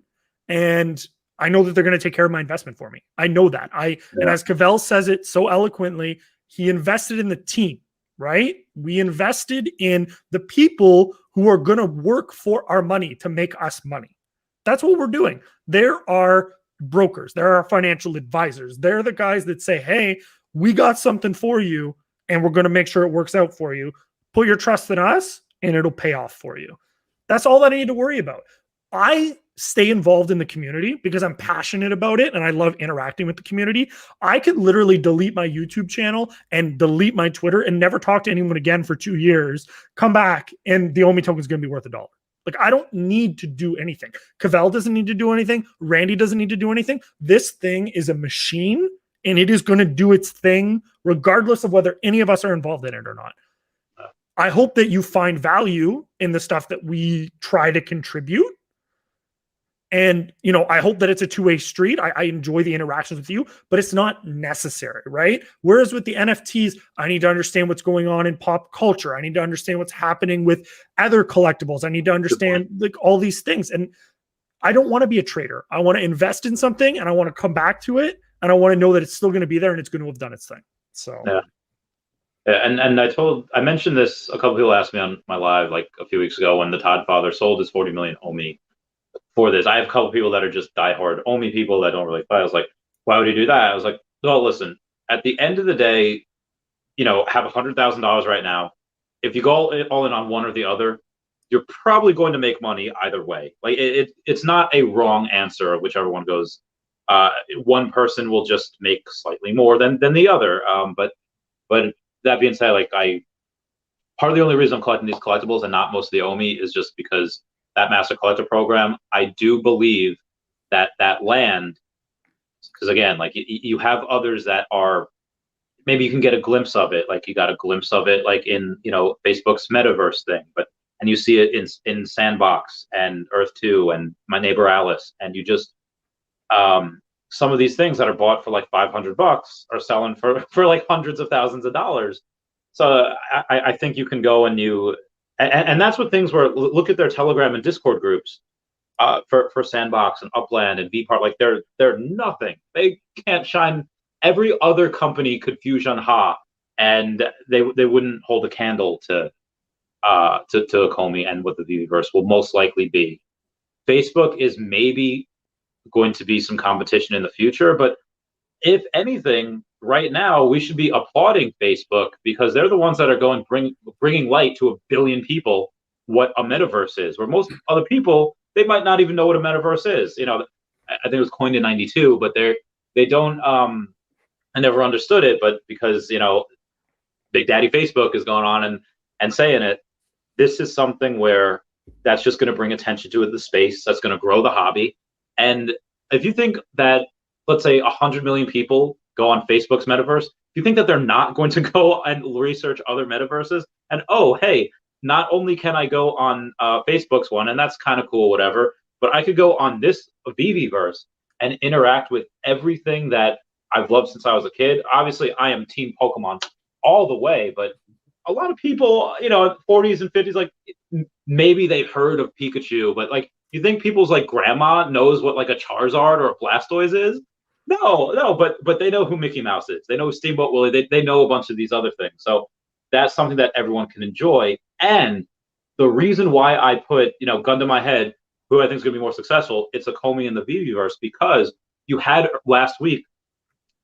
and I know that they're going to take care of my investment for me. I know that. And as Cavell says it so eloquently, he invested in the team, right? We invested in the people who are going to work for our money to make us money. That's what we're doing. There are brokers, there are financial advisors. They're the guys that say, hey, we got something for you, and we're going to make sure it works out for you. Put your trust in us and it'll pay off for you. That's all that I need to worry about. I stay involved in the community because I'm passionate about it and I love interacting with the community. I could literally delete my YouTube channel and delete my Twitter and never talk to anyone again for 2 years, come back, and the OMI token is going to be worth $1. Like, I don't need to do anything. Cavell doesn't need to do anything. Randy doesn't need to do anything. This thing is a machine and it is going to do its thing regardless of whether any of us are involved in it or not. I hope that you find value in the stuff that we try to contribute. And, I hope that it's a two-way street. I enjoy the interactions with you, but it's not necessary, right? Whereas with the NFTs, I need to understand what's going on in pop culture. I need to understand what's happening with other collectibles. I need to understand like all these things. And I don't want to be a trader. I want to invest in something and I want to come back to it. And I want to know that it's still going to be there and it's going to have done its thing. So yeah. And I mentioned this, a couple people asked me on my live like a few weeks ago when the Todd father sold his 40 million OMI for this. I have a couple people that are just diehard OMI people that don't really play. I was like, why would he do that? I was like, well, listen, at the end of the day, have $100,000 right now. If you go all in on one or the other, you're probably going to make money either way. Like it's not a wrong answer, whichever one goes. One person will just make slightly more than the other. But that being said, like part of the only reason I'm collecting these collectibles and not most of the OMI is just because that Master Collector program, I do believe that land, because again, like you have others that are, maybe you can get a glimpse of it, like you got a glimpse of it like in, Facebook's metaverse thing, and you see it in Sandbox and Earth 2 and My Neighbor Alice, and you just, some of these things that are bought for like $500 are selling for like hundreds of thousands of dollars. So I think you can go and you And that's what things were. Look at their Telegram and Discord groups for Sandbox and Upland and VPart. Like they're nothing. They can't shine. Every other company could Fusion Ha, and they wouldn't hold a candle to Comey and what the VVverse will most likely be. Facebook is maybe going to be some competition in the future, but if anything, right now we should be applauding Facebook because they're the ones that are bringing light to 1 billion people what a metaverse is. Where most other people, they might not even know what a metaverse is. You know, I think it was coined in '92, but they don't. I never understood it, but because Big Daddy Facebook is going on and saying it, this is something where that's just going to bring attention to the space. That's going to grow the hobby. And if you think that, let's say 100 million people go on Facebook's metaverse, you think that they're not going to go and research other metaverses? And oh, hey, not only can I go on Facebook's one, and that's kind of cool, whatever, but I could go on this VVverse and interact with everything that I've loved since I was a kid. Obviously, I am Team Pokemon all the way, but a lot of people, 40s and 50s, like maybe they've heard of Pikachu, but like, you think people's like grandma knows what like a Charizard or a Blastoise is? No, but they know who Mickey Mouse is. They know who Steamboat Willie. They know a bunch of these other things. So that's something that everyone can enjoy. And the reason why I put, gun to my head, who I think is going to be more successful, it's a Comey and the VVverse, because you had last week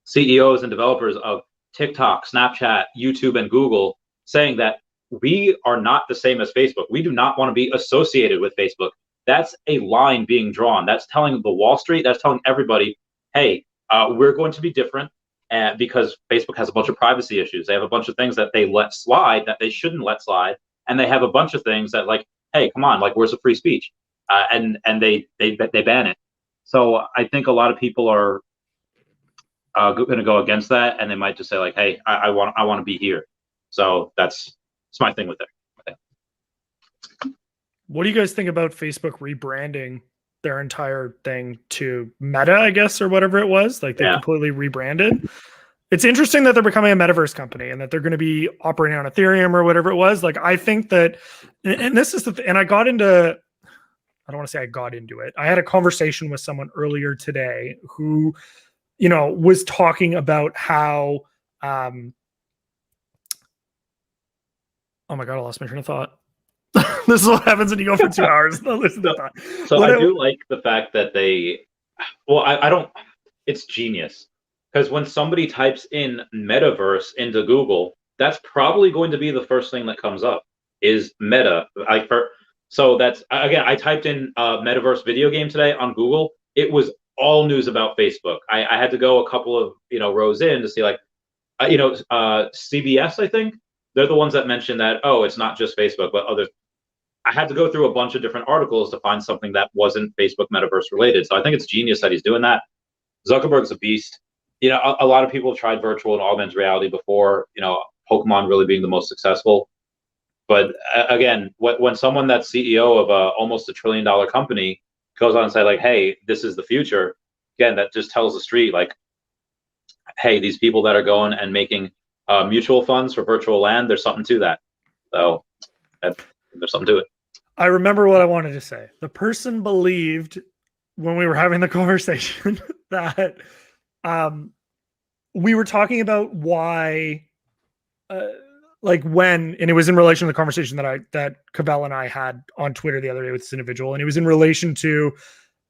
CEOs and developers of TikTok, Snapchat, YouTube, and Google saying that we are not the same as Facebook. We do not want to be associated with Facebook. That's a line being drawn. That's telling the Wall Street, that's telling everybody, hey, we're going to be different because Facebook has a bunch of privacy issues. They have a bunch of things that they let slide that they shouldn't let slide. And they have a bunch of things that like, hey, come on, like where's the free speech? And they ban it. So I think a lot of people are going to go against that, and they might just say like, hey, I want to be here. So that's my thing with it. What do you guys think about Facebook rebranding their entire thing to Meta, I guess, or whatever it was? Like they completely rebranded. It's interesting that they're becoming a metaverse company and that they're going to be operating on Ethereum or whatever it was. Like I think that, and this is and I don't want to say I got into it. I had a conversation with someone earlier today who, was talking about how, oh my God, I lost my train of thought. This is what happens when you go for 2 hours. Listen to that. So I do like the fact that I don't, it's genius. Because when somebody types in metaverse into Google, that's probably going to be the first thing that comes up is Meta. So that's, again, I typed in metaverse video game today on Google. It was all news about Facebook. I had to go a couple of rows in to see like, CBS, I think. They're the ones that mentioned that, oh, it's not just Facebook, but others. I had to go through a bunch of different articles to find something that wasn't Facebook metaverse related. So I think it's genius that he's doing that. Zuckerberg's a beast. A lot of people have tried virtual and augmented reality before, Pokemon really being the most successful. But again, when someone that's CEO of almost $1 trillion company goes on and say like, hey, this is the future, again, that just tells the street like, hey, these people that are going and making mutual funds for virtual land, there's something to that. So there's something to it. I remember what I wanted to say. The person believed when we were having the conversation that we were talking about why, like when, and it was in relation to the conversation that Cavell and I had on Twitter the other day with this individual, and it was in relation to,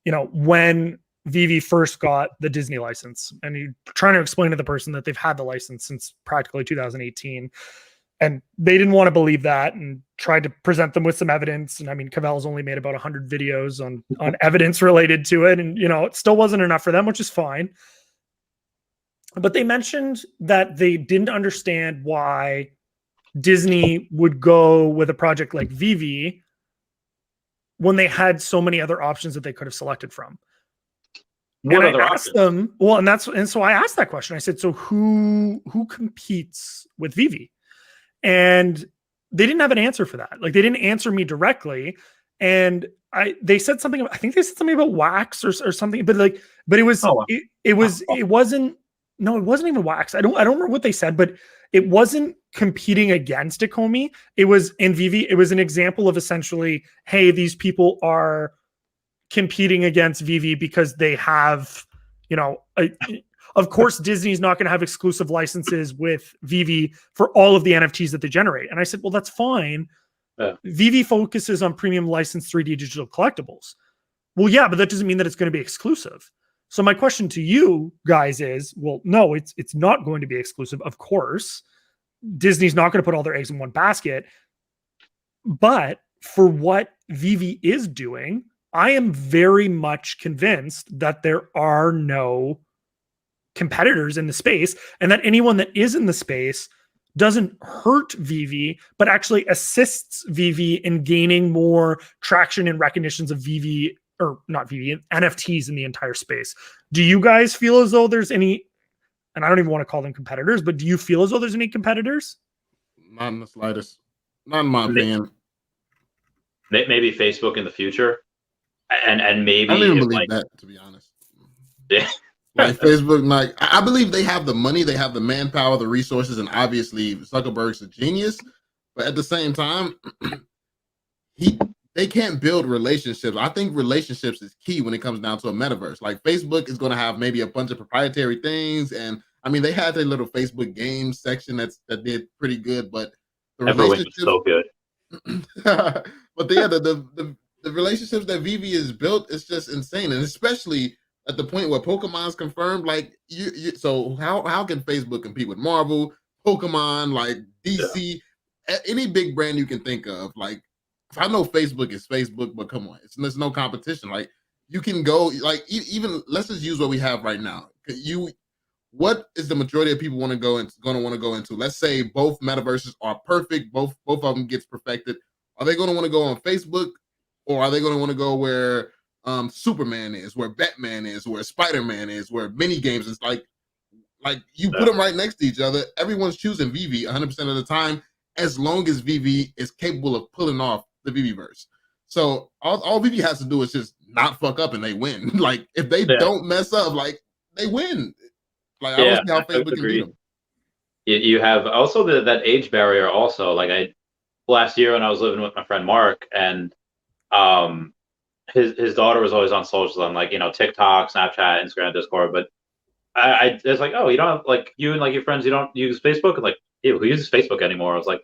when VEVE first got the Disney license, and he trying to explain to the person that they've had the license since practically 2018. And they didn't want to believe that and tried to present them with some evidence. And I mean, Cavell's only made about 100 videos on evidence related to it. And, it still wasn't enough for them, which is fine. But they mentioned that they didn't understand why Disney would go with a project like VEVE when they had so many other options that they could have selected from. What and other I asked them, so I asked that question. I said, so who competes with VEVE? And they didn't have an answer for that. Like they didn't answer me directly. And they said something, I think they said something about wax or something, but it was, it wasn't even wax. I don't remember what they said, but it wasn't competing against Ecomi. It was in VeVe. It was an example of essentially, hey, these people are competing against VeVe because they have, of course, Disney's not going to have exclusive licenses with VeVe for all of the NFTs that they generate. And I said, well, that's fine. Yeah. VeVe focuses on premium licensed 3D digital collectibles. Well, yeah, but that doesn't mean that it's going to be exclusive. So my question to you guys is, well, no, it's not going to be exclusive. Of course, Disney's not going to put all their eggs in one basket. But for what VeVe is doing, I am very much convinced that there are no competitors in the space, and that anyone that is in the space doesn't hurt VeVe, but actually assists VeVe in gaining more traction and recognitions of VeVe, or not VeVe, NFTs in the entire space. Do you guys feel as though there's any, and I don't even want to call them competitors, but do you feel as though there's any competitors? Not in the slightest. Not in my opinion. Maybe Facebook in the future. And maybe I don't even believe that, to be honest. Yeah. Like Facebook, like I believe they have the money, they have the manpower, the resources, and obviously Zuckerberg's a genius. But at the same time, they can't build relationships. I think relationships is key when it comes down to a metaverse. Like Facebook is going to have maybe a bunch of proprietary things, and I mean they had their little Facebook games section that did pretty good, but the relationships was so good. But yeah, the relationships that VeVe has built is just insane, and especially at the point where Pokemon's confirmed. Like, so how can Facebook compete with Marvel, Pokemon, like DC, any big brand you can think of? Like, I know Facebook is Facebook, but come on, there's no competition. Like, you can go, like, even let's just use what we have right now. What is the majority of people going to want to go into? Let's say both metaverses are perfect, both of them gets perfected. Are they going to want to go on Facebook? Or are they going to want to go where Superman is, where Batman is, where Spider-Man is, where mini games is? Like you put them right next to each other. Everyone's choosing VeVe 100% of the time, as long as VeVe is capable of pulling off the VeVe-verse. So all VeVe has to do is just not fuck up and they win. Like, if they don't mess up, like, they win. Like, I don't see how Facebook can beat them. You have also that age barrier also. Like, last year when I was living with my friend Mark, and his daughter was always on social, on like, TikTok, Snapchat, Instagram, Discord. But I it's like, oh, you don't have, like, you and like your friends, you don't use Facebook? And like, ew, who uses Facebook anymore? I was like,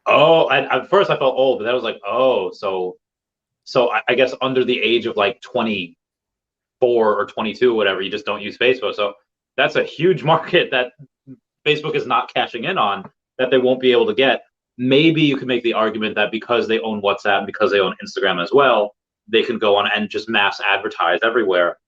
oh, at first I felt old, but then I was like, oh, so I guess under the age of like 24 or 22, whatever, you just don't use Facebook. So that's a huge market that Facebook is not cashing in on, that they won't be able to get. Maybe you can make the argument that because they own WhatsApp, because they own Instagram as well, they can go on and just mass advertise everywhere.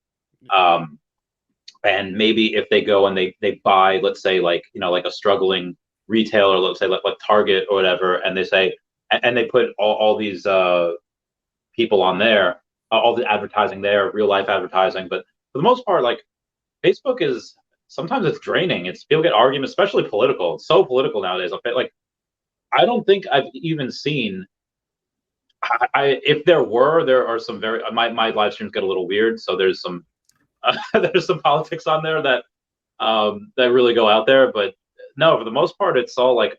And maybe if they go and they buy, let's say, like, like a struggling retailer, let's say like Target or whatever, and they say, and they put all these people on there, all the advertising there, real life advertising. But for the most part, like, Facebook is, sometimes it's draining. People get arguments, especially political. It's so political nowadays. Like, I don't think I've even seen. If there are some very, my live streams get a little weird, so there's some politics on there that really go out there. But no, for the most part, it's all like,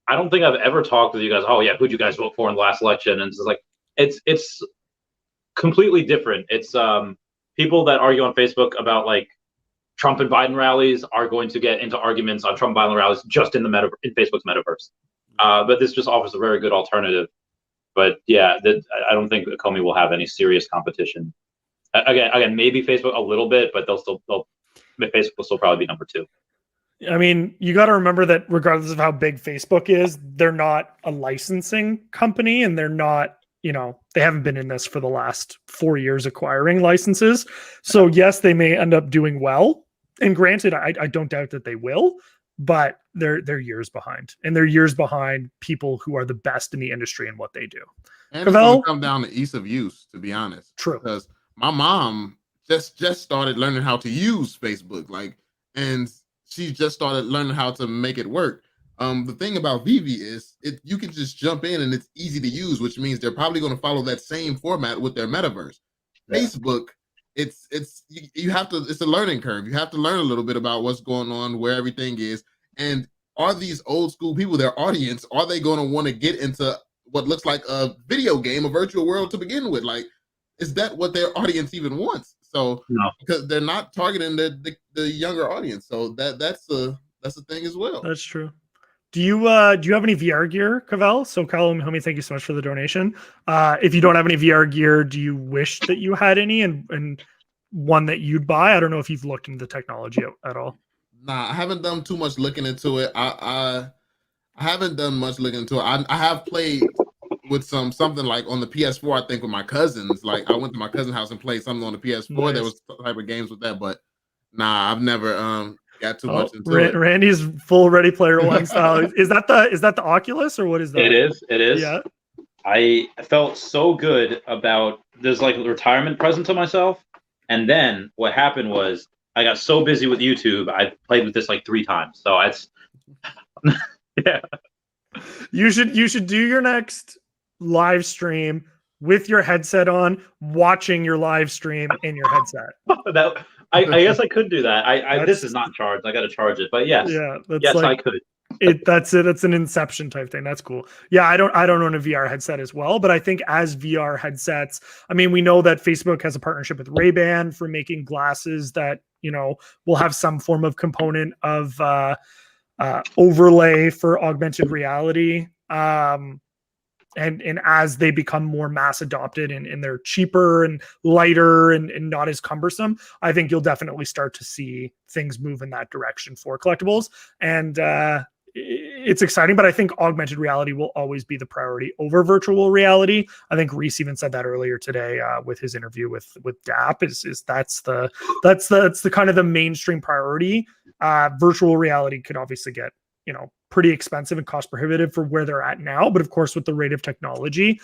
I don't think I've ever talked with you guys. Oh yeah, who'd you guys vote for in the last election? And it's like, it's completely different. It's people that argue on Facebook about like Trump and Biden rallies are going to get into arguments on Trump and Biden rallies just in Facebook's metaverse. But this just offers a very good alternative. But yeah, I don't think Ecomi will have any serious competition. Again, maybe Facebook a little bit, but Facebook will still probably be number 2. I mean, you got to remember that regardless of how big Facebook is, they're not a licensing company, and they're not, they haven't been in this for the last 4 years acquiring licenses. So yes, they may end up doing well. And granted, I don't doubt that they will, but they're years behind, and they're years behind people who are the best in the industry and what they do. And Cavell, it's going to come down to ease of use, to be honest. True. Because my mom just started learning how to use Facebook, and she just started learning how to make it work. The thing about VeVe is you can just jump in and it's easy to use, which means they're probably going to follow that same format with their metaverse. Yeah. Facebook, you have to, it's a learning curve. You have to learn a little bit about what's going on, where everything is. And are these old school people, their audience, are they going to want to get into what looks like a video game, a virtual world to begin with? Like, is that what their audience even wants? So, No. because they're not targeting the younger audience, so that's the thing as well. That's true. Do you have any VR gear, Cavell? So Callum, homie, thank you so much for the donation. If you don't have any VR gear, do you wish that you had any and one that you'd buy? I don't know if you've looked into the technology at all. Nah, I haven't done too much looking into it. I haven't done much looking into it. I have played with something like on the PS4, I think, with my cousins. Like, I went to my cousin's house and played something on the PS4. Nice. There was type of games with that, but nah, I've never got too much into it. Randy's full Ready Player One style. Is that the Oculus or what is that? It is. Yeah. I felt so good about this, like, retirement present to myself. And then what happened was I got so busy with YouTube, I played with this like 3 times. So it's yeah. You should do your next live stream with your headset on, watching your live stream in your headset. I guess I could do that. This is not charged. I got to charge it, but yes, yes, I could. That's it. It's an Inception type thing. That's cool. Yeah, I don't own a VR headset as well, but I think as VR headsets, I mean, we know that Facebook has a partnership with Ray-Ban for making glasses that, you know, will have some form of component of overlay for augmented reality. And as they become more mass adopted and they're cheaper and lighter and not as cumbersome, I think you'll definitely start to see things move in that direction for collectibles. And it's exciting, but I think augmented reality will always be the priority over virtual reality. I think Reese even said that earlier today with his interview with DAP. That's the kind of the mainstream priority. Virtual reality could obviously get, you know, pretty expensive and cost prohibitive for where they're at now. But of course, with the rate of technology,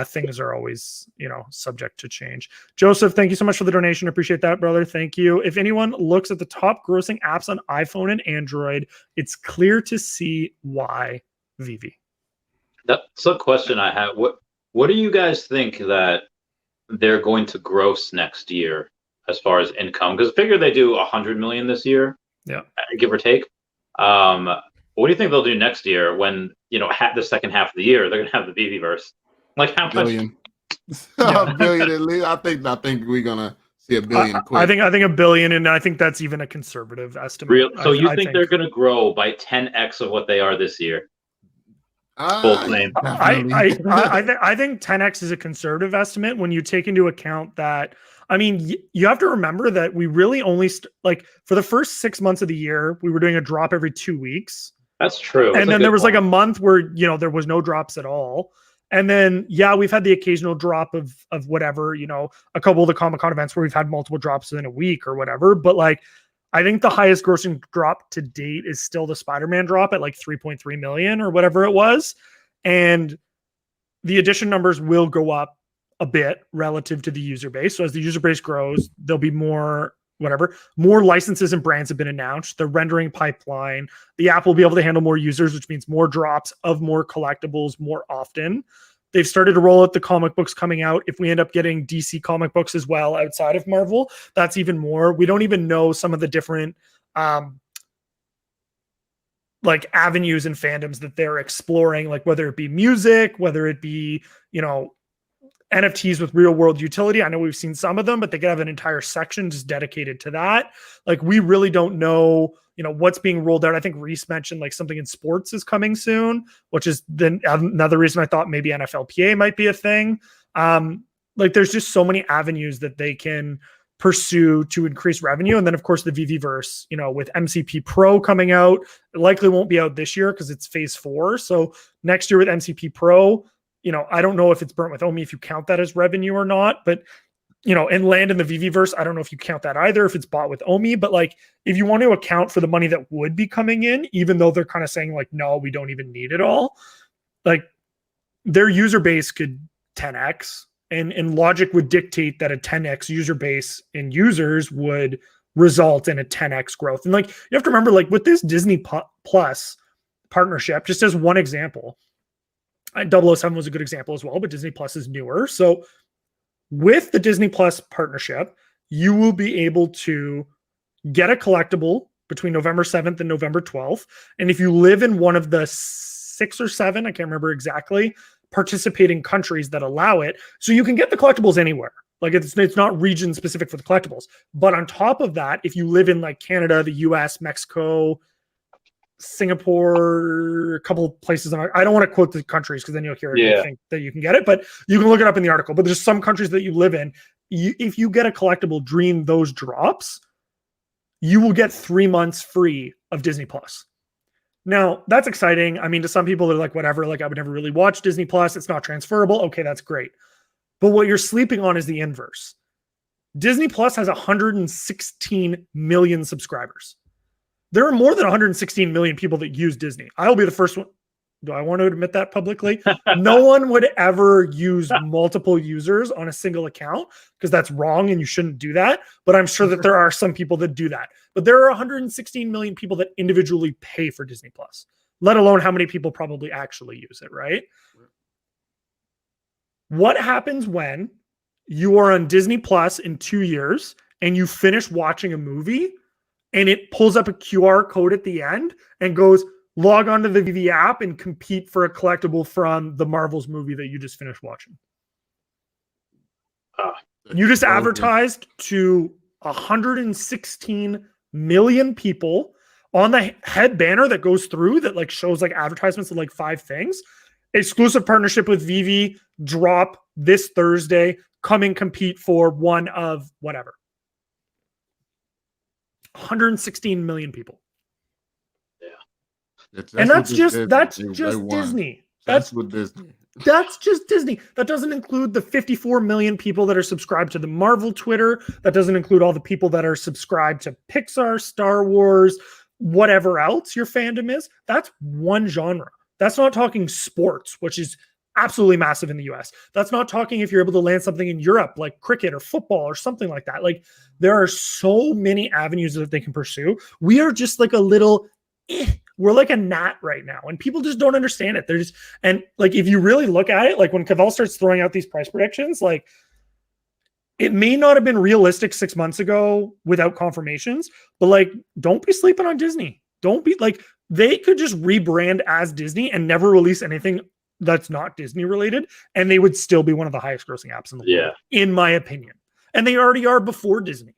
things are always, you know, subject to change. Joseph, thank you so much for the donation. Appreciate that, brother. Thank you. If anyone looks at the top grossing apps on iPhone and Android, it's clear to see why VEVE. That's a question I have. What do you guys think that they're going to gross next year as far as income? Because figure they do 100 million this year, yeah, give or take. What do you think they'll do next year when, you know, the second half of the year they're gonna have the VEVE-verse? Like how much? Billion. A billion at least. I think we're gonna see a billion quick. I think a billion, and I think that's even a conservative estimate. So you think they're gonna grow by 10x of what they are this year? Full claim. I think 10x is a conservative estimate when you take into account that, I mean, you have to remember that we really only like for the first 6 months of the year, we were doing a drop every 2 weeks. That's true. And then there was like a month where, you know, there was no drops at all. And then, yeah, we've had the occasional drop of whatever, you know, a couple of the Comic-Con events where we've had multiple drops in a week or whatever. But like, I think the highest grossing drop to date is still the Spider-Man drop at like 3.3 million or whatever it was. And the edition numbers will go up a bit relative to the user base. So as the user base grows, there'll be more licenses and brands have been announced. The rendering pipeline, the app will be able to handle more users, which means more drops of more collectibles more often. They've started to roll out the comic books coming out. If we end up getting DC comic books as well outside of Marvel, that's even more. We don't even know some of the different like avenues and fandoms that they're exploring, like whether it be music, whether it be, you know, NFTs with real world utility. I know we've seen some of them, but they could have an entire section just dedicated to that. Like, we really don't know, you know, what's being rolled out. I think Reese mentioned like something in sports is coming soon, which is then another reason I thought maybe NFLPA might be a thing. Like, there's just so many avenues that they can pursue to increase revenue. And then of course the VEVE-verse, you know, with MCP Pro coming out, it likely won't be out this year because it's phase 4. So next year with MCP Pro, you know, I don't know if it's burnt with OMI, if you count that as revenue or not, but, you know, and land in the VEVE-verse, I don't know if you count that either, if it's bought with OMI, but like, if you want to account for the money that would be coming in, even though they're kind of saying like, no, we don't even need it all, like their user base could 10x and logic would dictate that a 10x user base in users would result in a 10x growth. And like, you have to remember, like with this Disney Plus partnership, just as one example, 007 was a good example as well, but Disney Plus is newer. So with the Disney Plus partnership, you will be able to get a collectible between November 7th and November 12th. And if you live in one of the 6 or 7, I can't remember exactly, participating countries that allow it, so you can get the collectibles anywhere. Like it's not region specific for the collectibles. But on top of that, if you live in like Canada, the US, Mexico, Singapore, a couple of places. I don't want to quote the countries because then you'll hear it and think that you can get it, but you can look it up in the article. But there's some countries that you live in. If you get a collectible during those drops, you will get 3 months free of Disney Plus. Now, that's exciting. I mean, to some people, they're like, whatever, like I would never really watch Disney Plus. It's not transferable. Okay, that's great. But what you're sleeping on is the inverse. Disney Plus has 116 million subscribers. There are more than 116 million people that use Disney. I'll be the first one. Do I want to admit that publicly? No one would ever use multiple users on a single account because that's wrong and you shouldn't do that. But I'm sure that there are some people that do that. But there are 116 million people that individually pay for Disney Plus, let alone how many people probably actually use it, right? What happens when you are on Disney Plus in 2 years and you finish watching a movie and it pulls up a QR code at the end and goes, log onto the VEVE app and compete for a collectible from the Marvels movie that you just finished watching? You just advertised to 116 million people on the head banner that goes through that like shows like advertisements of like 5 things. Exclusive partnership with VEVE, drop this Thursday, come and compete for one of whatever. 116 million people. And that's just Disney. That's what Disney. That's just Disney. That doesn't include the 54 million people that are subscribed to the Marvel Twitter. That doesn't include all the people that are subscribed to Pixar, Star Wars, whatever else your fandom is. That's one genre. That's not talking sports, which is absolutely massive in the US. That's not talking if you're able to land something in Europe, like cricket or football or something like that. Like there are so many avenues that they can pursue. We are just like a little, we're like a gnat right now, and people just don't understand it. They're just, and like, if you really look at it, like when Cavell starts throwing out these price predictions, like it may not have been realistic 6 months ago without confirmations, but like, don't be sleeping on Disney. Don't be like, they could just rebrand as Disney and never release anything that's not Disney related, and they would still be one of the highest grossing apps in the world, in my opinion. And they already are before Disney.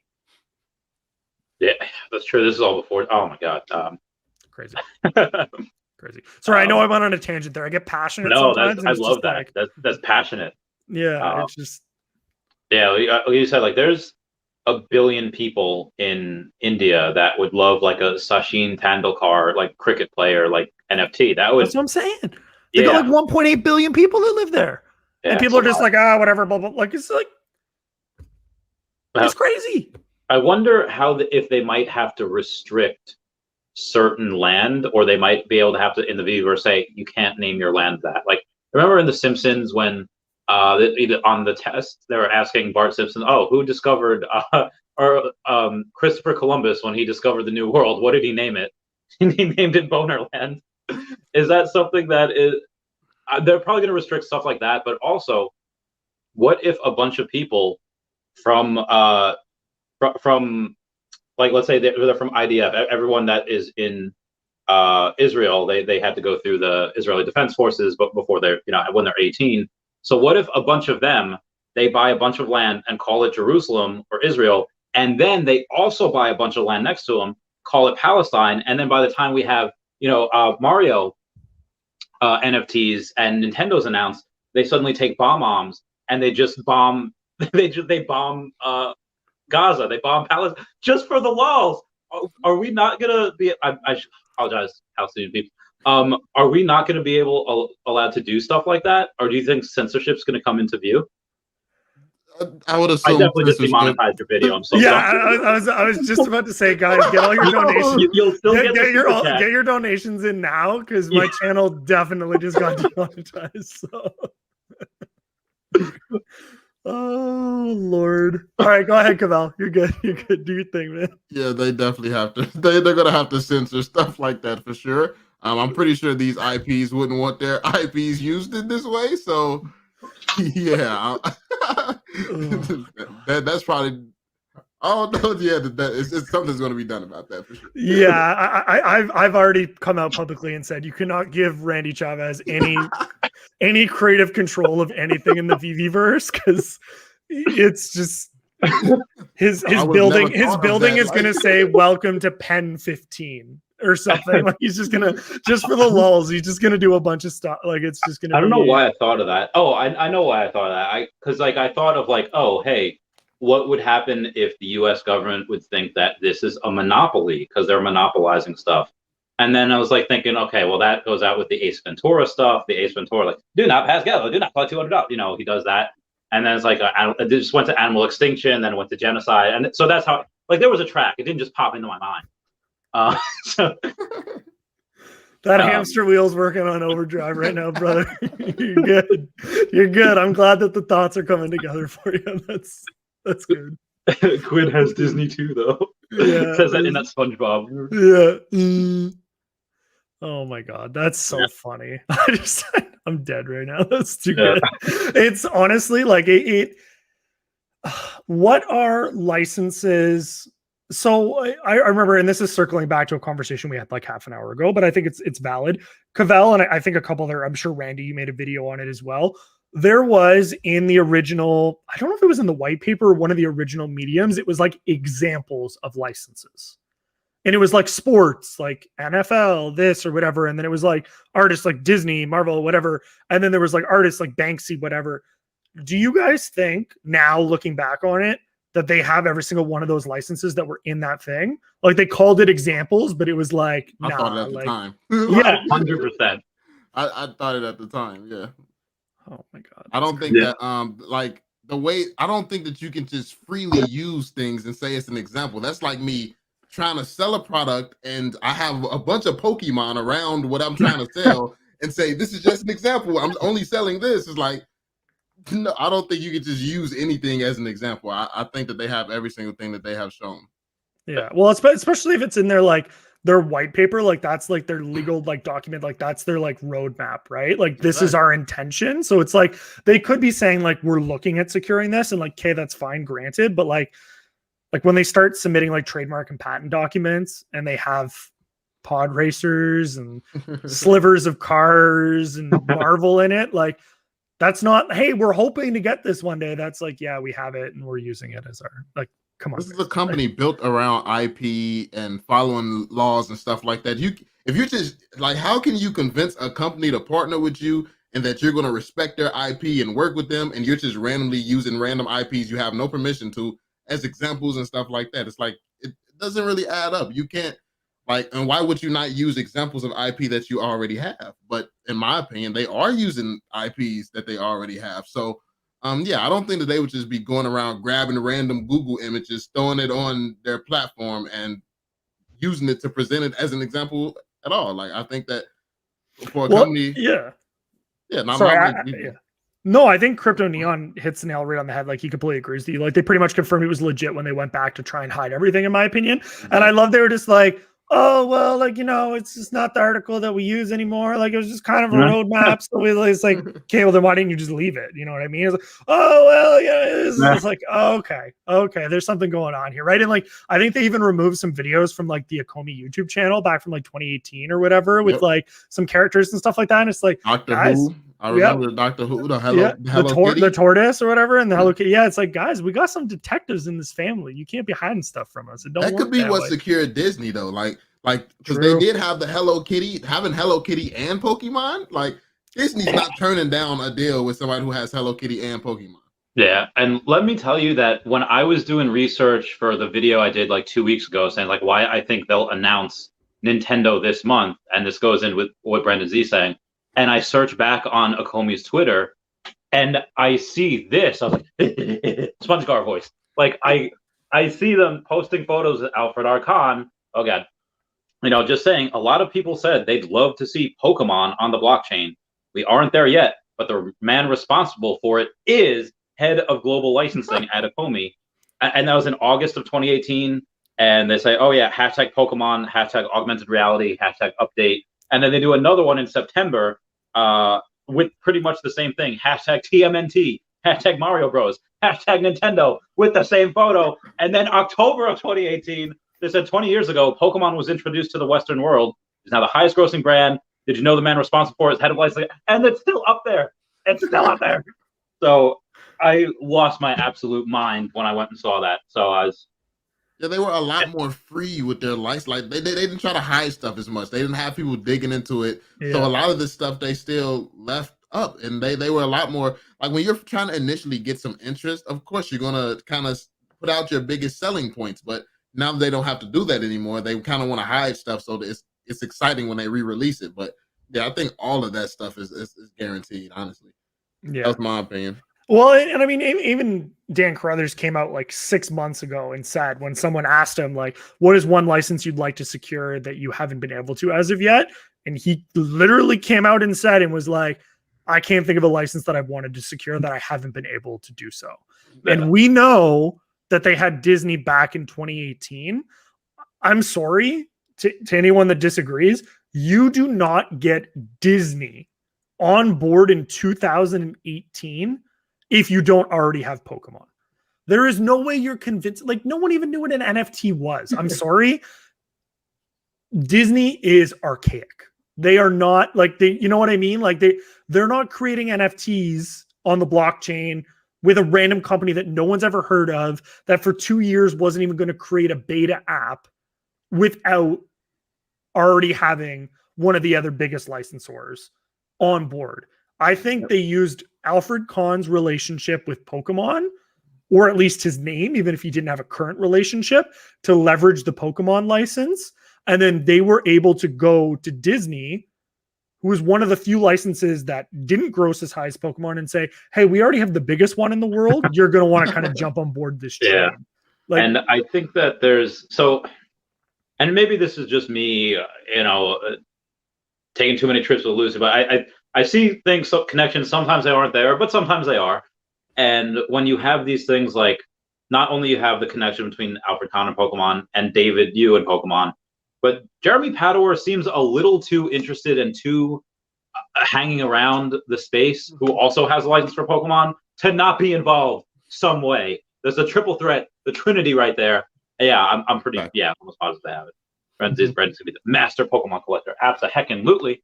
Yeah, that's true. This is all before. Oh my God. Crazy. Crazy. Sorry, I know I went on a tangent there. I get passionate. No, I love that. Like, that's passionate. Yeah, it's just. Yeah, like you said, like there's a billion people in India that would love like a Sachin Tendulkar, like cricket player, like NFT. That would. That's what I'm saying. They got like 1.8 billion people that live there, and people are just like, whatever, blah blah. Like it's like, it's crazy. I wonder how if they might have to restrict certain land, or they might be able to have to in the VEVE say you can't name your land that. Like remember in The Simpsons when on the test they were asking Bart Simpson, who discovered Christopher Columbus when he discovered the New World? What did he name it? He named it Bonerland. Is that something that is? They're probably going to restrict stuff like that, but also, what if a bunch of people from like let's say they're from IDF, everyone that is in Israel, they had to go through the Israeli Defense Forces, but before they're when they're 18. So what if a bunch of them they buy a bunch of land and call it Jerusalem or Israel, and then they also buy a bunch of land next to them, call it Palestine, and then by the time we have Mario NFTs and Nintendo's announced, they suddenly take bomb arms and they just bomb they bomb Gaza, they bomb Palestine just for the lulz. Are we not gonna be? I apologize, Palestinian people. Are we not going to be allowed to do stuff like that, or do you think censorship's going to come into view? I would assume. I definitely just demonetized your video. I'm so sorry. I was just about to say, guys, get all your donations. You'll still get your donations in now because my channel definitely just got demonetized. So. Oh Lord! All right, go ahead, Cavell. You're good. You're good. Do your thing, man. Yeah, they definitely have to. They're gonna have to censor stuff like that for sure. I'm pretty sure these IPs wouldn't want their IPs used in this way. So, yeah, that's probably Oh no, yeah, it's something's going to be done about that for sure. Yeah, I've already come out publicly and said you cannot give Randy Chavez any creative control of anything in the VV verse because it's just his building is gonna say welcome to Pen 15 or something. Like he's just gonna just for the lulls, he's just gonna do a bunch of stuff. Like it's just gonna. I don't know why I thought of that. Oh, I know why I thought of that. Because like I thought of like, oh hey, what would happen if the U.S. government would think that this is a monopoly because they're monopolizing stuff? And then I was like thinking, okay, well that goes out with the Ace Ventura stuff. The Ace Ventura, like, do not pass go, do not collect $200. You know, he does that. And then it's like, it just went to animal extinction, then it went to genocide. And so that's how, like, there was a track. It didn't just pop into my mind. So that hamster wheel's working on overdrive right now, brother. You're good. You're good. I'm glad that the thoughts are coming together for you. That's good. Quinn has Disney too, though. Yeah, it says that in that SpongeBob. Yeah. Oh my god, that's so funny. I'm dead right now. That's too good. It's honestly like it. What are licenses? So I remember, and this is circling back to a conversation we had like half an hour ago, but I think it's valid. Cavell and I think a couple other. I'm sure Randy, you made a video on it as well. There was in the original, I don't know if it was in the white paper or one of the original mediums, it was like examples of licenses. And it was like sports, like NFL, this or whatever. And then it was like artists like Disney, Marvel, whatever. And then there was like artists like Banksy, whatever. Do you guys think now looking back on it that they have every single one of those licenses that were in that thing? Like they called it examples, but it was like, I thought it at the time. Yeah, 100%. I thought it at the time. Yeah. Oh my god. I don't think that like the way I don't think that you can just freely use things and say it's an example. That's like me trying to sell a product and I have a bunch of Pokemon around what I'm trying to sell and say this is just an example. I'm only selling this. It's like no, I don't think you can just use anything as an example. I think that they have every single thing that they have shown. Yeah. Well, especially if it's in their white paper, like that's like their legal like document, like that's their like roadmap, right? Like this is our intention. So it's like they could be saying like we're looking at securing this and like, okay, that's fine, granted. But like when they start submitting like trademark and patent documents and they have pod racers and slivers of cars and Marvel in it, like that's not, hey, we're hoping to get this one day. That's like, yeah, we have it and we're using it as our like. Come on, this is a company built around IP and following laws and stuff like that. If you just like, how can you convince a company to partner with you and that you're going to respect their IP and work with them, and you're just randomly using random IPs you have no permission to as examples and stuff like that? It's like it doesn't really add up. You can't like, and why would you not use examples of IP that you already have? But in my opinion, they are using IPs that they already have. So. Yeah, I don't think that they would just be going around grabbing random Google images, throwing it on their platform and using it to present it as an example at all. Like, I think that for a company. Yeah. Yeah. No, I think Crypto Neon hits the nail right on the head. Like he completely agrees with you. Like they pretty much confirmed it was legit when they went back to try and hide everything, in my opinion. Mm-hmm. And I love they were just like, oh, well, like, you know, it's just not the article that we use anymore. Like, it was just kind of a roadmap. So it's like, okay, well, then why didn't you just leave it? You know what I mean? It's like, oh, well, yeah, it's like, oh, okay, there's something going on here, right? And like, I think they even removed some videos from like the OMI YouTube channel back from like 2018 or whatever with like some characters and stuff like that. And it's like, guys, I remember Doctor Who, the tortoise or whatever, and the Hello Kitty. Yeah, it's like, guys, we got some detectives in this family. You can't be hiding stuff from us. That could be what secured Disney though, like because they did have the Hello Kitty, having Hello Kitty and Pokemon. Like Disney's not turning down a deal with somebody who has Hello Kitty and Pokemon. Yeah, and let me tell you that when I was doing research for the video I did like 2 weeks ago, saying like why I think they'll announce Nintendo this month, and this goes in with what Brendan Z's saying. And I search back on Akomi's Twitter, and I see this. I was like, SpongeGar voice. Like I see them posting photos of Alfred Archon. Oh god, you know, just saying. A lot of people said they'd love to see Pokemon on the blockchain. We aren't there yet, but the man responsible for it is head of global licensing at Akomi, and that was in August of 2018. And they say, oh yeah, hashtag Pokemon, hashtag augmented reality, hashtag update. And then they do another one in September with pretty much the same thing. Hashtag TMNT, hashtag Mario Bros, hashtag Nintendo with the same photo. And then October of 2018, they said 20 years ago, Pokemon was introduced to the Western world. It's now the highest grossing brand. Did you know the man responsible for it is head of licensing? And it's still up there. It's still up there. So I lost my absolute mind when I went and saw that. So I was. Yeah, they were a lot more free with their license. Like they didn't try to hide stuff as much. They didn't have people digging into it. Yeah. So a lot of this stuff they still left up, and they were a lot more like when you're trying to initially get some interest. Of course, you're gonna kind of put out your biggest selling points, but now they don't have to do that anymore. They kind of want to hide stuff so that it's exciting when they re-release it. But yeah, I think all of that stuff is guaranteed. Honestly, yeah, that's my opinion. Well, and I mean, even Dan Carruthers came out like 6 months ago and said, when someone asked him, like, what is one license you'd like to secure that you haven't been able to as of yet? And he literally came out and said, and was like, I can't think of a license that I've wanted to secure that I haven't been able to do so. Yeah. And we know that they had Disney back in 2018. I'm sorry to anyone that disagrees. You do not get Disney on board in 2018 if you don't already have Pokemon. There is no way you're convinced. Like, no one even knew what an NFT was. I'm sorry. Disney is archaic. They are not like you know what I mean? Like they're not creating NFTs on the blockchain with a random company that no one's ever heard of, that for 2 years wasn't even going to create a beta app without already having one of the other biggest licensors on board. I think they used Alfred Kahn's relationship with Pokemon, or at least his name, even if he didn't have a current relationship, to leverage the Pokemon license. And then they were able to go to Disney, who was one of the few licenses that didn't gross as high as Pokemon, and say, hey, we already have the biggest one in the world. You're going to want to kind of jump on board this train. Yeah. Like, and I think that and maybe this is just me, taking too many trips with Lucy, but I see things, so connections, sometimes they aren't there, but sometimes they are. And when you have these things, like, not only you have the connection between Alfred Kahn and Pokemon and David Yu and Pokemon, but Jeremy Pador seems a little too interested and too hanging around the space, who also has a license for Pokemon, to not be involved some way. There's a triple threat, the Trinity right there. Yeah, I'm pretty, almost positive they have it. Brent's going to be the master Pokemon collector. Abso-heckin-lutely.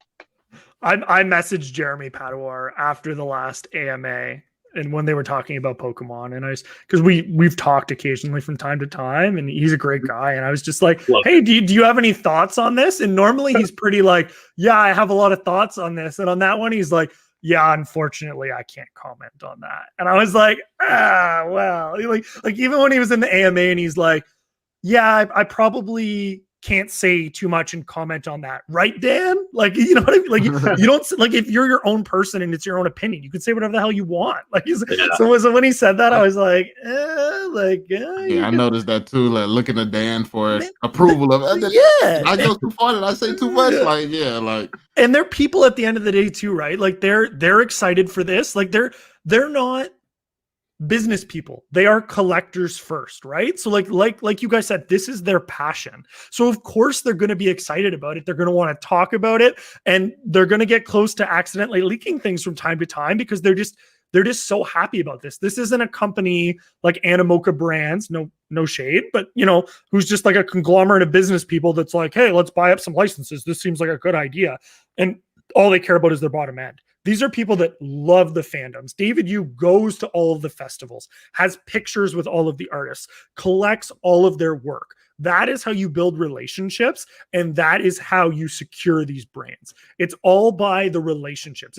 I messaged Jeremy Pador after the last AMA, and when they were talking about Pokemon, and because we've talked occasionally from time to time, and he's a great guy, and I was just like, hey, do you have any thoughts on this? And normally he's pretty like, yeah, I have a lot of thoughts on this. And on that one, he's like, yeah, unfortunately, I can't comment on that. And I was like, well, like even when he was in the AMA, and he's like, yeah, I probably can't say too much and comment on that, right, Dan? Like, you know what I mean? Like, you don't, like, if you're your own person and it's your own opinion, you can say whatever the hell you want. Like, so when he said that, I was like, I noticed that too. Like, looking at Dan for approval of it. Yeah, I go too far. Did I say too much? Like, and they're people at the end of the day too, right? Like, they're excited for this. Like, they're not business people. They are collectors first, right? So like you guys said, this is their passion. So of course they're going to be excited about it. They're going to want to talk about it, and they're going to get close to accidentally leaking things from time to time, because they're just so happy about this. This isn't a company like Animoca Brands, no shade, but who's just like a conglomerate of business people that's like, hey, let's buy up some licenses. This seems like a good idea. And all they care about is their bottom end. These are people that love the fandoms. David Yu goes to all of the festivals, has pictures with all of the artists, collects all of their work. That is how you build relationships, and that is how you secure these brands. It's all by the relationships.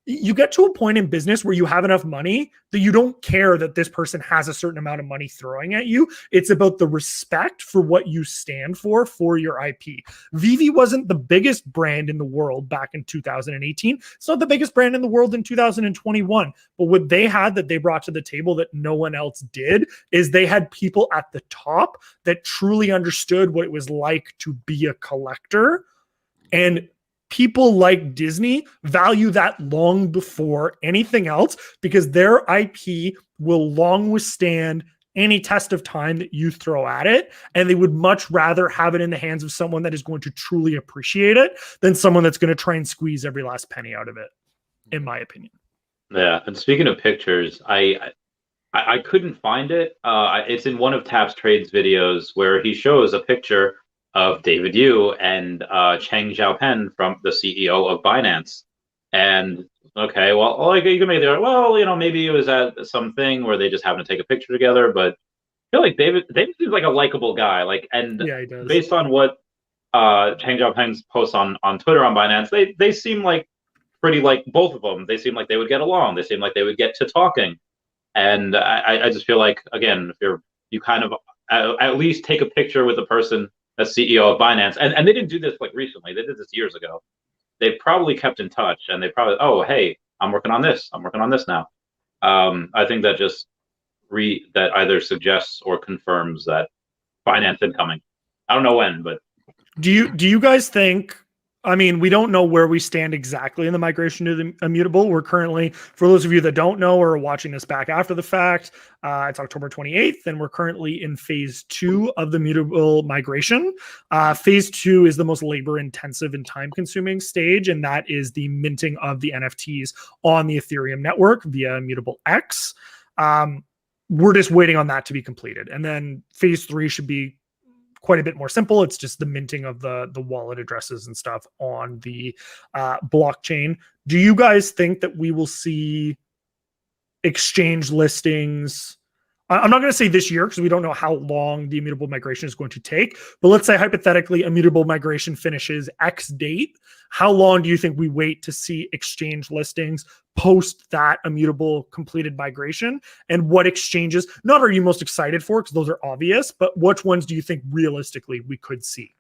You get to a point in business where you have enough money that you don't care that this person has a certain amount of money throwing at you. It's about the respect for what you stand for your IP. VEVE wasn't the biggest brand in the world back in 2018. It's not the biggest brand in the world in 2021. But what they had that they brought to the table that no one else did is they had people at the top that truly understood what it was like to be a collector. And people like Disney value that long before anything else, because their IP will long withstand any test of time that you throw at it. And they would much rather have it in the hands of someone that is going to truly appreciate it than someone that's going to try and squeeze every last penny out of it, in my opinion. Yeah, and speaking of pictures, I couldn't find it. It's in one of Tap's Trades videos where he shows a picture of David Yu and Cheng Xiaopen from the CEO of Binance. And okay, well, like you can make the well, maybe it was at something where they just happened to take a picture together. But I feel like David seems like a likable guy. Like, and Yeah, he does. based on what Cheng Xiaopen's posts on Twitter on Binance, they seem like pretty like both of them. They seem like they would get along. They seem like they would get to talking. And I just feel like, again, if you kind of at least take a picture with the person that's CEO of Binance, and they didn't do this like recently. They did this years ago. They probably kept in touch, and they probably, oh, hey, I'm working on this. I'm working on this now. I think that just that either suggests or confirms that Binance incoming. I don't know when, but do you guys think? I mean, we don't know where we stand exactly in the migration to the immutable. We're currently, for those of you that don't know or are watching this back after the fact, it's October 28th, and we're currently in phase 2 of the immutable migration. Phase 2 is the most labor-intensive and time-consuming stage, and that is the minting of the NFTs on the Ethereum network via Immutable X. We're just waiting on that to be completed. And then phase 3 should be quite a bit more simple. It's just the minting of the wallet addresses and stuff on the blockchain. Do you guys think that we will see exchange listings? I'm not going to say this year because we don't know how long the immutable migration is going to take, but let's say hypothetically immutable migration finishes X date. How long do you think we wait to see exchange listings post that immutable completed migration? And what exchanges, not are you most excited for, because those are obvious, but which ones do you think realistically we could see?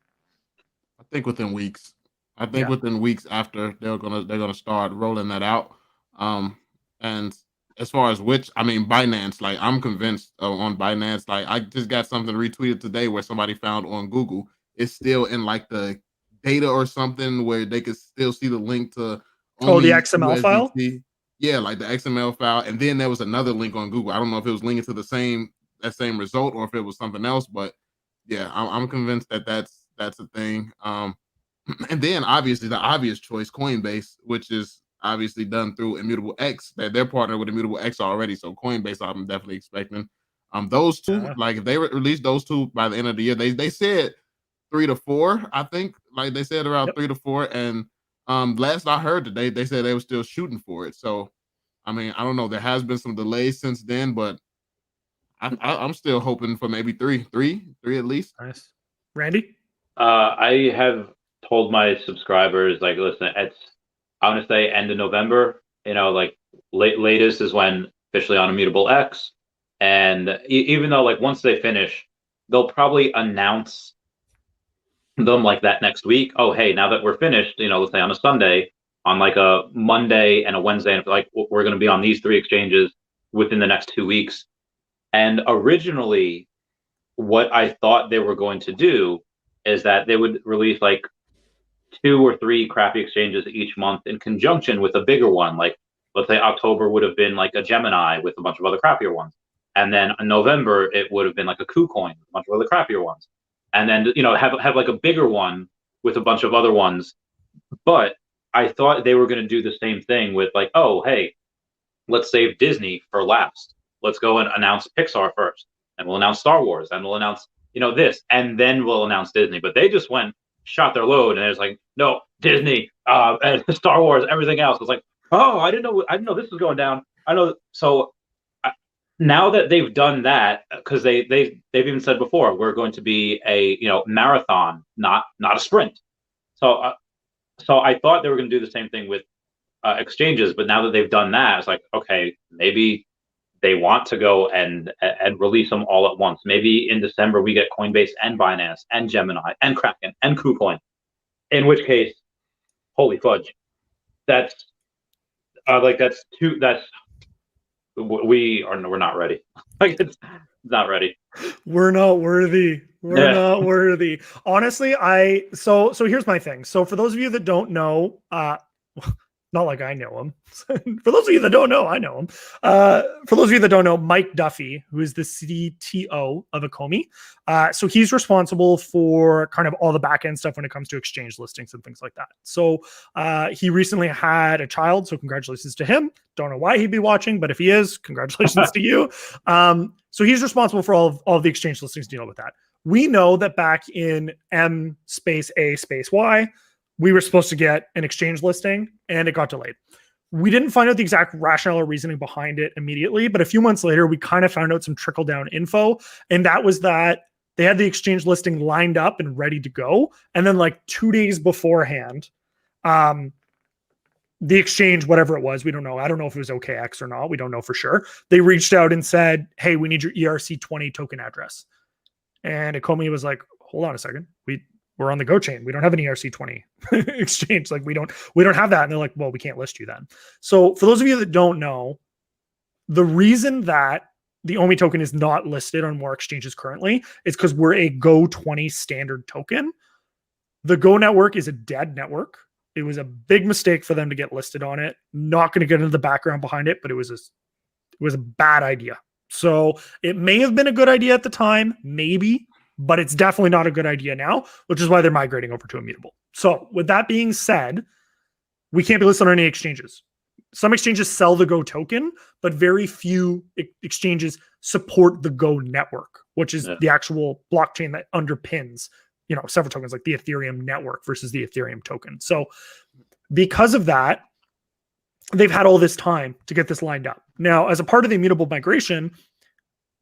I think within weeks. Within weeks after they're gonna start rolling that out. And as far as Binance, like I'm convinced on Binance. Like I just got something retweeted today where somebody found on Google. It's still in like the data or something where they could still see the link to the XML file. Yeah, like the XML file. And then there was another link on Google. I don't know if it was linking to that same result or if it was something else, but yeah, I'm convinced that that's a thing. And then obviously the obvious choice, Coinbase, which is obviously done through Immutable X. They're partnered with Immutable X already, so Coinbase I'm definitely expecting. Those two, like if they release those two by the end of the year, they said 3 to 4, I think. Like they said around 3 to 4, and last I heard today, they said they were still shooting for it. So, I mean, I don't know. There has been some delays since then, but I'm still hoping for maybe three at least. Nice, Randy. I have told my subscribers, like, listen, I want to say end of November. Like latest is when officially on Immutable X, and even though like once they finish, they'll probably announce them like that next week. Oh, hey, now that we're finished, let's say on a Sunday, on like a Monday and a Wednesday, and like we're going to be on these 3 exchanges within the next 2 weeks. And originally, what I thought they were going to do is that they would release like 2 or 3 crappy exchanges each month in conjunction with a bigger one. Like, let's say October would have been like a Gemini with a bunch of other crappier ones. And then in November, it would have been like a KuCoin with a bunch of other crappier ones. And then, have like a bigger one with a bunch of other ones. But I thought they were going to do the same thing with like, oh, hey, let's save Disney for last. Let's go and announce Pixar first. And we'll announce Star Wars. And we'll announce, this. And then we'll announce Disney. But they just shot their load. And it's like, no, Disney, and Star Wars, everything else. It's like, oh, I didn't know this was going down. I know. So now that they've done that, because they've even said before, we're going to be a marathon, not a sprint. So I thought they were going to do the same thing with exchanges, but now that they've done that, it's like, okay, maybe they want to go and release them all at once. Maybe in December we get Coinbase and Binance and Gemini and Kraken and KuCoin. In which case, holy fudge, we're not ready. Like it's not ready. We're not worthy. Not worthy. Honestly, so here's my thing. So for those of you that don't know, Not like I know him. For those of you that don't know, I know him. For those of you that don't know, Mike Duffy, who is the CTO of OMI, so he's responsible for kind of all the back end stuff when it comes to exchange listings and things like that. So he recently had a child, so congratulations to him. Don't know why he'd be watching, but if he is, congratulations to you. So he's responsible for all of the exchange listings deal with that. We know that back in M space A space Y, we were supposed to get an exchange listing and it got delayed. We didn't find out the exact rationale or reasoning behind it immediately, but a few months later, we kind of found out some trickle down info. And that was that they had the exchange listing lined up and ready to go. And then like 2 days beforehand, the exchange, whatever it was, we don't know. I don't know if it was OKX or not. We don't know for sure. They reached out and said, hey, we need your ERC20 token address. And OMI was like, hold on a second. We're on the Go chain. We don't have an ERC20 exchange. Like we don't have that. And they're like, well, we can't list you then. So for those of you that don't know, the reason that the OMI token is not listed on more exchanges currently is because we're a Go 20 standard token. The Go network is a dead network. It was a big mistake for them to get listed on it. Not going to get into the background behind it, but it was a bad idea. So it may have been a good idea at the time, maybe, but it's definitely not a good idea now, which is why they're migrating over to Immutable. So with that being said, we can't be listed on any exchanges. Some exchanges sell the Go token, but very few exchanges support the Go network, which is the actual blockchain that underpins, several tokens like the Ethereum network versus the Ethereum token. So because of that, they've had all this time to get this lined up. Now, as a part of the Immutable migration,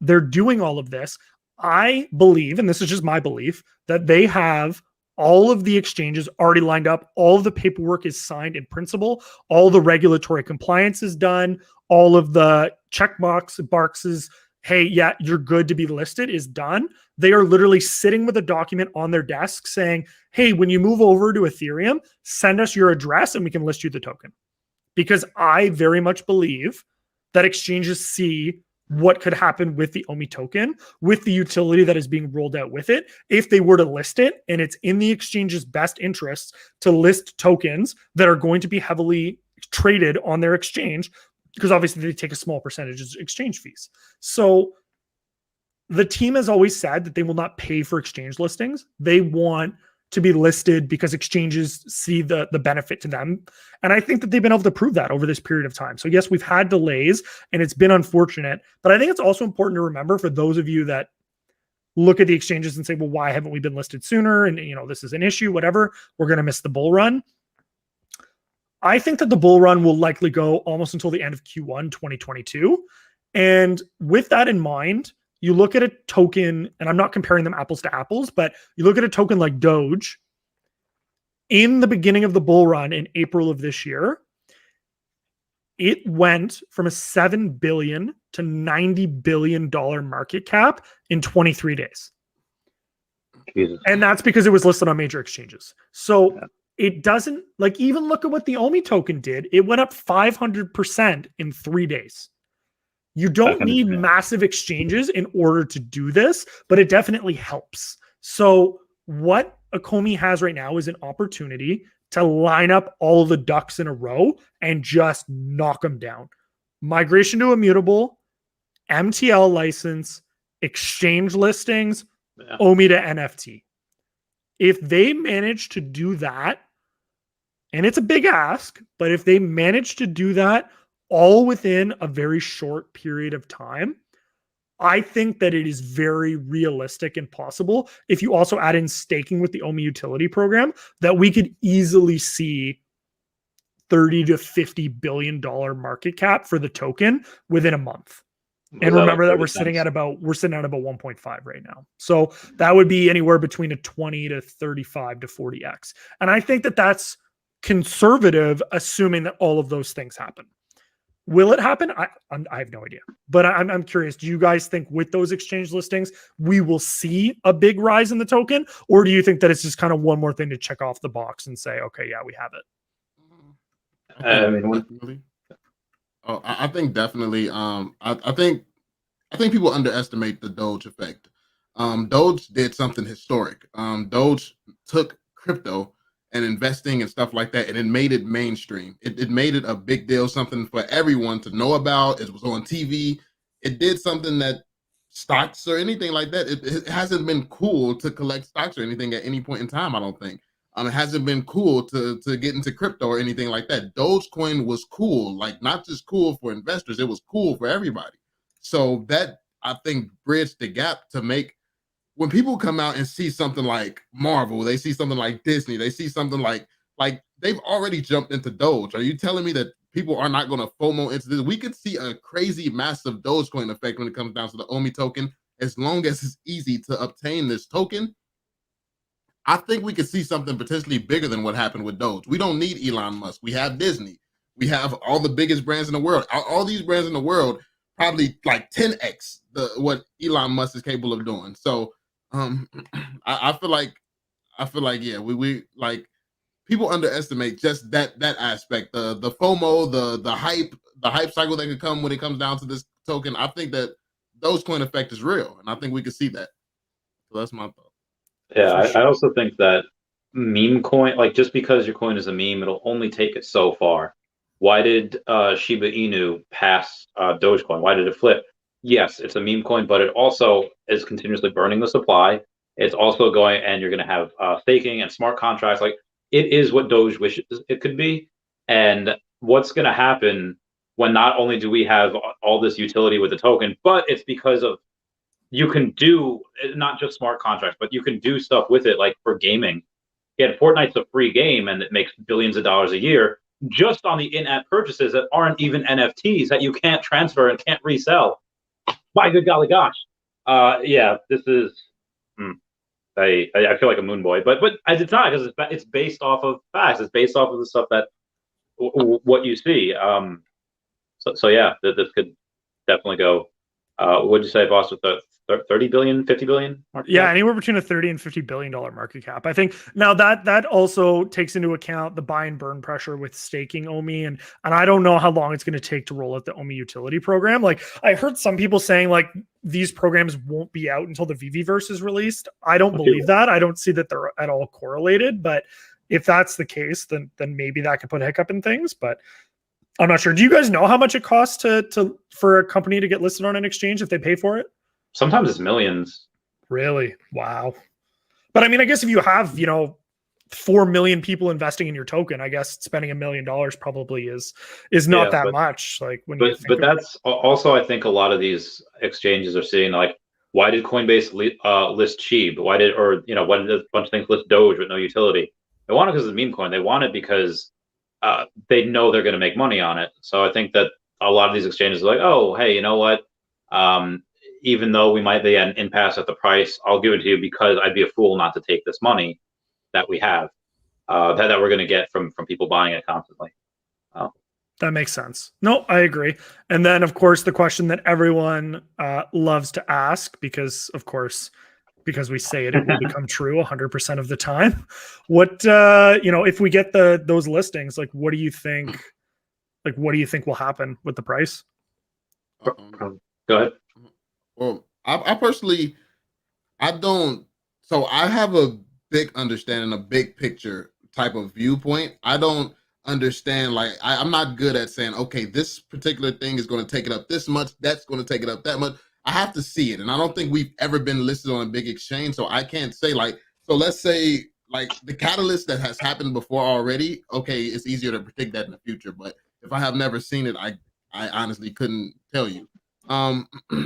they're doing all of this. I believe, and this is just my belief, that they have all of the exchanges already lined up. All of the paperwork is signed in principle. All the regulatory compliance is done. All of the boxes, hey, yeah, you're good to be listed is done. They are literally sitting with a document on their desk saying, hey, when you move over to Ethereum, send us your address and we can list you the token. Because I very much believe that exchanges see what could happen with the OMI token, with the utility that is being rolled out with it, if they were to list it, and it's in the exchange's best interests to list tokens that are going to be heavily traded on their exchange, because obviously they take a small percentage as exchange fees. So the team has always said that they will not pay for exchange listings. They want to be listed because exchanges see the benefit to them. And I think that they've been able to prove that over this period of time. So yes, we've had delays and it's been unfortunate, but I think it's also important to remember for those of you that look at the exchanges and say, well, why haven't we been listed sooner? And this is an issue, whatever, we're going to miss the bull run. I think that the bull run will likely go almost until the end of Q1 2022. And with that in mind, you look at a token, and I'm not comparing them apples to apples, but you look at a token like Doge in the beginning of the bull run in April of this year, it went from a $7 billion to $90 billion market cap in 23 days. Jesus. And that's because it was listed on major exchanges. So it doesn't, even look at what the OMI token did. It went up 500% in 3 days. You don't need massive exchanges in order to do this, but it definitely helps. So what OMI has right now is an opportunity to line up all the ducks in a row and just knock them down. Migration to Immutable, MTL license, exchange listings, OMI to NFT. If they manage to do that, and it's a big ask, but if they manage to do that all within a very short period of time, I think that it is very realistic and possible, if you also add in staking with the OMI utility program, that we could easily see $30 to $50 billion market cap for the token within a month. And remember that we're sitting at about 1.5 right now. So that would be anywhere between a 20 to 35 to 40x. And I think that that's conservative, assuming that all of those things happen. Will it happen? I have no idea, but I'm curious. Do you guys think with those exchange listings, we will see a big rise in the token? Or do you think that it's just kind of one more thing to check off the box and say, okay, yeah, we have it? I think definitely. I think people underestimate the Doge effect. Doge did something historic. Doge took crypto and investing and stuff like that, and it made it mainstream. It made it a big deal, something for everyone to know about. It was on TV. It did something that stocks or anything like that. It hasn't been cool to collect stocks or anything at any point in time, I don't think. It hasn't been cool to get into crypto or anything like that. Dogecoin was cool, like not just cool for investors, it was cool for everybody. So that, I think, bridged the gap to make, when people come out and see something like Marvel, they see something like Disney, they see something like they've already jumped into Doge. Are you telling me that people are not going to FOMO into this? We could see a crazy, massive Dogecoin effect when it comes down to the OMI token, as long as it's easy to obtain this token. I think we could see something potentially bigger than what happened with Doge. We don't need Elon Musk. We have Disney. We have all the biggest brands in the world. All these brands in the world, probably like 10x what Elon Musk is capable of doing. So I feel like yeah, we like, people underestimate just that aspect, the FOMO, the hype cycle that could come when it comes down to this token. I think that Dogecoin effect is real, and I think we could see that. So that's my thought. Yeah, I also think that meme coin, like just because your coin is a meme, it'll only take it so far. Why did Shiba Inu pass Dogecoin? Why did it flip? Yes, it's a meme coin, but it also is continuously burning the supply. It's also going, and you're going to have staking and smart contracts. Like, it is what Doge wishes it could be. And what's going to happen when not only do we have all this utility with the token, but it's because of, you can do not just smart contracts, but you can do stuff with it, like for gaming. Yeah, Fortnite's a free game and it makes billions of dollars a year just on the in-app purchases that aren't even NFTs, that you can't transfer and can't resell. My good golly gosh. Yeah, this is, I feel like a moon boy, but it's not, because it's based off of facts. It's based off of the stuff that what you see. So yeah, this could definitely go. What'd you say, boss, with the 30 billion, 50 billion market Yeah, cap? anywhere between a 30 and $50 billion market cap. I think now that also takes into account the buy and burn pressure with staking OMI, and I don't know how long it's going to take to roll out the OMI utility program. Like, I heard some people saying like these programs won't be out until the VeVeverse is released. I don't believe that. I don't see that they're at all correlated, but if that's the case, then maybe that could put a hiccup in things, but I'm not sure. Do you guys know how much it costs to for a company to get listed on an exchange if they pay for it? Sometimes it's millions. Really? Wow. But I mean, I guess if you have, 4 million people investing in your token, I guess spending $1 million probably is not that much. Like, when but that's also, I think a lot of these exchanges are seeing, like, why did Coinbase list SHIB? Why did a bunch of things list Doge with no utility? They want it because it's a meme coin. They want it because they know they're going to make money on it. So I think that a lot of these exchanges are like, oh, hey, you know what? Even though we might be at an impasse at the price, I'll give it to you because I'd be a fool not to take this money that we have, that we're going to get from people buying it constantly. That makes sense. No, I agree. And then, of course, the question that everyone loves to ask, because we say it will become true 100% of the time. What, if we get those listings, like, what do you think? Like, what do you think will happen with the price? Go ahead. Well, I personally, I don't. So I have a big understanding, a big picture type of viewpoint. I don't understand, like, I'm not good at saying, okay, this particular thing is going to take it up this much, that's going to take it up that much. I have to see it, and I don't think we've ever been listed on a big exchange, so I can't say, like, so let's say, like, the catalyst that has happened before already, okay, it's easier to predict that in the future, but if I have never seen it, I honestly couldn't tell you. I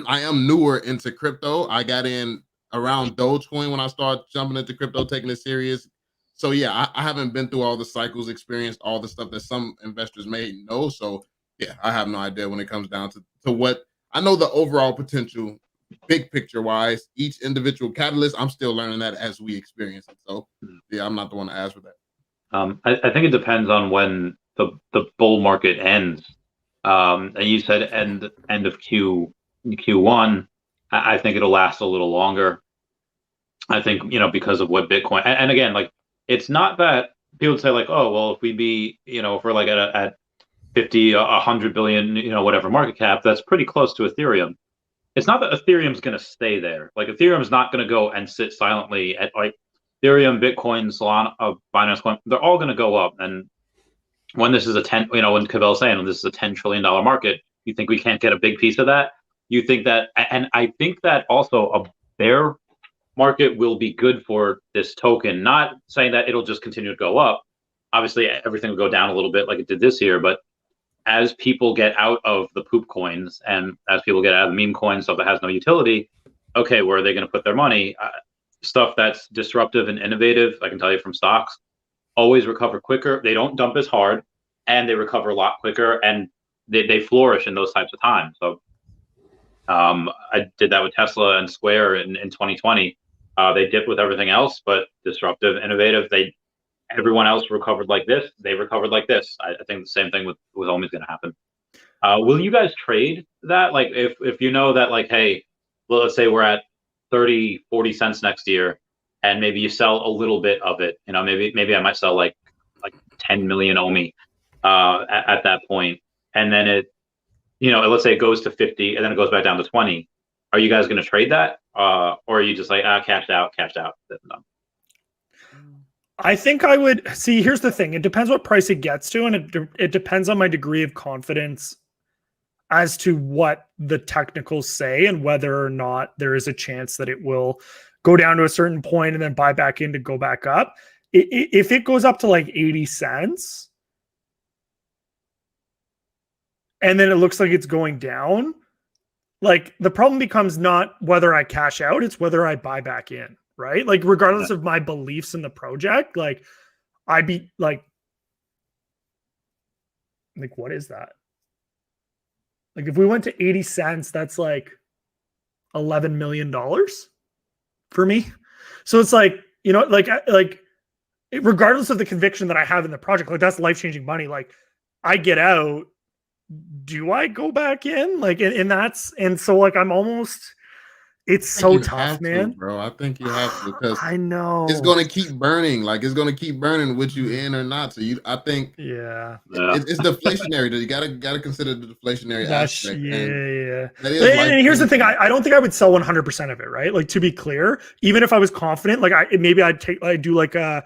am newer into crypto. I got in around Dogecoin when I started jumping into crypto, taking it serious. So yeah, I haven't been through all the cycles, experienced all the stuff that some investors may know. So yeah, I have no idea when it comes down to what I know the overall potential, big picture wise. Each individual catalyst, I'm still learning that as we experience it. So yeah, I'm not the one to ask for that. I think it depends on when the bull market ends. And you said end of Q1. I think it'll last a little longer. I think, because of what Bitcoin, and again, like, it's not that people would say, like, oh, well, if we be, if we're like at 50, 100 billion, whatever market cap, that's pretty close to Ethereum. It's not that Ethereum's going to stay there. Like, Ethereum's not going to go and sit silently at, like, Ethereum, Bitcoin, Solana, Binance Coin, they're all going to go up. And when this is when Cavell's saying when this is a $10 trillion market, you think we can't get a big piece of that? You think that, and I think that also a bear market will be good for this token. Not saying that it'll just continue to go up. Obviously, everything will go down a little bit like it did this year, but as people get out of the poop coins and as people get out of the meme coins, stuff that has no utility, okay, where are they going to put their money? Stuff that's disruptive and innovative, I can tell you from stocks, always recover quicker. They don't dump as hard, and they recover a lot quicker, and they flourish in those types of times. So I did that with Tesla and Square in 2020. They dipped with everything else, but disruptive, innovative. Everyone else recovered like this. They recovered like this. I think the same thing with OMI is going to happen. Will you guys trade that? Like if you know that, like, hey, well, let's say we're at 30, 40 cents next year, and maybe you sell a little bit of it. You know, maybe I might sell like 10 million OMI at that point, and then it, let's say it goes to 50, and then it goes back down to 20. Are you guys going to trade that, or are you just like cashed out? I think I would see. Here's the thing: it depends what price it gets to, and it depends on my degree of confidence as to what the technicals say and whether or not there is a chance that it will go down to a certain point and then buy back in to go back up. If it goes up to like 80 cents and then it looks like it's going down, like the problem becomes not whether I cash out, it's whether I buy back in, right? Like regardless of my beliefs in the project, like I'd be like what is that? Like if we went to 80 cents, that's like $11 million for me. So it's like, regardless of the conviction that I have in the project, like that's life-changing money. Like I get out, do I go back in? Like, and so like, I'm almost, it's so tough, man. Bro, I think you have to, because I know it's going to keep burning. Like it's going to keep burning with you in or not. So I think it's deflationary. You gotta consider the deflationary aspect. And here's the thing: I don't think I would sell 100% of it, right? Like to be clear, even if I was confident, like I'd do like a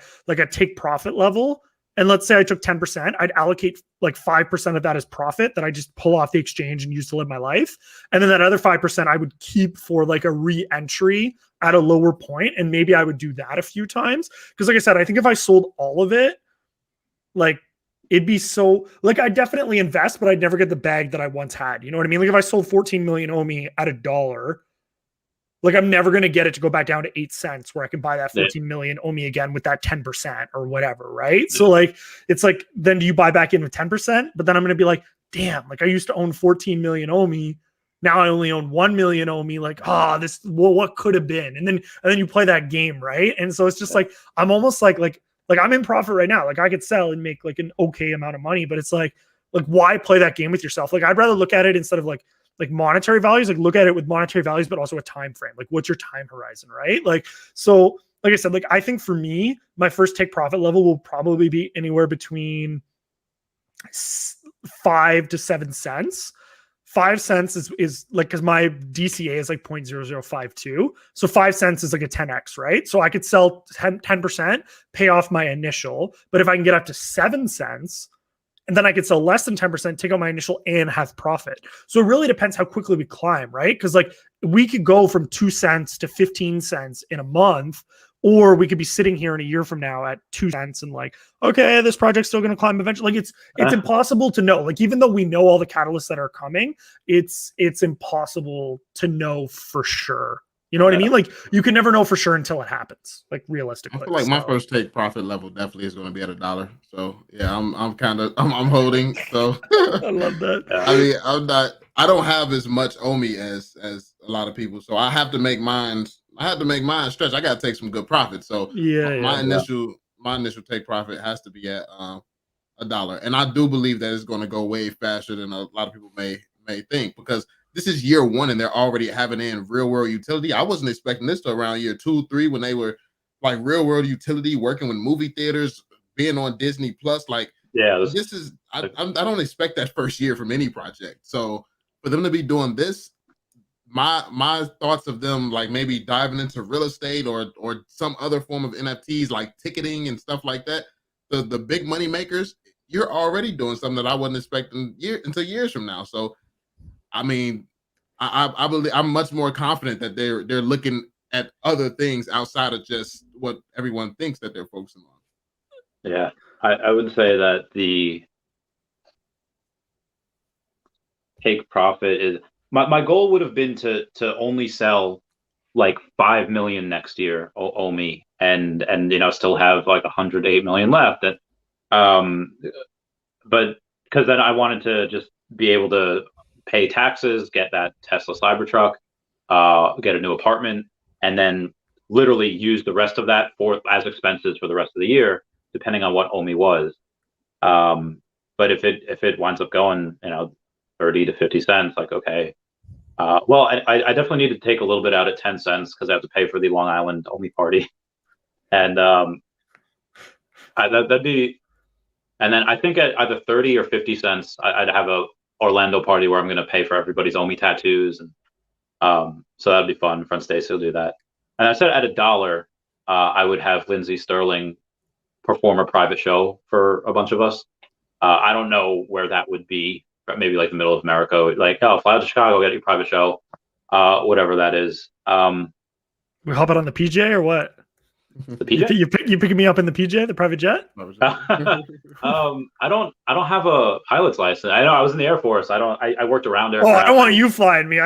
take profit level. And let's say I took 10%, I'd allocate like 5% of that as profit that I just pull off the exchange and use to live my life. And then that other 5% I would keep for like a re-entry at a lower point. And maybe I would do that a few times. Because like I said, I think if I sold all of it, like it'd be so, like I'd definitely invest, but I'd never get the bag that I once had. You know what I mean? Like if I sold 14 million OMI at $1, like I'm never going to get it to go back down to 8 cents where I can buy that 14 million OMI again with that 10% or whatever. Right. So like, it's like, then do you buy back in with 10%? But then I'm going to be like, damn, like I used to own 14 million OMI. Now I only own 1 million OMI. Like, what could have been? And then you play that game. Right. And so it's just like, I'm almost like I'm in profit right now. Like I could sell and make like an okay amount of money, but it's like why play that game with yourself? Like I'd rather look at it instead of like monetary values, like look at it with monetary values, but also a time frame. Like what's your time horizon, right? Like, so like I said, like I think for me, my first take profit level will probably be anywhere between 5 to 7 cents. 5 cents is like, because my DCA is like 0.0052. So 5 cents is like a 10x, right? So I could sell 10%, pay off my initial, but if I can get up to 7 cents, and then I could sell less than 10%, take out my initial and have profit. So it really depends how quickly we climb, right? Because like we could go from 2 cents to 15 cents in a month, or we could be sitting here in a year from now at 2 cents and like, okay, this project's still going to climb eventually. Like it's impossible to know. Like even though we know all the catalysts that are coming, it's impossible to know for sure. You know what I mean? Like you can never know for sure until it happens. Like realistically, I feel like my first take profit level definitely is going to be at $1. So yeah, I'm holding. So I love that. I mean, I don't have as much OMI as a lot of people, so I have to make mine. Stretch. I got to take some good profit. So my initial take profit has to be at $1, and I do believe that it's going to go way faster than a lot of people may think, because this is year 1 and they're already having it in real world utility. I wasn't expecting this to around year 2, 3 when they were like real world utility, working with movie theaters, being on Disney Plus. Like, this is, I don't expect that first year from any project. So for them to be doing this, my thoughts of them like maybe diving into real estate or some other form of NFTs like ticketing and stuff like that, the big money makers, you're already doing something that I wasn't expecting until years from now. So I mean, I believe I'm much more confident that they're looking at other things outside of just what everyone thinks that they're focusing on. Yeah, I would say that the take profit is my goal would have been to only sell like 5 million next year, OMI, and still have like 108 million left. That but because then I wanted to just be able to pay taxes, get that Tesla Cybertruck, get a new apartment, and then literally use the rest of that for as expenses for the rest of the year, depending on what OMI was. But if it winds up going, 30 to 50 cents, like, okay. Well, I definitely need to take a little bit out at 10 cents because I have to pay for the Long Island OMI party. And that'd be, and then I think at either 30 or 50 cents, I'd have a Orlando party where I'm going to pay for everybody's OMI tattoos. And so that'd be fun. Friend Stacy will do that. And I said at $1, I would have Lindsey Sterling perform a private show for a bunch of us. I don't know where that would be. Maybe like the middle of America, like, oh, fly out to Chicago, get your private show, whatever that is. We hop it on the PJ or what? The PJ? You picking me up in the PJ, the private jet? I don't have a pilot's license. I know I was in the Air Force. I worked around aircraft. Oh, I don't want you flying me.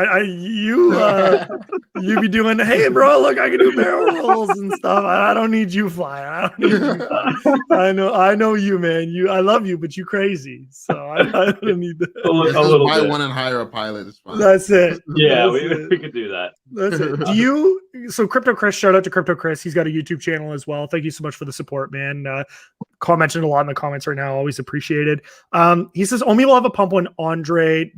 You be doing, hey bro, look, I can do barrel rolls and stuff. I don't need you flying. I don't need you flying. I know you, man. I love you, but you crazy. So I don't need that. A little buy one and hire a pilot. It's fine. That's it. Yeah, we could do that. That's it. So Crypto Chris, shout out to Crypto Chris. He's got a YouTube channel as well. Thank you so much for the support, man. Mentioned a lot in the comments right now. Always appreciated. He says OMI will have a pump when Andre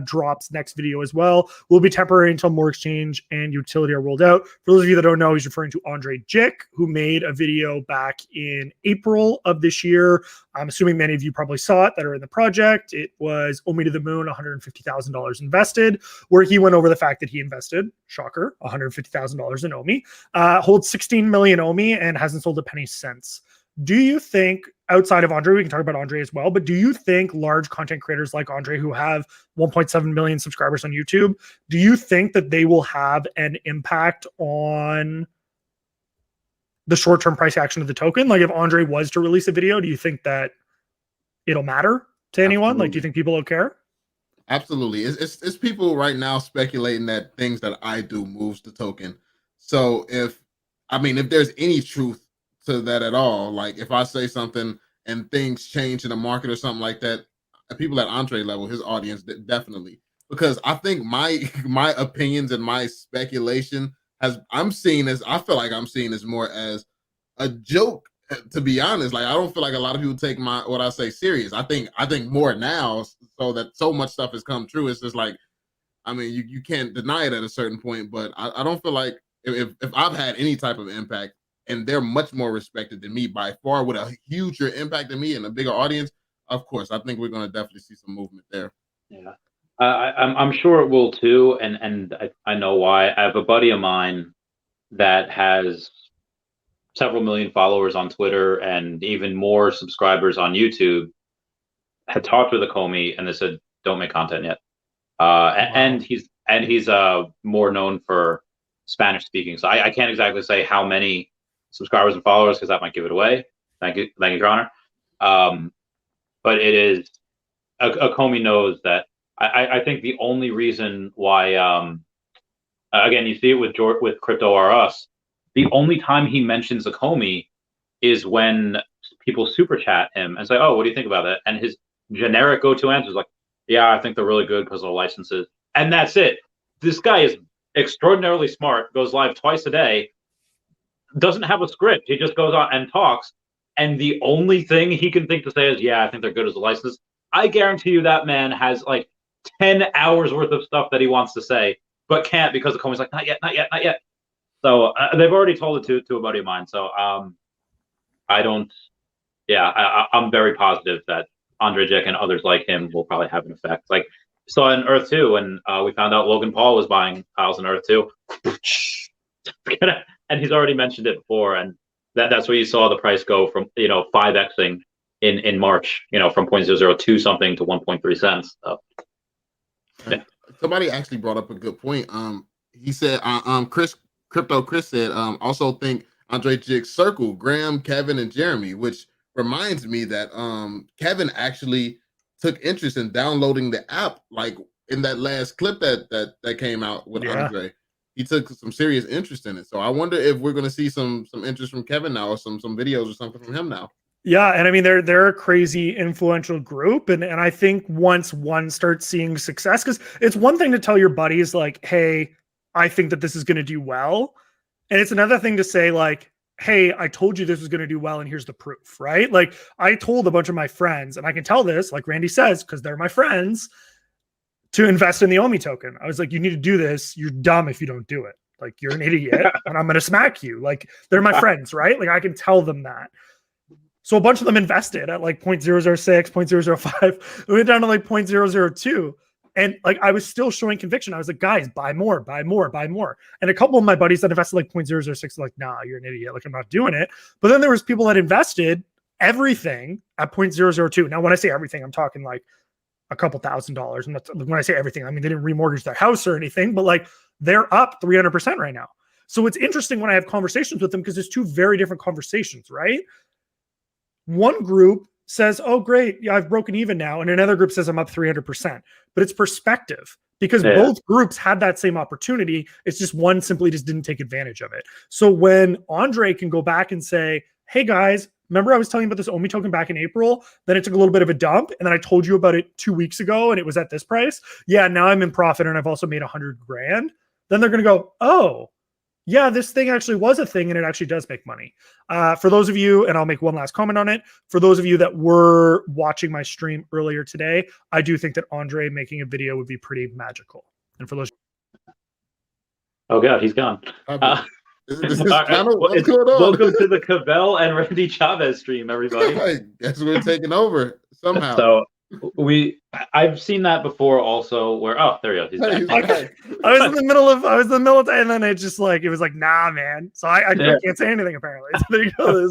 drops next video as well. Will be temporary until more exchange and utility are rolled out. For those of you that don't know, he's referring to Andre Jick, who made a video back in April of this year. I'm assuming many of you probably saw it that are in the project. It was OMI to the moon, $150,000 invested, where he went over the fact that he invested, shocker, $150,000 in OMI, holds 16 million OMI and hasn't sold a penny since. Do you think, outside of Andre, we can talk about Andre as well, but do you think large content creators like Andre who have 1.7 million subscribers on YouTube, do you think that they will have an impact on the short-term price action of the token? Like if Andre was to release a video, do you think that it'll matter to anyone? Absolutely. Like, do you think people will care? Absolutely. It's people right now speculating that things that I do moves the token. So if there's any truth to that at all, like if I say something and things change in the market or something like that, people at Andre level, his audience, definitely, because I think my opinions and my speculation I feel like I'm seeing as more as a joke, to be honest. Like I don't feel like a lot of people take what I say serious. I think more now, so that so much stuff has come true. It's just like, you can't deny it at a certain point, but I don't feel like if I've had any type of impact, and they're much more respected than me by far, with a huger impact than me and a bigger audience, of course, I think we're going to definitely see some movement there. Yeah, I'm sure it will too, and I know why. I have a buddy of mine that has several million followers on Twitter and even more subscribers on YouTube. Had talked with Akomi, and they said, "Don't make content yet." Wow. And he's more known for Spanish speaking, so I can't exactly say how many subscribers and followers because that might give it away. Thank you, Your Honor. But it is Akomi knows that. I think the only reason why, again, you see it with Crypto R Us. The only time he mentions Akomi is when people super chat him and say, "Oh, what do you think about that?" And his generic go-to answer is like, "Yeah, I think they're really good because of the licenses," and that's it. This guy is extraordinarily smart. Goes live twice a day. Doesn't have a script. He just goes on and talks. And the only thing he can think to say is, "Yeah, I think they're good as a license." I guarantee you that man has like 10 hours worth of stuff that he wants to say, but can't because the Comi's like, not yet. So they've already told it to a buddy of mine. So I'm very positive that Andre Jick and others like him will probably have an effect. Like saw in Earth 2 when we found out Logan Paul was buying piles in Earth 2. And he's already mentioned it before, and that's where you saw the price go from 5xing in March, from 0.002 something to 1.3 cents. So, yeah. Somebody actually brought up a good point. He said, Chris said, also think Andre Jiggs circle Graham, Kevin, and Jeremy, which reminds me that Kevin actually took interest in downloading the app, like in that last clip that came out with Andre. He took some serious interest in it. So I wonder if we're going to see some interest from Kevin now, or some videos or something from him now. Yeah, and I mean they're a crazy influential group, and I think once one starts seeing success, because it's one thing to tell your buddies like, hey, I think that this is going to do well, and it's another thing to say like, hey, I told you this was going to do well, and here's the proof, right? Like I told a bunch of my friends, and I can tell this, like Randy says, because they're my friends, to invest in the OMI token. I was like, you need to do this. You're dumb if you don't do it. Like you're an idiot, and I'm going to smack you. Like they're my friends, right? Like I can tell them that. So a bunch of them invested at like 0.006, 0.005. We went down to like 0.002. And like I was still showing conviction. I was like, guys, buy more, buy more, buy more. And a couple of my buddies that invested like 0.006 were like, nah, you're an idiot. Like I'm not doing it. But then there was people that invested everything at 0.002. Now, when I say everything, I'm talking like a couple $1,000s. And when I say everything, I mean they didn't remortgage their house or anything, but like they're up 300% right now. So it's interesting when I have conversations with them because it's two very different conversations, right? One group says, oh, great, yeah, I've broken even now. And another group says I'm up 300%. But it's perspective because both groups had that same opportunity. It's just one simply just didn't take advantage of it. So when Andre can go back and say, hey, guys, remember I was telling you about this OMI token back in April? Then it took a little bit of a dump. And then I told you about it 2 weeks ago and it was at this price. Yeah, now I'm in profit and I've also made 100 grand. Then they're going to go, oh, yeah, this thing actually was a thing and it actually does make money. For those of you, and I'll make one last comment on it, for those of you that were watching my stream earlier today, I do think that Andre making a video would be pretty magical. And for those... Oh God, he's gone. Welcome to the Cavell and Randy Chavez stream, everybody. I guess we're taking over somehow. So I've seen that before also where there he goes. He's back. I was in the middle of and then it just like it was like nah man. So I can't say anything apparently. So there you go.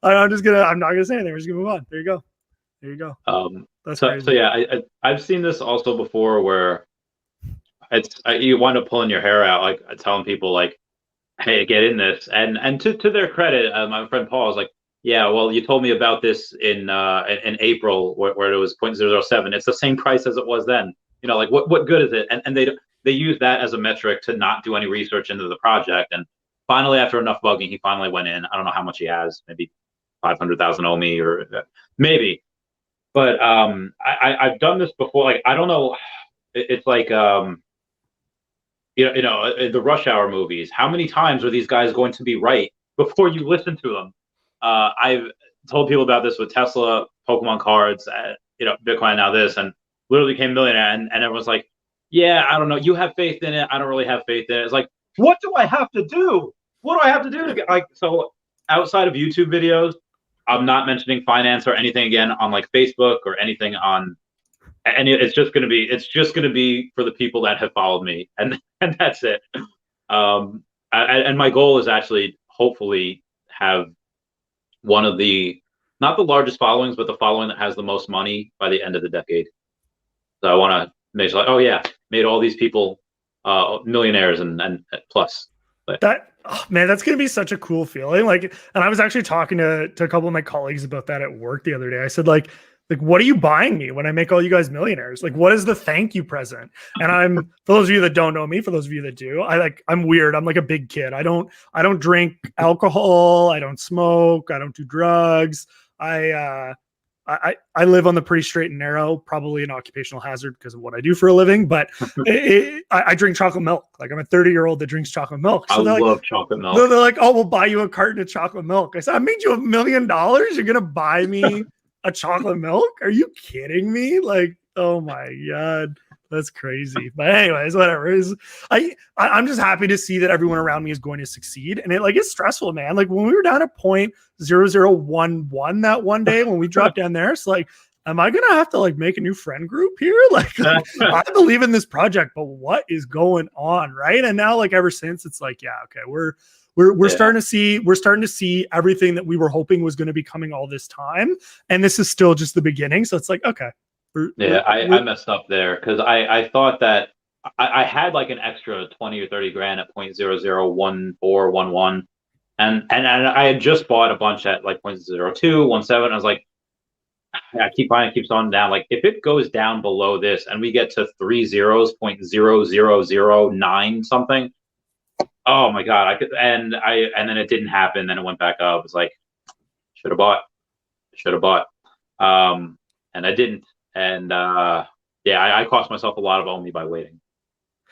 I'm not gonna say anything. We're just gonna move on. There you go. That's crazy. So yeah, I've seen this also before where you wind up pulling your hair out, like telling people like, hey, get in this. And to their credit, my friend Paul was like, yeah, well, you told me about this in April where it was 0.007. It's the same price as it was then. Like what good is it? And they use that as a metric to not do any research into the project. And finally, after enough bugging, he finally went in. I don't know how much he has, maybe 500,000 OMI or maybe. But I've done this before. Like I don't know. It's like the Rush Hour movies. How many times are these guys going to be right before you listen to them? I've told people about this with Tesla, Pokemon cards, Bitcoin, now this, and literally became a millionaire. And everyone's like, yeah, I don't know. You have faith in it. I don't really have faith in it. It's like, what do I have to do? What do I have to do to get so outside of YouTube videos, I'm not mentioning finance or anything again on like Facebook or anything on it's just going to be for the people that have followed me. And that's it. And my goal is actually hopefully have one of not the largest followings, but the following that has the most money by the end of the decade. So I want to make sure, like, oh yeah, made all these people millionaires and plus. But man, that's going to be such a cool feeling. Like, and I was actually talking to a couple of my colleagues about that at work the other day. I said, like, what are you buying me when I make all you guys millionaires? Like, what is the thank you present? And for those of you that don't know me, for those of you that do, I'm weird. I'm like a big kid. I don't drink alcohol. I don't smoke. I don't do drugs. I live on the pretty straight and narrow, probably an occupational hazard because of what I do for a living, but I drink chocolate milk. Like I'm a 30-year-old that drinks chocolate milk. So I love chocolate milk. They're like, oh, we'll buy you a carton of chocolate milk. I said, I made you $1 million. You're going to buy me a chocolate milk? Are you kidding me? Like, oh my God, that's crazy. But anyways, whatever. I'm just happy to see that everyone around me is going to succeed. And it's stressful, man. Like when we were down at 0.0011 that one day when we dropped down there, it's like am I gonna have to like make a new friend group here? Like, I believe in this project, but what is going on, right? And now, like, ever since, it's like, yeah, okay, we're starting to see everything that we were hoping was going to be coming all this time, and this is still just the beginning. So it's like, okay, I messed up there because I thought that I had like an extra 20 or 30 grand at 0.001411, and I had just bought a bunch at like 0.0217. I was like, I keep buying, it keeps on down. Like if it goes down below this and we get to 3 zeros, 0.0009 something, oh my god, I could, and then it didn't happen. Then it went back up. It's like should have bought, and I didn't. And I cost myself a lot of OMI by waiting.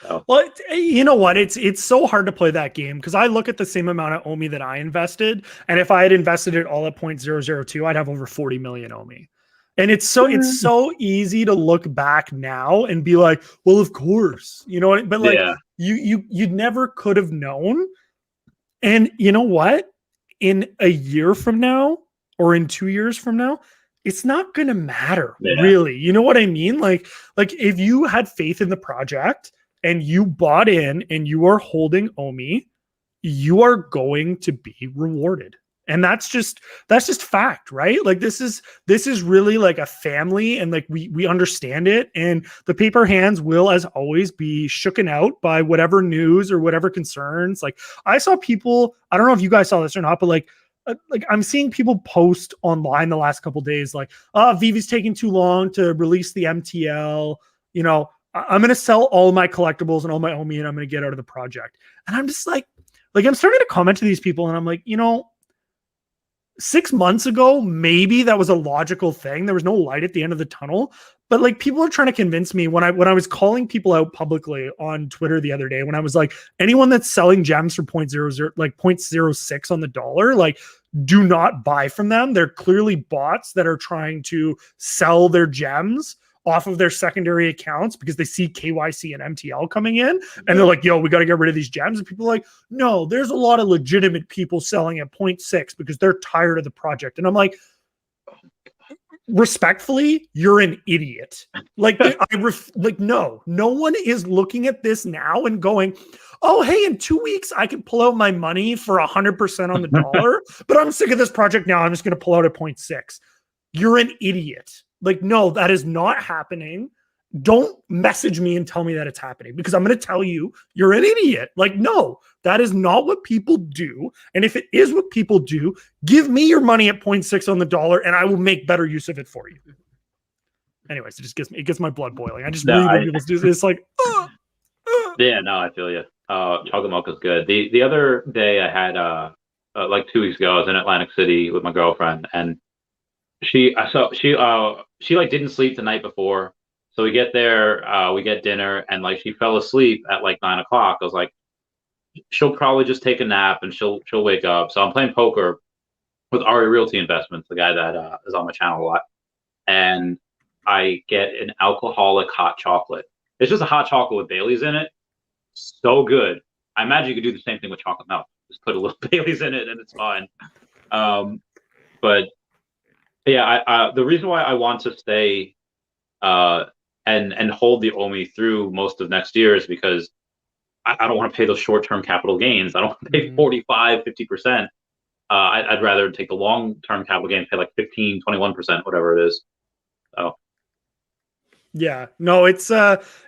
So. Well, you know what? It's so hard to play that game because I look at the same amount of OMI that I invested, and if I had invested it all at 0.002, I'd have over 40 million OMI. And it's so easy to look back now and be like, well, of course, you know. But like you never could have known. And you know what? In a year from now or in 2 years from now, it's not going to matter, really. You know what I mean? Like if you had faith in the project and you bought in and you are holding OMI, you are going to be rewarded. And that's just fact, right? Like this is really like a family, and like we understand it. And the paper hands will, as always, be shooken out by whatever news or whatever concerns. Like I saw people, I don't know if you guys saw this or not, but like I'm seeing people post online the last couple of days, like, VEVE is taking too long to release the MTL. You know, I'm going to sell all my collectibles and all my OMI and I'm going to get out of the project. And I'm just like I'm starting to comment to these people and I'm like, you know, 6 months ago, maybe that was a logical thing. There was no light at the end of the tunnel, but like people are trying to convince me when I was calling people out publicly on Twitter the other day, when I was like, anyone that's selling gems for 0.06 on the dollar, like do not buy from them. They're clearly bots that are trying to sell their gems off of their secondary accounts because they see KYC and MTL coming in and they're like, yo, we got to get rid of these gems. And people are like, no, there's a lot of legitimate people selling at 0.6 because they're tired of the project. And I'm like, respectfully, you're an idiot. Like, no one is looking at this now and going, oh, hey, in 2 weeks, I can pull out my money for 100% on the dollar, but I'm sick of this project now. I'm just going to pull out at 0.6. You're an idiot. Like, no, that is not happening. Don't message me and tell me that it's happening because I'm going to tell you you're an idiot. Like, no, that is not what people do. And if it is what people do, give me your money at 0.6 on the dollar and I will make better use of it for you. Anyways, it gets my blood boiling. I just read when people do this like, yeah, no, I feel you. Chocolate milk is good. The other day I had, like 2 weeks ago, I was in Atlantic City with my girlfriend and she like didn't sleep the night before. So we get there, we get dinner, and like she fell asleep at like 9 o'clock. I was like, she'll probably just take a nap and she'll wake up. So I'm playing poker with Ari Realty Investments, the guy that is on my channel a lot, and I get an alcoholic hot chocolate. It's just a hot chocolate with Bailey's in it. So good. I imagine you could do the same thing with chocolate milk. Just put a little Bailey's in it and it's fine. But yeah, the reason why I want to stay and hold the OMI through most of next year is because I don't want to pay those short-term capital gains. I don't want to pay 45, 50%. I'd rather take the long-term capital gains, pay like 15, 21%, whatever it is. So. Yeah, no, it's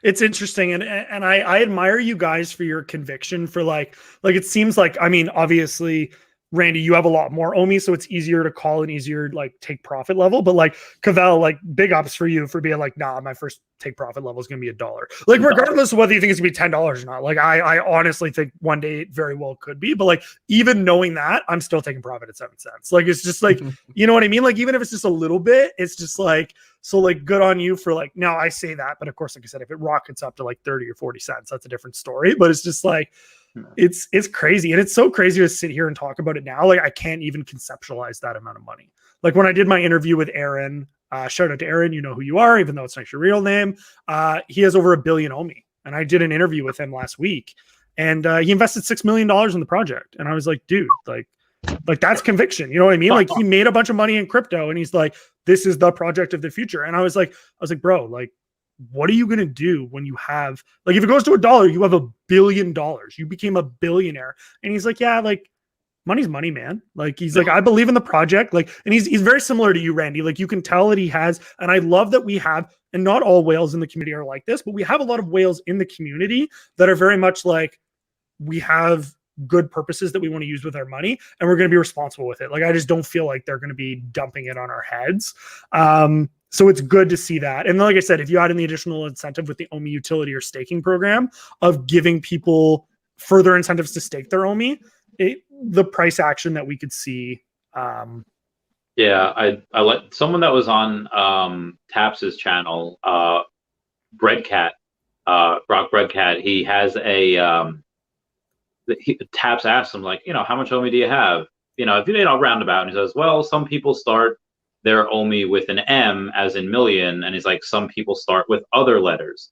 interesting. And I admire you guys for your conviction for like it seems like, I mean, obviously, Randy, you have a lot more OMI, so it's easier to call and easier like take profit level. But like Cavell, like big ups for you for being like, nah, my first take profit level is gonna be $1. Like regardless of whether you think it's gonna be $10 or not. Like I honestly think one day it very well could be. But like even knowing that, I'm still taking profit at 7 cents. Like it's just like, you know what I mean? Like even if it's just a little bit, it's just like, so like good on you for like, now I say that, but of course, like I said, if it rockets up to like 30 or 40 cents, that's a different story. But it's just like, it's crazy. And it's so crazy to sit here and talk about it now. Like I can't even conceptualize that amount of money. Like when I did my interview with Aaron, shout out to Aaron, you know who you are, even though it's not your real name. He has over $1 billion OMI. And I did an interview with him last week and he invested $6 million in the project. And I was like, dude, like Like that's conviction. You know what I mean? Like he made a bunch of money in crypto and he's like, this is the project of the future. And I was like, bro, like, what are you going to do when you have, like, if it goes to $1, you have $1 billion, you became a billionaire. And he's like, yeah, like money's money, man. Like, he's like, I believe in the project. Like, and he's very similar to you, Randy. Like you can tell that he has, and I love that we have, and not all whales in the community are like this, but we have a lot of whales in the community that are very much like, we have good purposes that we want to use with our money and we're going to be responsible with it. Like, I just don't feel like they're going to be dumping it on our heads. So it's good to see that. And like I said, if you add in the additional incentive with the OMI utility or staking program of giving people further incentives to stake their OMI, the price action that we could see. Yeah, I like someone that was on Taps's channel, Breadcat, Brock Breadcat. He has a Taps asked him, like, how much OMI do you have? If you roundabout, and he says, well, some people start their OMI with an M as in million, and he's like, some people start with other letters.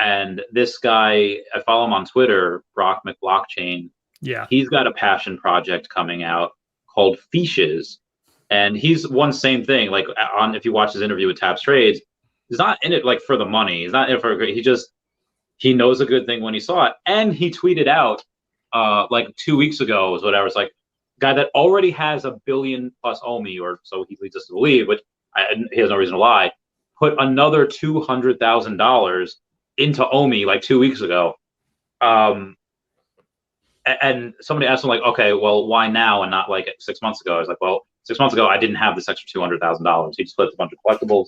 And this guy, I follow him on Twitter, Brock McBlockchain. Yeah, he's got a passion project coming out called Fishes, and he's one same thing. Like if you watch his interview with Taps Trades, he's not in it like for the money. He's not in it for he knows a good thing when he saw it, and he tweeted out like 2 weeks ago was whatever. It's like guy that already has $1 billion plus OMI, or so he leads us to believe, which he has no reason to lie, put another $200,000 into OMI like 2 weeks ago. And somebody asked him, like, okay, well, why now and not like 6 months ago? I was like, well, 6 months ago, I didn't have this extra $200,000. He just flipped a bunch of collectibles,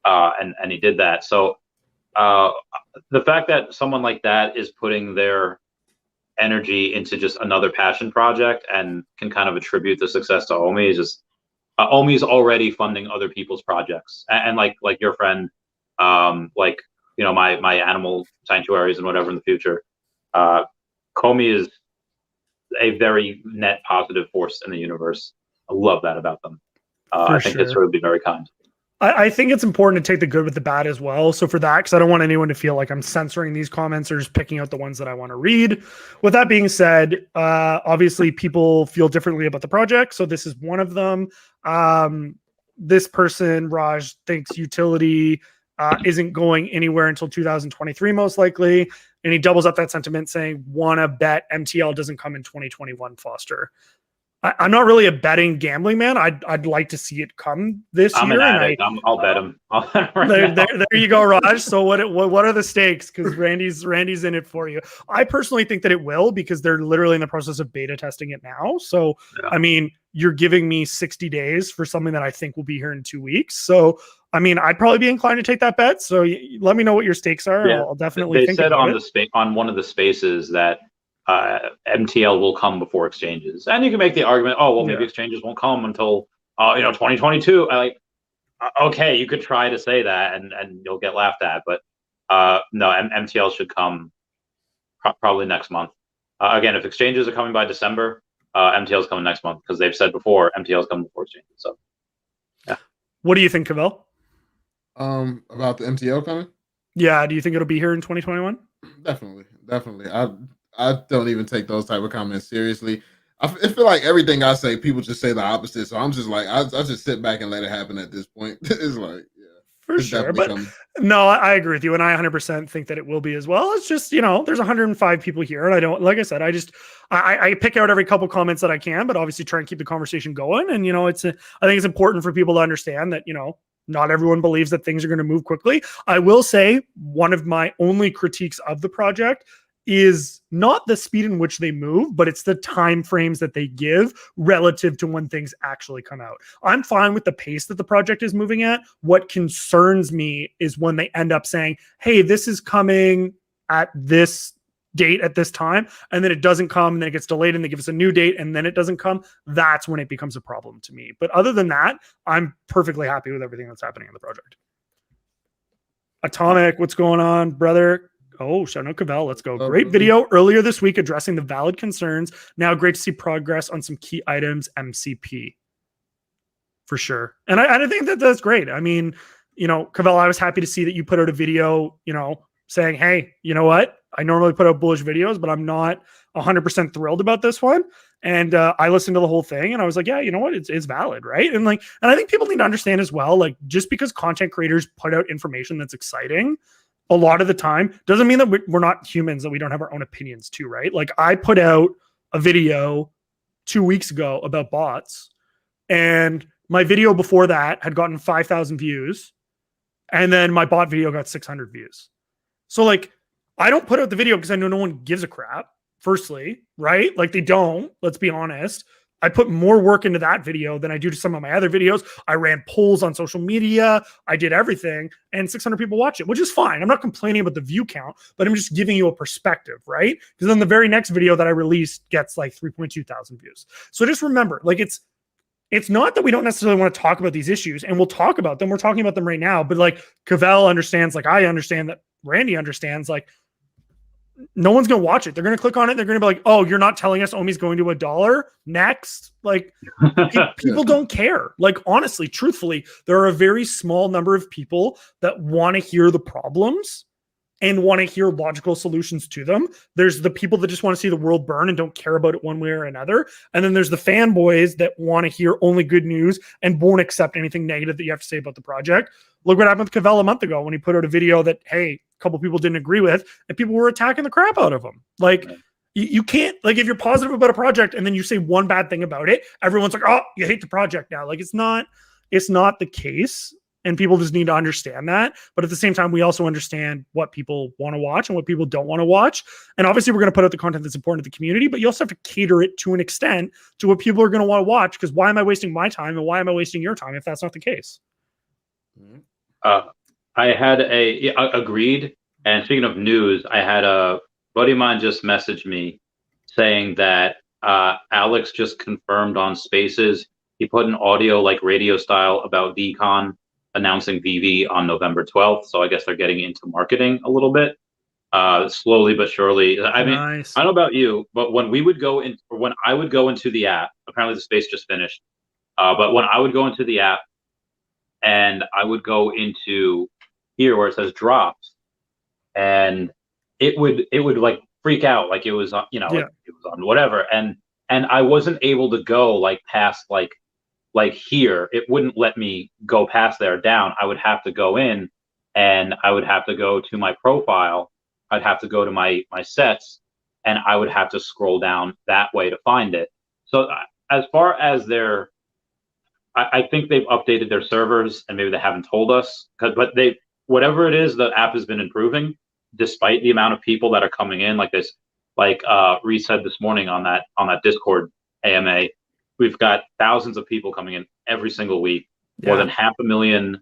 and he did that. So the fact that someone like that is putting their energy into just another passion project and can kind of attribute the success to OMI is just, OMI is already funding other people's projects. And like your friend, my animal sanctuaries and whatever in the future, OMI is a very net positive force in the universe. I love that about them. I think it's really very kind. I think it's important to take the good with the bad as well. So for that, because I don't want anyone to feel like I'm censoring these comments or just picking out the ones that I want to read. With that being said, obviously people feel differently about the project. So this is one of them. This person, Raj, thinks utility isn't going anywhere until 2023, most likely. And he doubles up that sentiment saying, wanna bet MTL doesn't come in 2021, Foster. I'm not really a betting gambling man. I'd like to see it come this year. I'll bet him. There you go, Raj. So what are the stakes? Because Randy's in it for you. I personally think that it will, because they're literally in the process of beta testing it now. So yeah. I mean, you're giving me 60 days for something that I think will be here in 2 weeks. So I mean, I'd probably be inclined to take that bet. So let me know what your stakes are. Yeah. I'll definitely. They said on one of the spaces that MTL will come before exchanges, and you can make the argument, oh well, maybe exchanges won't come until 2022. Okay, you could try to say that, and you'll get laughed at, but no, MTL should come probably next month. Again, if exchanges are coming by December, MTL is coming next month, because they've said before MTL is coming before exchanges. So yeah. What do you think, Cavell? About the MTL coming? Yeah, do you think it'll be here in 2021? Definitely. I don't even take those type of comments seriously. I feel like everything I say, people just say the opposite. So I'm just like, I just sit back and let it happen at this point. It's like, yeah. For sure. But no, I agree with you. And I 100% think that it will be as well. It's just, there's 105 people here. And I don't, like I said, I pick out every couple comments that I can, but obviously try and keep the conversation going. And, I think it's important for people to understand that, not everyone believes that things are going to move quickly. I will say one of my only critiques of the project is not the speed in which they move, but it's the time frames that they give relative to when things actually come out. I'm fine with the pace that the project is moving at. What concerns me is when they end up saying, hey, this is coming at this date at this time, and then it doesn't come, and then it gets delayed, and they give us a new date, and then it doesn't come. That's when it becomes a problem to me. But other than that, I'm perfectly happy with everything that's happening in the project. Atomic, what's going on, brother? Oh, shout out Cavell. Let's go. Great video earlier this week addressing the valid concerns. Now great to see progress on some key items, MCP. For sure. And I think that that's great. I mean, Cavell, I was happy to see that you put out a video, saying, hey, you know what? I normally put out bullish videos, but I'm not 100% thrilled about this one. And I listened to the whole thing and I was like, yeah, you know what? It's valid, right? And I think people need to understand as well, like, just because content creators put out information that's exciting a lot of the time doesn't mean that we're not humans, that we don't have our own opinions too, right? Like, I put out a video 2 weeks ago about bots, and my video before that had gotten 5,000 views, and then my bot video got 600 views. So, like, I don't put out the video because I know no one gives a crap, firstly, right? Like, they don't, let's be honest. I put more work into that video than I do to some of my other videos. I ran polls on social media. I did everything, and 600 people watch it, which is fine. I'm not complaining about the view count, but I'm just giving you a perspective, right? Because then the very next video that I released gets like 3.2 thousand views. So just remember, like, it's not that we don't necessarily want to talk about these issues, and we'll talk about them. We're talking about them right now, but like, Cavell understands, like I understand, that Randy understands, like, no one's going to watch it. They're going to click on it. They're going to be like, oh, you're not telling us OMI's going to $1 next. Like, people don't care. Like, honestly, truthfully, there are a very small number of people that want to hear the problems and want to hear logical solutions to them. There's the people that just want to see the world burn and don't care about it one way or another. And then there's the fanboys that want to hear only good news and won't accept anything negative that you have to say about the project. Look what happened with Cavell a month ago when he put out a video that, hey, a couple people didn't agree with, and people were attacking the crap out of him. Like, you can't, like, if you're positive about a project and then you say one bad thing about it, everyone's like, oh, you hate the project now. Like, it's not the case. And people just need to understand that. But at the same time, we also understand what people want to watch and what people don't want to watch. And obviously, we're going to put out the content that's important to the community, but you also have to cater it to an extent to what people are going to want to watch. Because why am I wasting my time and why am I wasting your time if that's not the case? I had agreed. And speaking of news, I had a buddy of mine just messaged me saying that Alex just confirmed on Spaces. He put an audio, like radio style, about VCon announcing VEVE on November 12th. So I guess they're getting into marketing a little bit, slowly but surely. I mean, Nice. I don't know about you, but when I would go into the app, apparently the space just finished. But when I would go into the app and I would go into here where it says drops, and it would like freak out, like it was, you know, Yeah. like it was on whatever. And I wasn't able to go like past like here. It wouldn't let me go past there down. I would have to go in, and I would have to go to my profile. I'd have to go to my sets, and I would have to scroll down that way to find it. So as far as I think they've updated their servers, and maybe they haven't told us, but whatever it is, the app has been improving despite the amount of people that are coming in like this. Like Reese said this morning on that Discord AMA, we've got thousands of people coming in every single week, more than 500,000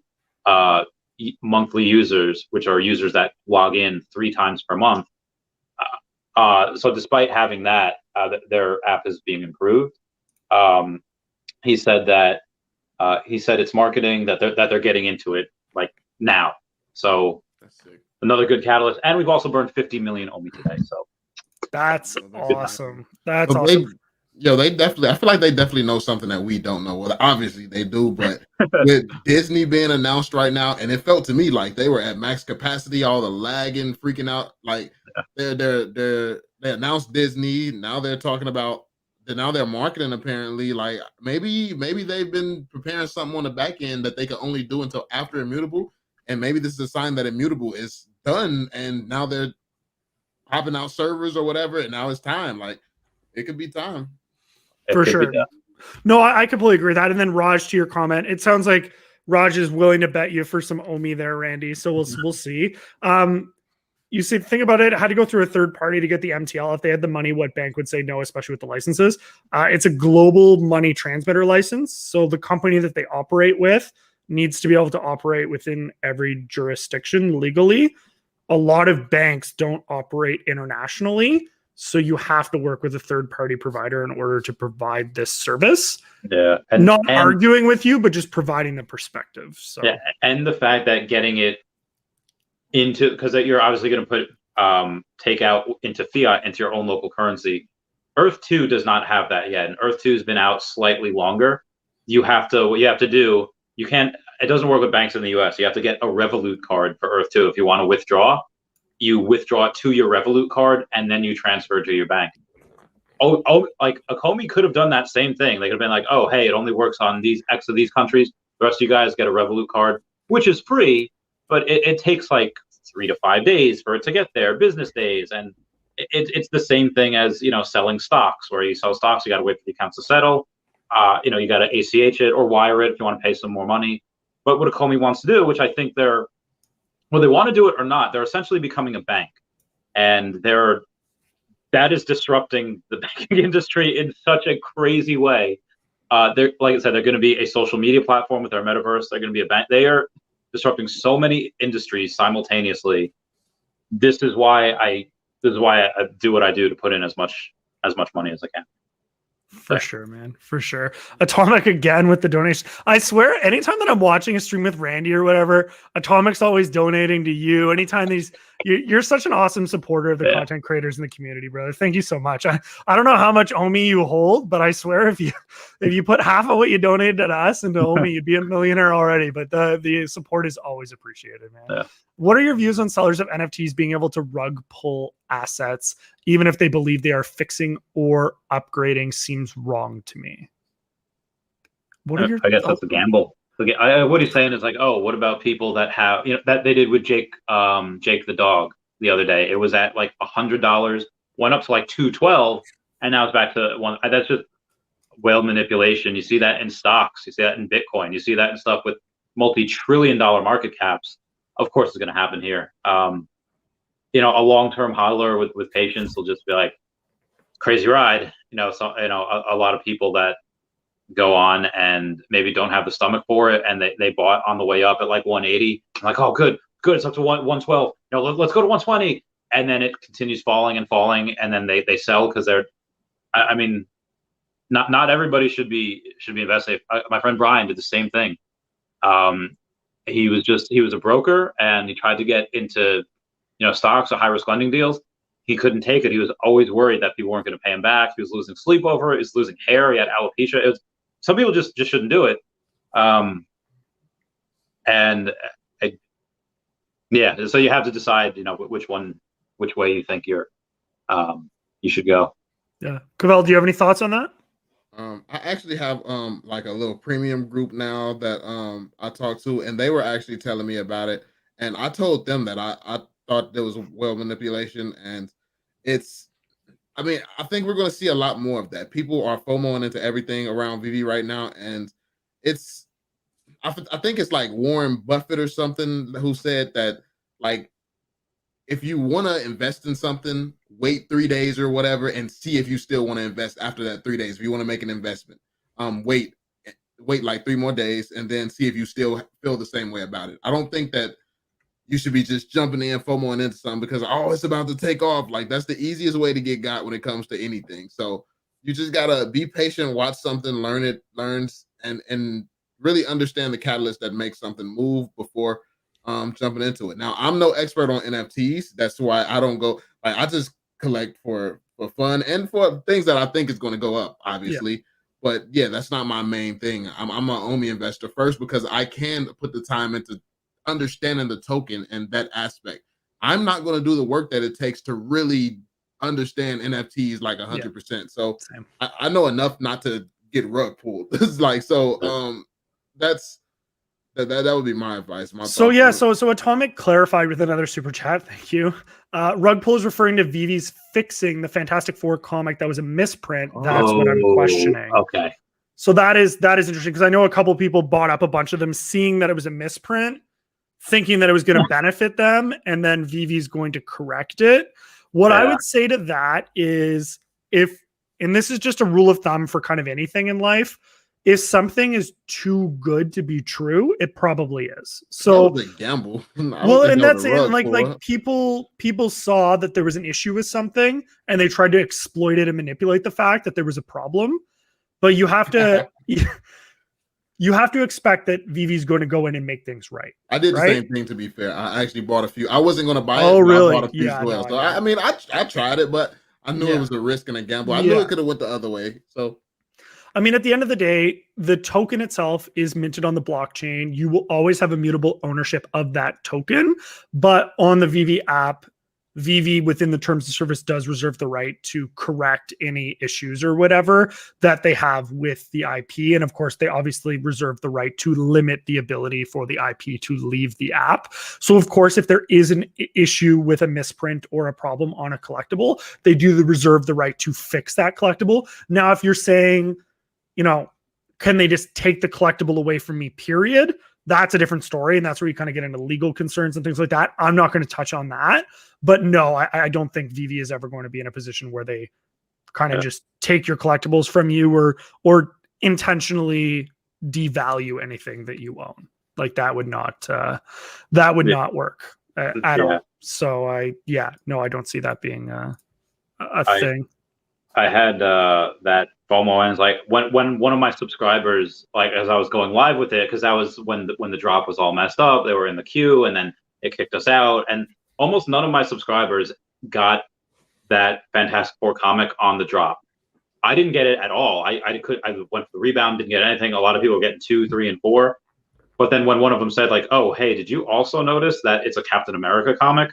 monthly users, which are users that log in 3 times per month. So despite having that, their app is being improved. He said it's marketing, that they're getting into it like now. So that's sick. Another good catalyst. And we've also burned 50 million OMI today. So that's awesome. That's awesome. They definitely, I feel like they definitely know something that we don't know. Well, obviously they do, but with Disney being announced right now, and it felt to me like they were at max capacity, all the lagging, freaking out. Like they announced Disney. Now they're talking about, now they're marketing apparently. Like maybe they've been preparing something on the back end that they can only do until after Immutable. And maybe this is a sign that Immutable is done, and now they're popping out servers or whatever, and now it's time. Like, it could be time. For sure. No, I completely agree with that. And then Raj, to your comment, it sounds like Raj is willing to bet you for some OMI there, Randy. So we'll see. You see, think about it, had to go through a third party to get the MTL. If they had the money, what bank would say no, especially with the licenses? It's a global money transmitter license. So the company that they operate with needs to be able to operate within every jurisdiction legally. A lot of banks don't operate internationally, so you have to work with a third-party provider in order to provide this service. Yeah, and arguing with you, but just providing the perspective. So yeah, and the fact that getting it into, because you're obviously going to put take out into fiat, into your own local currency. Earth 2 does not have that yet, and Earth 2 has been out slightly longer. What you have to do. It doesn't work with banks in the US. You have to get a Revolut card for Earth 2 if you want to withdraw. you withdraw it to your Revolut card, and then you transfer it to your bank. Like OMI could have done that same thing. They could have been like, oh, hey, it only works on these X of these countries. The rest of you guys get a Revolut card, which is free, but it takes like 3 to 5 days for it to get there, business days. And it's the same thing as, selling stocks, where you sell stocks, you got to wait for the accounts to settle. You got to ACH it or wire it if you want to pay some more money. But what OMI wants to do, which I think whether they want to do it or not, they're essentially becoming a bank. And that is disrupting the banking industry in such a crazy way. They're, like I said, they're going to be a social media platform with their metaverse. They're going to be a bank. They are disrupting so many industries simultaneously. This is why I do what I do, to put in as much money as I can. For sure, man. For sure. Atomic again with the donation. I swear, anytime that I'm watching a stream with Randy or whatever, Atomic's always donating to you. Anytime you're such an awesome supporter of the content creators in the community, brother. Thank you so much. I don't know how much OMI you hold, but I swear if you put half of what you donated to us into OMI, you'd be a millionaire already. But the support is always appreciated, man. Yeah. What are your views on sellers of NFTs being able to rug pull assets, even if they believe they are fixing or upgrading? Seems wrong to me. I guess that's a gamble. What he's saying is like, oh, what about people that have, that they did with Jake the dog the other day? It was at like $100, went up to like $212, and now it's back to one. That's just whale manipulation. You see that in stocks, you see that in Bitcoin, you see that in stuff with multi-trillion-dollar market caps. Of course, it's going to happen here. A long-term hodler with patience will just be like, crazy ride. A lot of people that go on and maybe don't have the stomach for it, and they bought on the way up at like 180. I'm like, oh, good, it's up to 112. Let's go to 120, and then it continues falling and falling, and then they sell because they're. I mean, not everybody should be invested. My friend Brian did the same thing. He was a broker, and he tried to get into stocks or high risk lending deals. He couldn't take it. He was always worried that people weren't going to pay him back. He was losing sleep over it. He was losing hair. He had alopecia. Some people just shouldn't do it. So you have to decide, which way you think you should go. Yeah. Cavell, do you have any thoughts on that? I actually have like a little premium group now that I talked to, and they were actually telling me about it. And I told them that I thought there was whale manipulation, and I think we're going to see a lot more of that. People are FOMOing into everything around VeVe right now, and I think it's like Warren Buffett or something who said that, like, if you want to invest in something, wait 3 days or whatever and see if you still want to invest after that 3 days. If you want to make an investment, wait like 3 more days and then see if you still feel the same way about it. I don't think that you should be just jumping in, FOMOing into something because, it's about to take off. Like, that's the easiest way to get got when it comes to anything. So you just got to be patient, watch something, learn, and really understand the catalyst that makes something move before jumping into it. Now, I'm no expert on NFTs. That's why I don't go, like, I just collect for fun and for things that I think is going to go up, obviously. Yeah. But yeah, that's not my main thing. I'm an OMI investor first because I can put the time into understanding the token and that aspect. I'm not going to do the work that it takes to really understand NFTs like 100%. Yeah. So I know enough not to get rug pulled. It's like, so that would be my advice. So Atomic clarified with another super chat. Thank you. Rug pull is referring to VeVe's fixing the Fantastic Four comic that was a misprint. That's what I'm questioning. Okay. So that is interesting because I know a couple people bought up a bunch of them, seeing that it was a misprint, thinking that it was going to benefit them, and then VeVe's going to correct it. What I would say to that is, and this is just a rule of thumb for kind of anything in life, if something is too good to be true, it probably is. So that was a gamble. And that's it. Like people saw that there was an issue with something and they tried to exploit it and manipulate the fact that there was a problem. But you have to you have to expect that VeVe's going to go in and make things right. I did the same thing, to be fair. I actually bought a few. I wasn't going to buy it. Oh, really? I bought a few as well. I tried it, but I knew it was a risk and a gamble. I knew it could have went the other way. So I mean, at the end of the day, the token itself is minted on the blockchain. You will always have immutable ownership of that token. But on the VeVe app, VeVe within the terms of service does reserve the right to correct any issues or whatever that they have with the IP. And of course, they obviously reserve the right to limit the ability for the IP to leave the app. So of course, if there is an issue with a misprint or a problem on a collectible, they do reserve the right to fix that collectible. Now, if you're saying, you know, can they just take the collectible away from me, period? That's a different story. And that's where you kind of get into legal concerns and things like that. I'm not going to touch on that. But no, I don't think VeVe is ever going to be in a position where they kind of just take your collectibles from you or intentionally devalue anything that you own. Like that would not not work at all. So I don't see that being a thing. I had that FOMO, and it's like when one of my subscribers, like as I was going live with it, because that was when the drop was all messed up, they were in the queue, and then it kicked us out, and almost none of my subscribers got that Fantastic Four comic on the drop. I didn't get it at all. I went for the rebound, didn't get anything. A lot of people were getting 2, 3, and 4. But then when one of them said like, "Oh, hey, did you also notice that it's a Captain America comic?"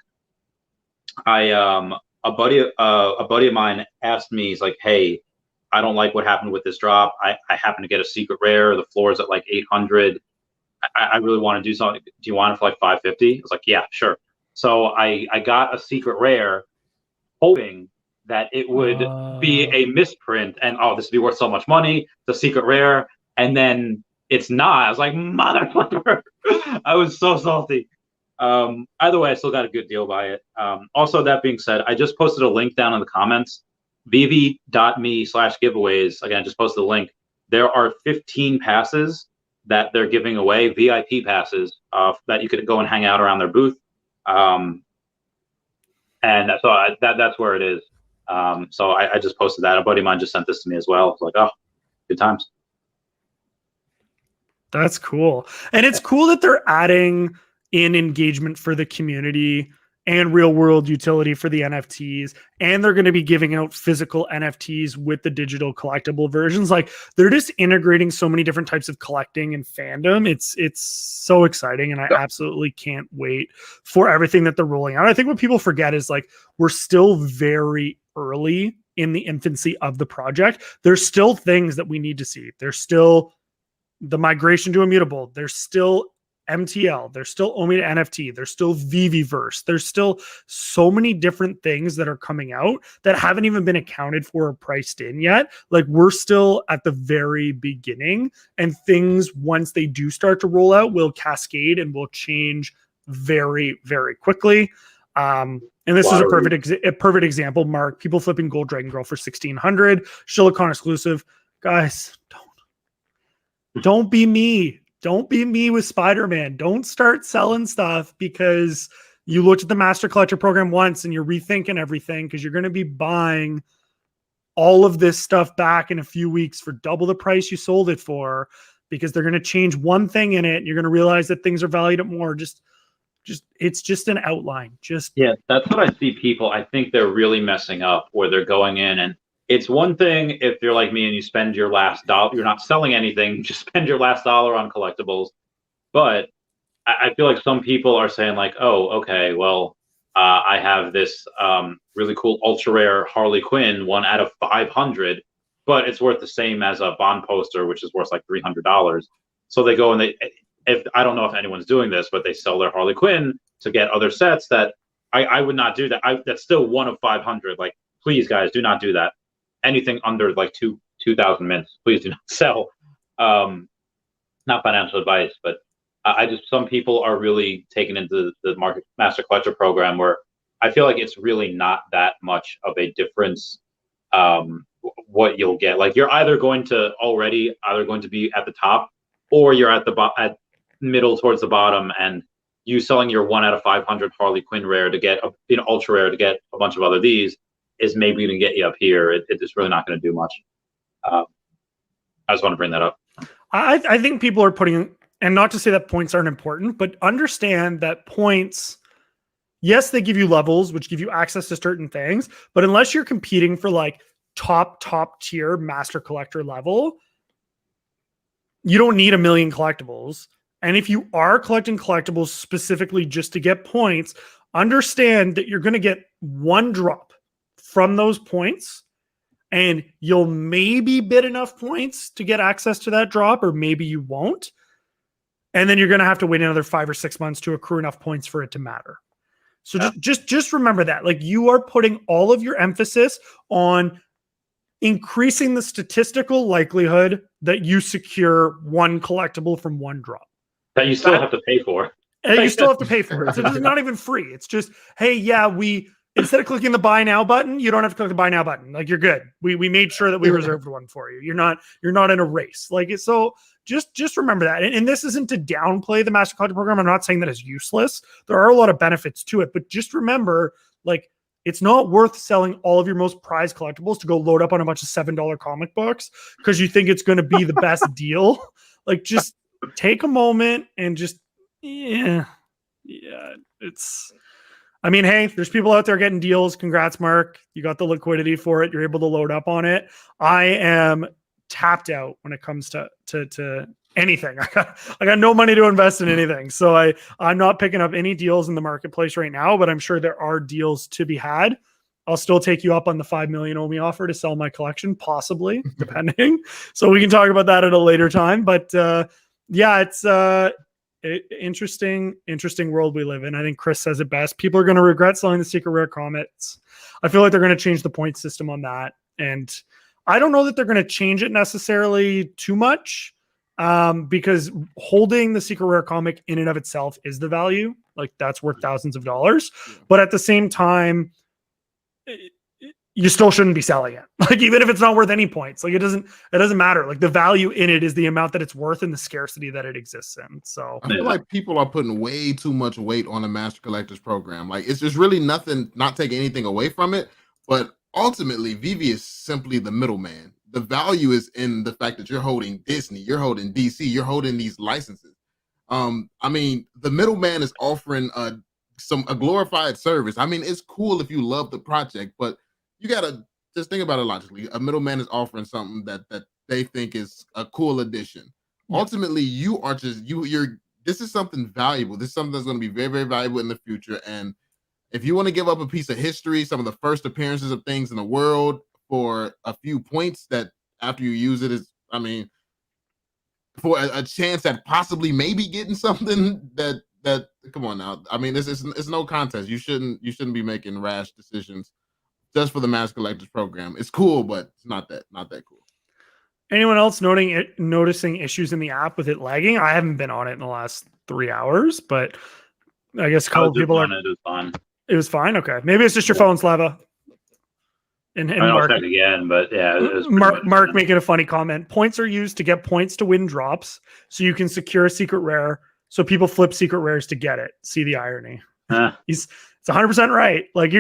A buddy of mine asked me, he's like, "Hey, I don't like what happened with this drop. I happen to get a secret rare. The floor is at like 800. I really want to do something. Do you want it for like 550?" I was like, "Yeah, sure." So I got a secret rare, hoping that it would be a misprint and this would be worth so much money, the secret rare, and then it's not. I was like, motherfucker. I was so salty. Either way, I still got a good deal by it. Also, that being said, I just posted a link down in the comments, vv.me/giveaways. Again, I just posted a link. There are 15 passes that they're giving away, VIP passes, that you could go and hang out around their booth. And so that's where it is. So I just posted that. A buddy of mine just sent this to me as well. It's like, oh, good times. That's cool. And it's cool that they're adding in engagement for the community and real world utility for the NFTs. And they're going to be giving out physical NFTs with the digital collectible versions. Like they're just integrating so many different types of collecting and fandom. It's so exciting. And I absolutely can't wait for everything that they're rolling out. I think what people forget is like, we're still very early in the infancy of the project. There's still things that we need to see. There's still the migration to Immutable. There's still MTL, there's still OMI to NFT, there's still VeVeverse, there's still so many different things that are coming out that haven't even been accounted for or priced in yet. Like we're still at the very beginning, and things once they do start to roll out will cascade and will change very, very quickly. And this is a perfect example, Mark. People flipping Gold Dragon Girl for 1,600, Shilicon exclusive. Guys, don't be me. Don't be me with Spider-Man. Don't start selling stuff because you looked at the Master Collector program once and you're rethinking everything, because you're going to be buying all of this stuff back in a few weeks for double the price you sold it for, because they're going to change one thing in it. And you're going to realize that things are valued at more. It's just an outline. That's what I see people. I think they're really messing up where they're going in, and it's one thing if you're like me and you spend your last dollar, you're not selling anything, you just spend your last dollar on collectibles. But I feel like some people are saying like, oh, okay, well, I have this really cool ultra rare Harley Quinn, 1 out of 500, but it's worth the same as a Bond poster, which is worth like $300. So they go and I don't know if anyone's doing this, but they sell their Harley Quinn to get other sets that I would not do that. That's still 1 of 500. Like, please, guys, do not do that. Anything under like 2,000 mints, please do not sell. Not financial advice, but some people are really taken into the market Master Collector program where I feel like it's really not that much of a difference. What you'll get, like you're either going to be at the top, or you're at at middle towards the bottom, and you selling your 1 out of 500 Harley Quinn rare to get ultra rare to get a bunch of other these is maybe going to get you up here. It's really not going to do much. I just want to bring that up. I think people are putting, and not to say that points aren't important, but understand that points, yes, they give you levels, which give you access to certain things, but unless you're competing for like top tier Master Collector level, you don't need 1 million collectibles. And if you are collecting collectibles specifically just to get points, understand that you're going to get one drop from those points, and you'll maybe bid enough points to get access to that drop, or maybe you won't. And then you're going to have to wait another 5 or 6 months to accrue enough points for it to matter. So just remember that. Like, you are putting all of your emphasis on increasing the statistical likelihood that you secure one collectible from one drop. That you still have to pay for. And you still have to pay for it. So it's not even free. It's just, hey, yeah, instead of clicking the buy now button, you don't have to click the buy now button. Like, you're good. We made sure that we reserved one for you. You're not in a race. Like, so just remember that. And this isn't to downplay the Master Collector program. I'm not saying that it's useless. There are a lot of benefits to it, but just remember, like, it's not worth selling all of your most prized collectibles to go load up on a bunch of $7 comic books because you think it's going to be the best deal. Like, just take a moment and just, it's, I mean, hey, there's people out there getting deals. Congrats, Mark. You got the liquidity for it. You're able to load up on it. I am tapped out when it comes to anything. I got no money to invest in anything. So I'm not picking up any deals in the marketplace right now, but I'm sure there are deals to be had. I'll still take you up on the 5 million OMI offer to sell my collection, possibly, depending. So we can talk about that at a later time. But yeah, it's interesting world we live in. I think Chris says it best. People are going to regret selling the secret rare comics. I feel like they're going to change the point system on that. And I don't know that they're going to change it necessarily too much. Because holding the secret rare comic in and of itself is the value. Like, that's worth thousands of dollars. But at the same time, you still shouldn't be selling it. Like, even if it's not worth any points, like, it doesn't matter. Like, the value in it is the amount that it's worth and the scarcity that it exists in. So I feel like people are putting way too much weight on the Master Collectors program. Like, it's just really nothing, not taking anything away from it. But ultimately, VEVE is simply the middleman. The value is in the fact that you're holding Disney, you're holding DC, you're holding these licenses. I mean, the middleman is offering a glorified service. I mean, it's cool if you love the project, but you gotta just think about it logically. A middleman is offering something that they think is a cool addition. Yeah. Ultimately, you are just you're. This is something valuable. This is something that's going to be very, very valuable in the future. And if you want to give up a piece of history, some of the first appearances of things in the world, for a few points that after you use it is, I mean, for a chance at possibly maybe getting something that come on now. I mean, it's no contest. You shouldn't be making rash decisions just for the Master Collectors program. It's cool, but it's not that cool. Anyone else noticing issues in the app with it lagging? I haven't been on it in the last 3 hours, but I guess a couple people are. It was fine. It was fine. Okay, maybe it's just your phone, Slava. And Mark again, but yeah, Mark making a funny comment. Points are used to get points to win drops, so you can secure a secret rare. So people flip secret rares to get it. See the irony? It's 100% right. Like,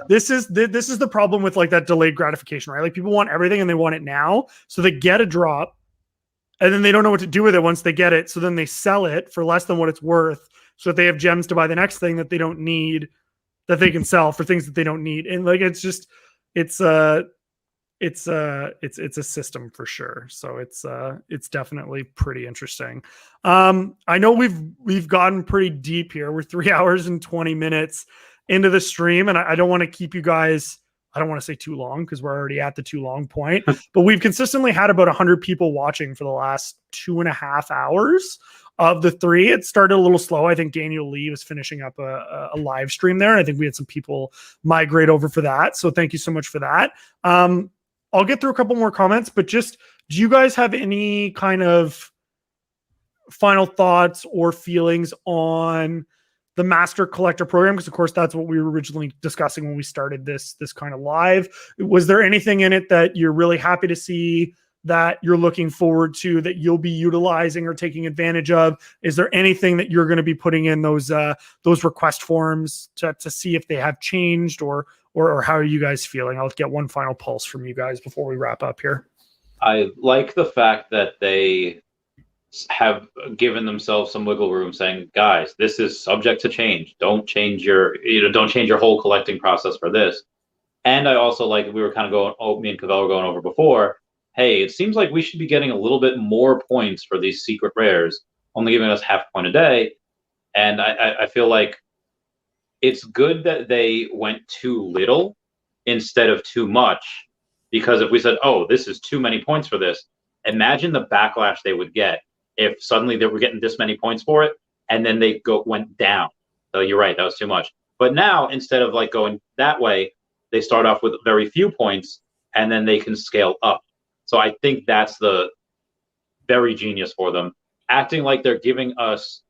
this is the problem with, like, that delayed gratification, right? Like, people want everything and they want it now, so they get a drop, and then they don't know what to do with it once they get it. So then they sell it for less than what it's worth, so that they have gems to buy the next thing that they don't need, that they can sell for things that they don't need. And, like, it's just. It's a system for sure. So it's definitely pretty interesting. I know we've gotten pretty deep here. We're 3 hours and 20 minutes into the stream, and I don't want to keep you guys. I don't want to say too long because we're already at the too long point. But we've consistently had about 100 people watching for the last 2.5 hours. Of the 3, it started a little slow. I think Daniel Lee was finishing up a live stream there. I think we had some people migrate over for that. So thank you so much for that. I'll get through a couple more comments, but just, do you guys have any kind of final thoughts or feelings on the Master Collector program? Because, of course, that's what we were originally discussing when we started this kind of live. Was there anything in it that you're really happy to see, that you're looking forward to, that you'll be utilizing or taking advantage of? Is there anything that you're going to be putting in those request forms to see if they have changed, or how are you guys feeling? I'll get one final pulse from you guys before we wrap up here. I like the fact that they have given themselves some wiggle room, saying, guys, this is subject to change. Don't change your whole collecting process for this. And I also like, we were kind of going, me and Cavell were going over before, hey, it seems like we should be getting a little bit more points for these secret rares, only giving us half a point a day. And I feel like it's good that they went too little instead of too much, because if we said, oh, this is too many points for this, imagine the backlash they would get if suddenly they were getting this many points for it and then they went down. So you're right, that was too much. But now, instead of like going that way, they start off with very few points and then they can scale up. So I think that's the very genius for them, acting like they're giving us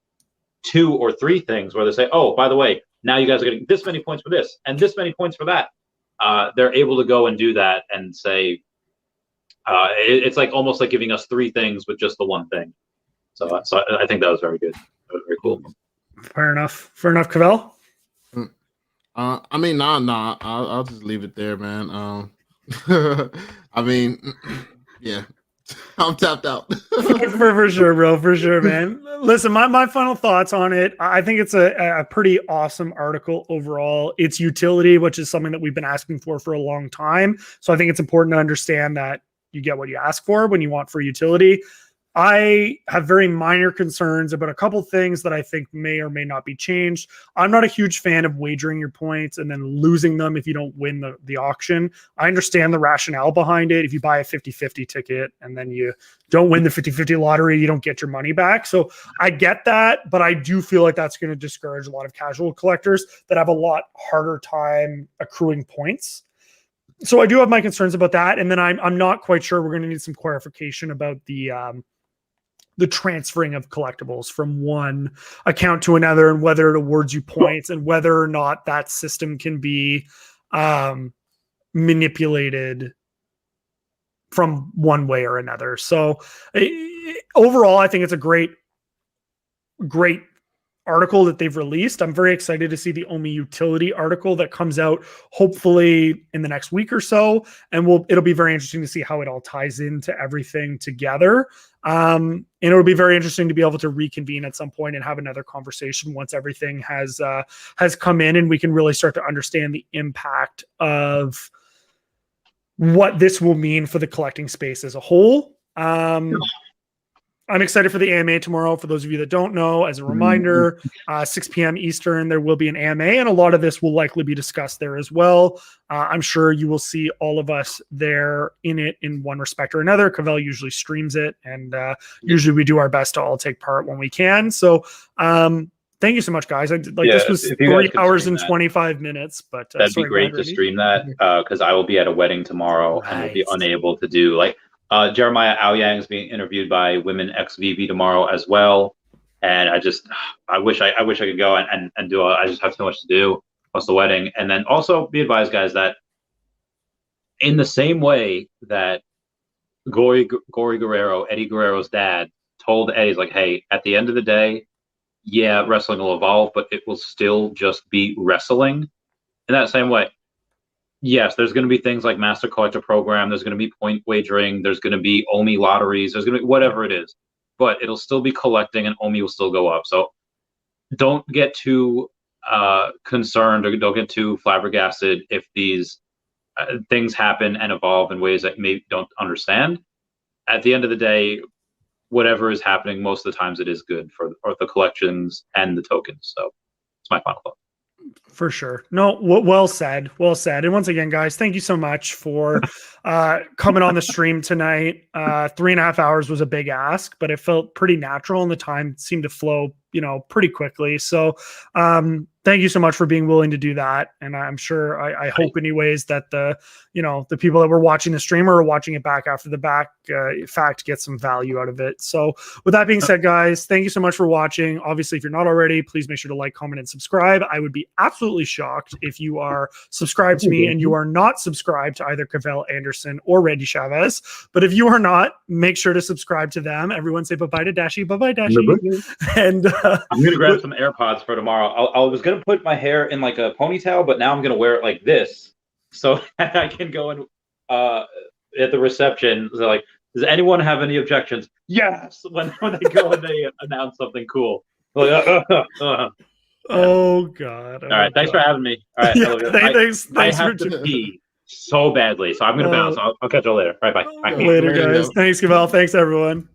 2 or 3 things where they say, oh, by the way, now you guys are getting this many points for this and this many points for that. They're able to go and do that and say, it's like almost like giving us 3 things with just the one thing. So I think that was very good. That was very cool. Fair enough, Cavell. I mean, nah. I'll just leave it there, man. I mean, yeah. I'm tapped out. for sure, bro. For sure, man. Listen, my final thoughts on it. I think it's a pretty awesome article overall. Its utility, which is something that we've been asking for a long time. So I think it's important to understand that you get what you ask for when you want for utility. I have very minor concerns about a couple things that I think may or may not be changed. I'm not a huge fan of wagering your points and then losing them if you don't win the auction. I understand the rationale behind it. If you buy a 50-50 ticket and then you don't win the 50-50 lottery, you don't get your money back. So I get that, but I do feel like that's going to discourage a lot of casual collectors that have a lot harder time accruing points. So I do have my concerns about that. And then I'm not quite sure. We're going to need some clarification about the transferring of collectibles from one account to another and whether it awards you points and whether or not that system can be manipulated from one way or another. So overall, I think it's a great article that they've released. I'm very excited to see the OMI utility article that comes out hopefully in the next week or so. And it'll be very interesting to see how it all ties into everything together. And it'll be very interesting to be able to reconvene at some point and have another conversation once everything has come in and we can really start to understand the impact of what this will mean for the collecting space as a whole. I'm excited for the AMA tomorrow. For those of you that don't know, as a reminder, 6 p.m. Eastern, there will be an AMA, and a lot of this will likely be discussed there as well. I'm sure you will see all of us there in it in one respect or another. Cavell usually streams it, and usually we do our best to all take part when we can. So thank you so much, guys. This was 3 hours and 25 minutes, but that'd be great to stream that because I will be at a wedding tomorrow and will be unable to do Jeremiah Aoyang is being interviewed by Women x VEVE tomorrow as well, and I wish I could go and do it. I just have so much to do plus the wedding. And then also be advised, guys, that in the same way that Gory Guerrero, Eddie Guerrero's dad, told Eddie's like, hey, at the end of the day, yeah, wrestling will evolve, but it will still just be wrestling. In that same way, yes, there's going to be things like Master Collector Program. There's going to be point wagering. There's going to be OMI lotteries. There's going to be whatever it is, but it'll still be collecting and OMI will still go up. So don't get too concerned or don't get too flabbergasted if these things happen and evolve in ways that maybe don't understand. At the end of the day, whatever is happening, most of the times it is good for the collections and the tokens. So it's my final thought. For sure. No, well said. Well said. And once again, guys, thank you so much for coming on the stream tonight. 3.5 hours was a big ask, but it felt pretty natural and the time seemed to flow, pretty quickly. So thank you so much for being willing to do that. And I'm sure, I hope anyways that the people that were watching the stream or watching it back after the fact get some value out of it. So with that being said, guys, thank you so much for watching. Obviously, if you're not already, please make sure to like, comment, and subscribe. I would be absolutely shocked if you are subscribed to me and you are not subscribed to either Cavell Anderson or Randy Chavez. But if you are not, make sure to subscribe to them. Everyone say bye-bye to Dashi. Bye-bye, Dashi. And I'm going to grab some AirPods for tomorrow. I was going to put my hair in like a ponytail, but now I'm going to wear it like this so I can go and at the reception. So like, does anyone have any objections? Yes. When they go and they announce something cool. Like, Oh God! All right, thanks for having me. All right, thanks. I have to pee so badly, so I'm gonna bounce. I'll catch you later. All right, bye. Later, guys. Thanks, Cavell. Thanks, everyone.